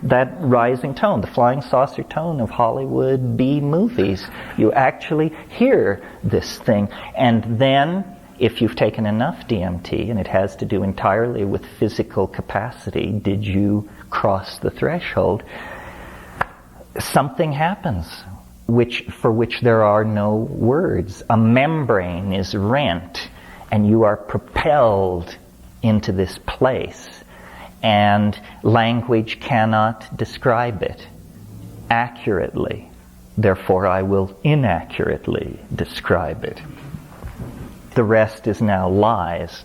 that rising tone, the flying saucer tone of Hollywood B movies. You actually hear this thing. And then, if you've taken enough DMT, and it has to do entirely with physical capacity, did you cross the threshold? Something happens for which there are no words. A membrane is rent, and you are propelled into this place, and language cannot describe it. accurately. Therefore, I will inaccurately describe it. The rest is now lies.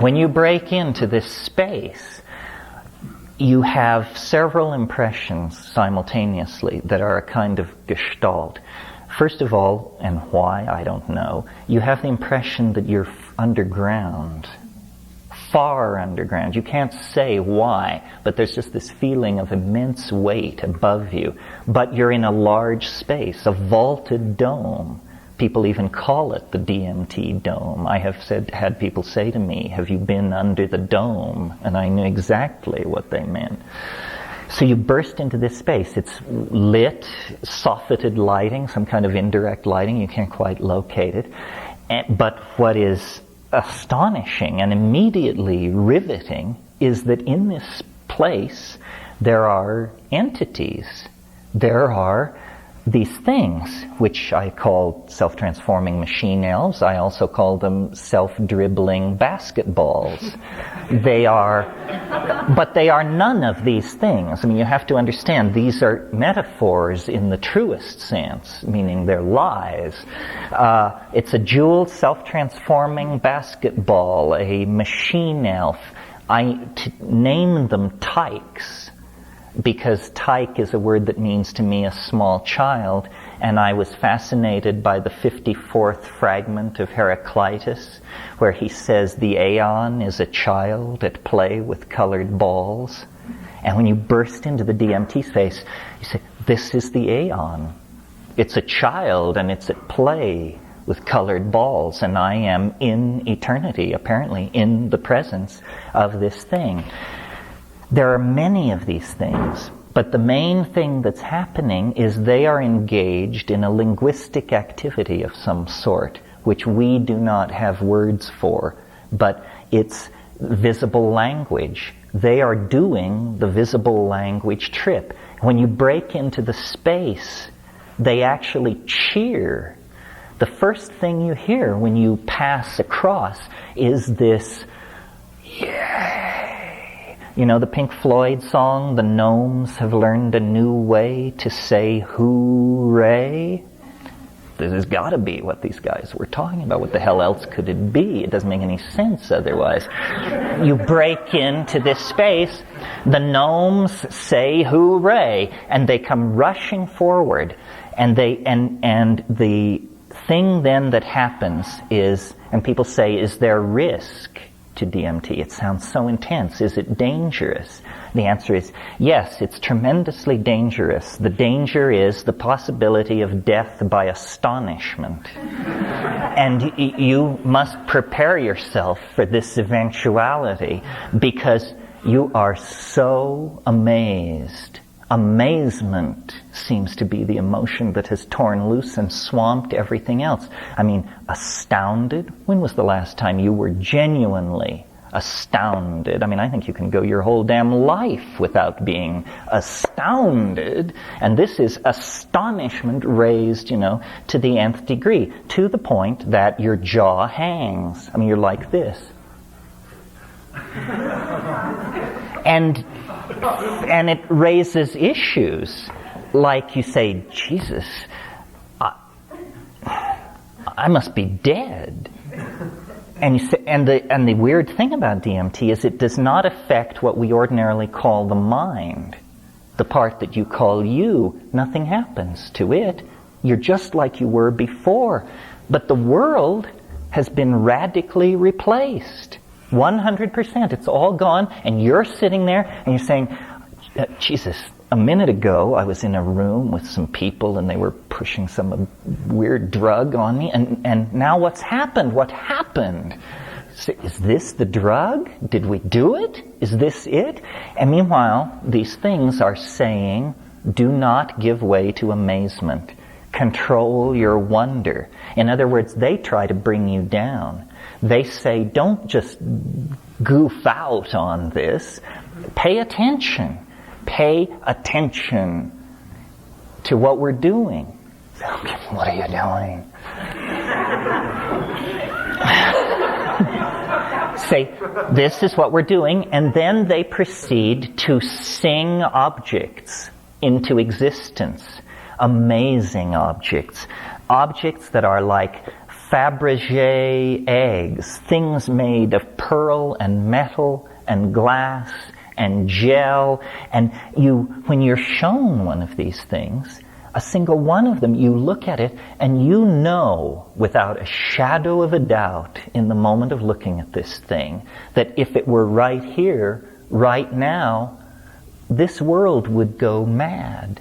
When you break into this space, you have several impressions simultaneously that are a kind of gestalt. First of all, and why, I don't know, you have the impression that you're underground, far underground. You can't say why, but there's just this feeling of immense weight above you. But you're in a large space, a vaulted dome. People even call it the DMT dome. I have had people say to me, "Have you been under the dome?" And I knew exactly what they meant. So you burst into this space. It's lit, soffited lighting, some kind of indirect lighting. You can't quite locate it. But what is astonishing and immediately riveting is that in this place there are entities. There are these things, which I call self-transforming machine elves. I also call them self-dribbling basketballs. But they are none of these things. I mean, you have to understand, these are metaphors in the truest sense, meaning they're lies. It's a jeweled, self-transforming basketball, a machine elf. I name them tykes, because tyke is a word that means to me a small child, and I was fascinated by the 54th fragment of Heraclitus, where he says the aeon is a child at play with colored balls. And when you burst into the DMT space, you say, this is the aeon. It's a child and it's at play with colored balls, and I am in eternity, apparently, in the presence of this thing. There are many of these things, but the main thing that's happening is they are engaged in a linguistic activity of some sort, which we do not have words for, but it's visible language. They are doing the visible language trip. When you break into the space, they actually cheer. The first thing you hear when you pass across is this, yeah. You know the Pink Floyd song, "The Gnomes Have Learned a New Way to Say Hooray"? This has got to be what these guys were talking about. What the hell else could it be? It doesn't make any sense otherwise. You break into this space, the gnomes say hooray, and they come rushing forward. And the thing then that happens is, and people say, is there risk to DMT? It sounds so intense. Is it dangerous? The answer is yes, it's tremendously dangerous. The danger is the possibility of death by astonishment. And you must prepare yourself for this eventuality, because you are so amazed. Amazement seems to be the emotion that has torn loose and swamped everything else. I mean, astounded? When was the last time you were genuinely astounded? I mean, I think you can go your whole damn life without being astounded. And this is astonishment raised, to the nth degree, to the point that your jaw hangs. I mean, you're like this. And it raises issues, like you say, Jesus, I must be dead. And you say, and the weird thing about DMT is it does not affect what we ordinarily call the mind, the part that you call you. Nothing happens to it. You're just like you were before. But the world has been radically replaced. 100%. It's all gone, and you're sitting there and you're saying, Jesus, a minute ago I was in a room with some people and they were pushing some weird drug on me, and now what's happened? What happened? Is this the drug? Did we do it? Is this it? And meanwhile, these things are saying, do not give way to amazement. Control your wonder. In other words, they try to bring you down. They say, don't just goof out on this. Pay attention. Pay attention to what we're doing. What are you doing? Say, this is what we're doing, and then they proceed to sing objects into existence. Amazing objects. Objects that are like Fabergé eggs, things made of pearl and metal and glass and gel. And when you're shown one of these things, a single one of them, you look at it and you know without a shadow of a doubt in the moment of looking at this thing that if it were right here, right now, this world would go mad.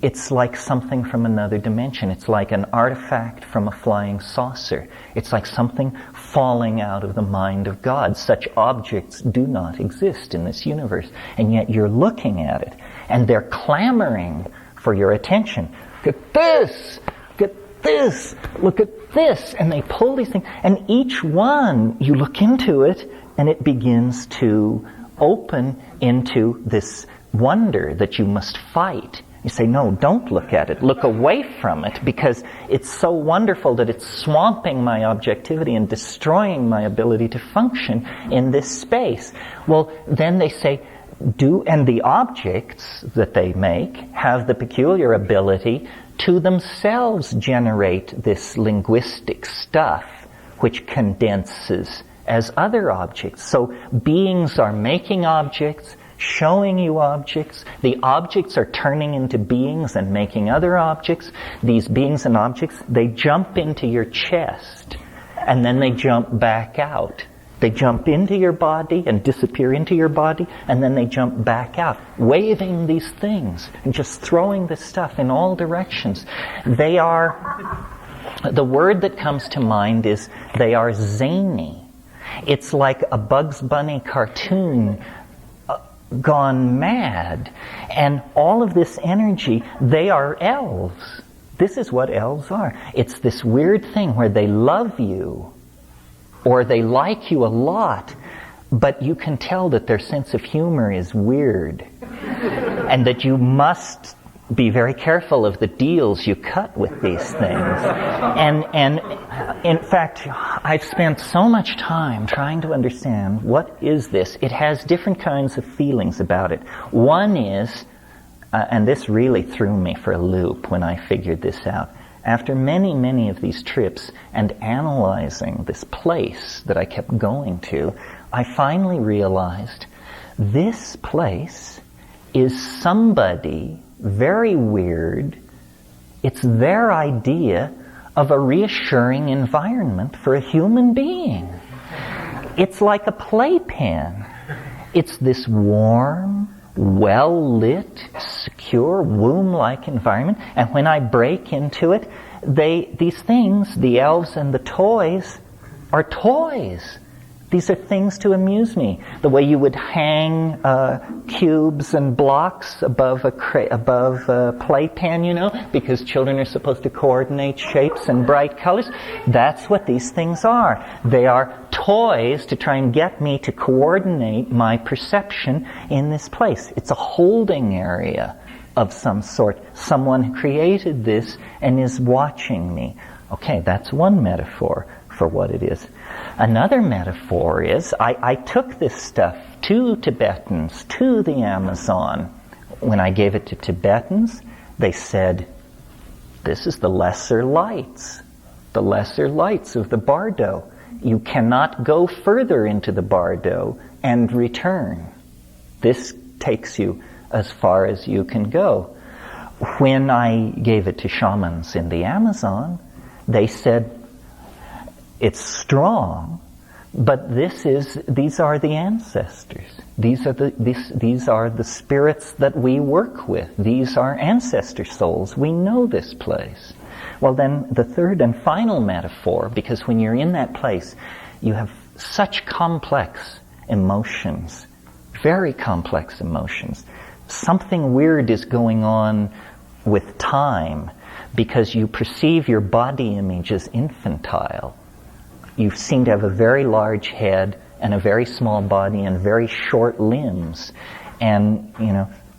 It's like something from another dimension. It's like an artifact from a flying saucer. It's like something falling out of the mind of God. Such objects do not exist in this universe. And yet you're looking at it, and they're clamoring for your attention. Look at this! Look at this! Look at this! And they pull these things, and each one, you look into it, and it begins to open into this wonder that you must fight. You say, no, don't look at it. Look away from it, because it's so wonderful that it's swamping my objectivity and destroying my ability to function in this space. Well, then they say, and the objects that they make have the peculiar ability to themselves generate this linguistic stuff which condenses as other objects. So beings are making objects, showing you objects. The objects are turning into beings and making other objects. These beings and objects, they jump into your chest and then they jump back out. They jump into your body and disappear into your body, and then they jump back out, waving these things and just throwing this stuff in all directions. They are, the word that comes to mind is they are zany. It's like a Bugs Bunny cartoon gone mad. And all of this energy, they are elves. This is what elves are. It's this weird thing where they love you, or they like you a lot, but you can tell that their sense of humor is weird, and that you must be very careful of the deals you cut with these things. And in fact, I've spent so much time trying to understand what is this. It has different kinds of feelings about it. One is, and this really threw me for a loop when I figured this out, after many, many of these trips and analyzing this place that I kept going to, I finally realized this place is somebody very weird. It's their idea of a reassuring environment for a human being. It's like a playpen. It's this warm, well-lit, secure, womb-like environment. And when I break into it, these things, the elves and the toys, are toys. These are things to amuse me. The way you would hang cubes and blocks above a playpen, you know, because children are supposed to coordinate shapes and bright colors. That's what these things are. They are toys to try and get me to coordinate my perception in this place. It's a holding area of some sort. Someone created this and is watching me. Okay, that's one metaphor for what it is. Another metaphor is, I took this stuff to Tibetans, to the Amazon. When I gave it to Tibetans, they said, this is the lesser lights of the bardo. You cannot go further into the bardo and return. This takes you as far as you can go. When I gave it to shamans in the Amazon, they said, it's strong, but these are the ancestors. These are the spirits that we work with. These are ancestor souls. We know this place. Well, then the third and final metaphor, because when you're in that place, you have such complex emotions, very complex emotions. Something weird is going on with time, because you perceive your body image as infantile. You seem to have a very large head and a very small body and very short limbs. And,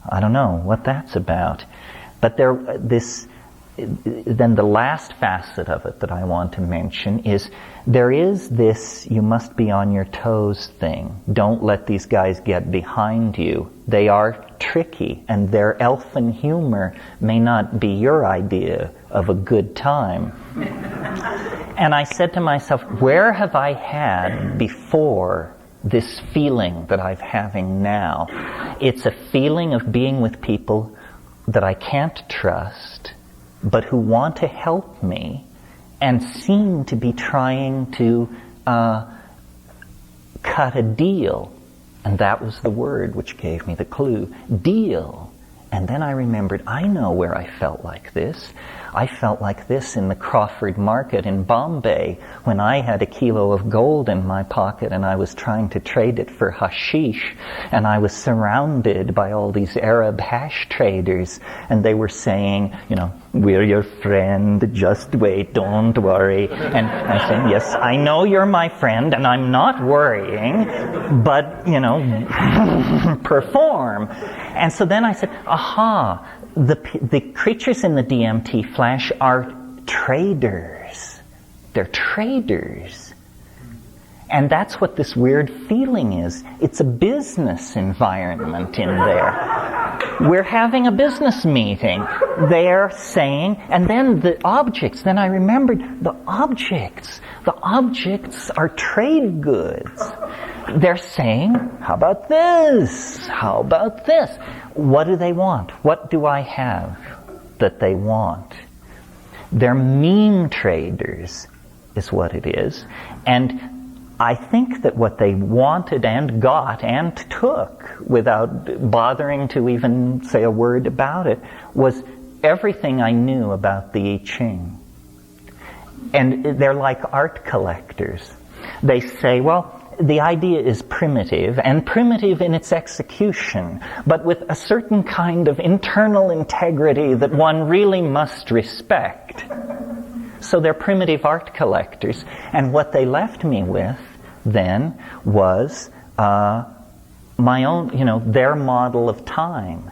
I don't know what that's about. But then the last facet of it that I want to mention is there is this you must be on your toes thing. Don't let these guys get behind you. They are tricky, and their elfin humor may not be your idea of a good time. And I said to myself, where have I had before this feeling that I'm having now? It's a feeling of being with people that I can't trust, but who want to help me and seem to be trying to cut a deal. And that was the word which gave me the clue. Deal. And then I remembered, I know where I felt like this. I felt like this in the Crawford Market in Bombay when I had a kilo of gold in my pocket and I was trying to trade it for hashish, and I was surrounded by all these Arab hash traders, and they were saying, we're your friend, just wait, don't worry. And I said, yes, I know you're my friend and I'm not worrying, but, perform. And so then I said, aha, the creatures in the DMT flash are traders. They're traders. And that's what this weird feeling is. It's a business environment in there. We're having a business meeting. They're saying, and then the objects, then I remembered the objects. The objects are trade goods. They're saying, how about this? How about this? What do they want? What do I have that they want? They're meme traders, is what it is. And I think that what they wanted and got and took, without bothering to even say a word about it, was everything I knew about the I Ching. And they're like art collectors. They say, well, the idea is primitive, and primitive in its execution, but with a certain kind of internal integrity that one really must respect. So they're primitive art collectors, and what they left me with then was my own, their model of time,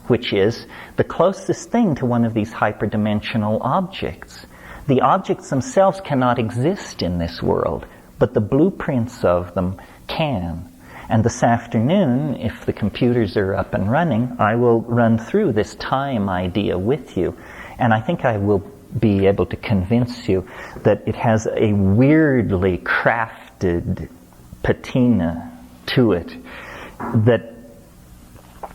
which is the closest thing to one of these hyperdimensional objects. The objects themselves cannot exist in this world, but the blueprints of them can. And this afternoon, if the computers are up and running, I will run through this time idea with you. And I think I will be able to convince you that it has a weirdly crafted patina to it, that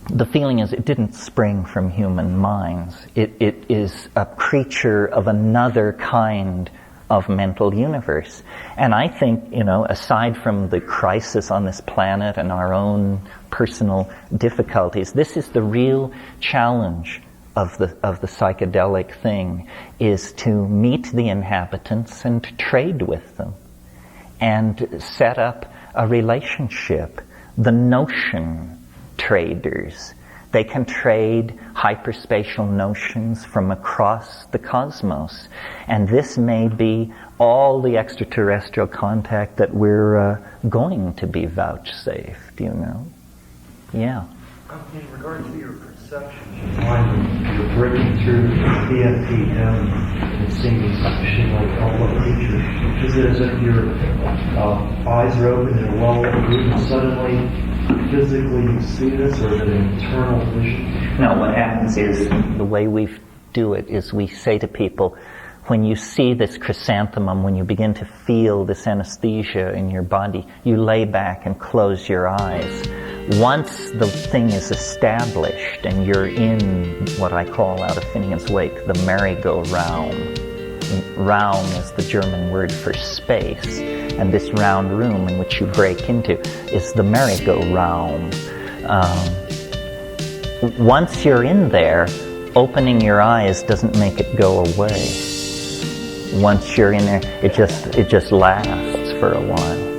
the feeling is it didn't spring from human minds. It is a creature of another kind of mental universe. And I think, aside from the crisis on this planet and our own personal difficulties, this is the real challenge of the psychedelic thing, is to meet the inhabitants and to trade with them and set up a relationship. The notion traders, they can trade hyperspatial notions from across the cosmos. And this may be all the extraterrestrial contact that we're going to be vouchsafed, Yeah. In regard to your perception, you're breaking through DMT and seeing these machine-like alpha creatures. Is it as if your eyes are open and well and suddenly physically you see this, or is it an internal vision? No, what happens is, the way we do it is we say to people, when you see this chrysanthemum, when you begin to feel this anesthesia in your body, you lay back and close your eyes. Once the thing is established and you're in what I call, out of Finnegan's Wake, the merry-go-round. Raum is the German word for space, and this round room in which you break into is the merry-go-round. Once you're in there, opening your eyes doesn't make it go away. Once you're in there, it just lasts for a while.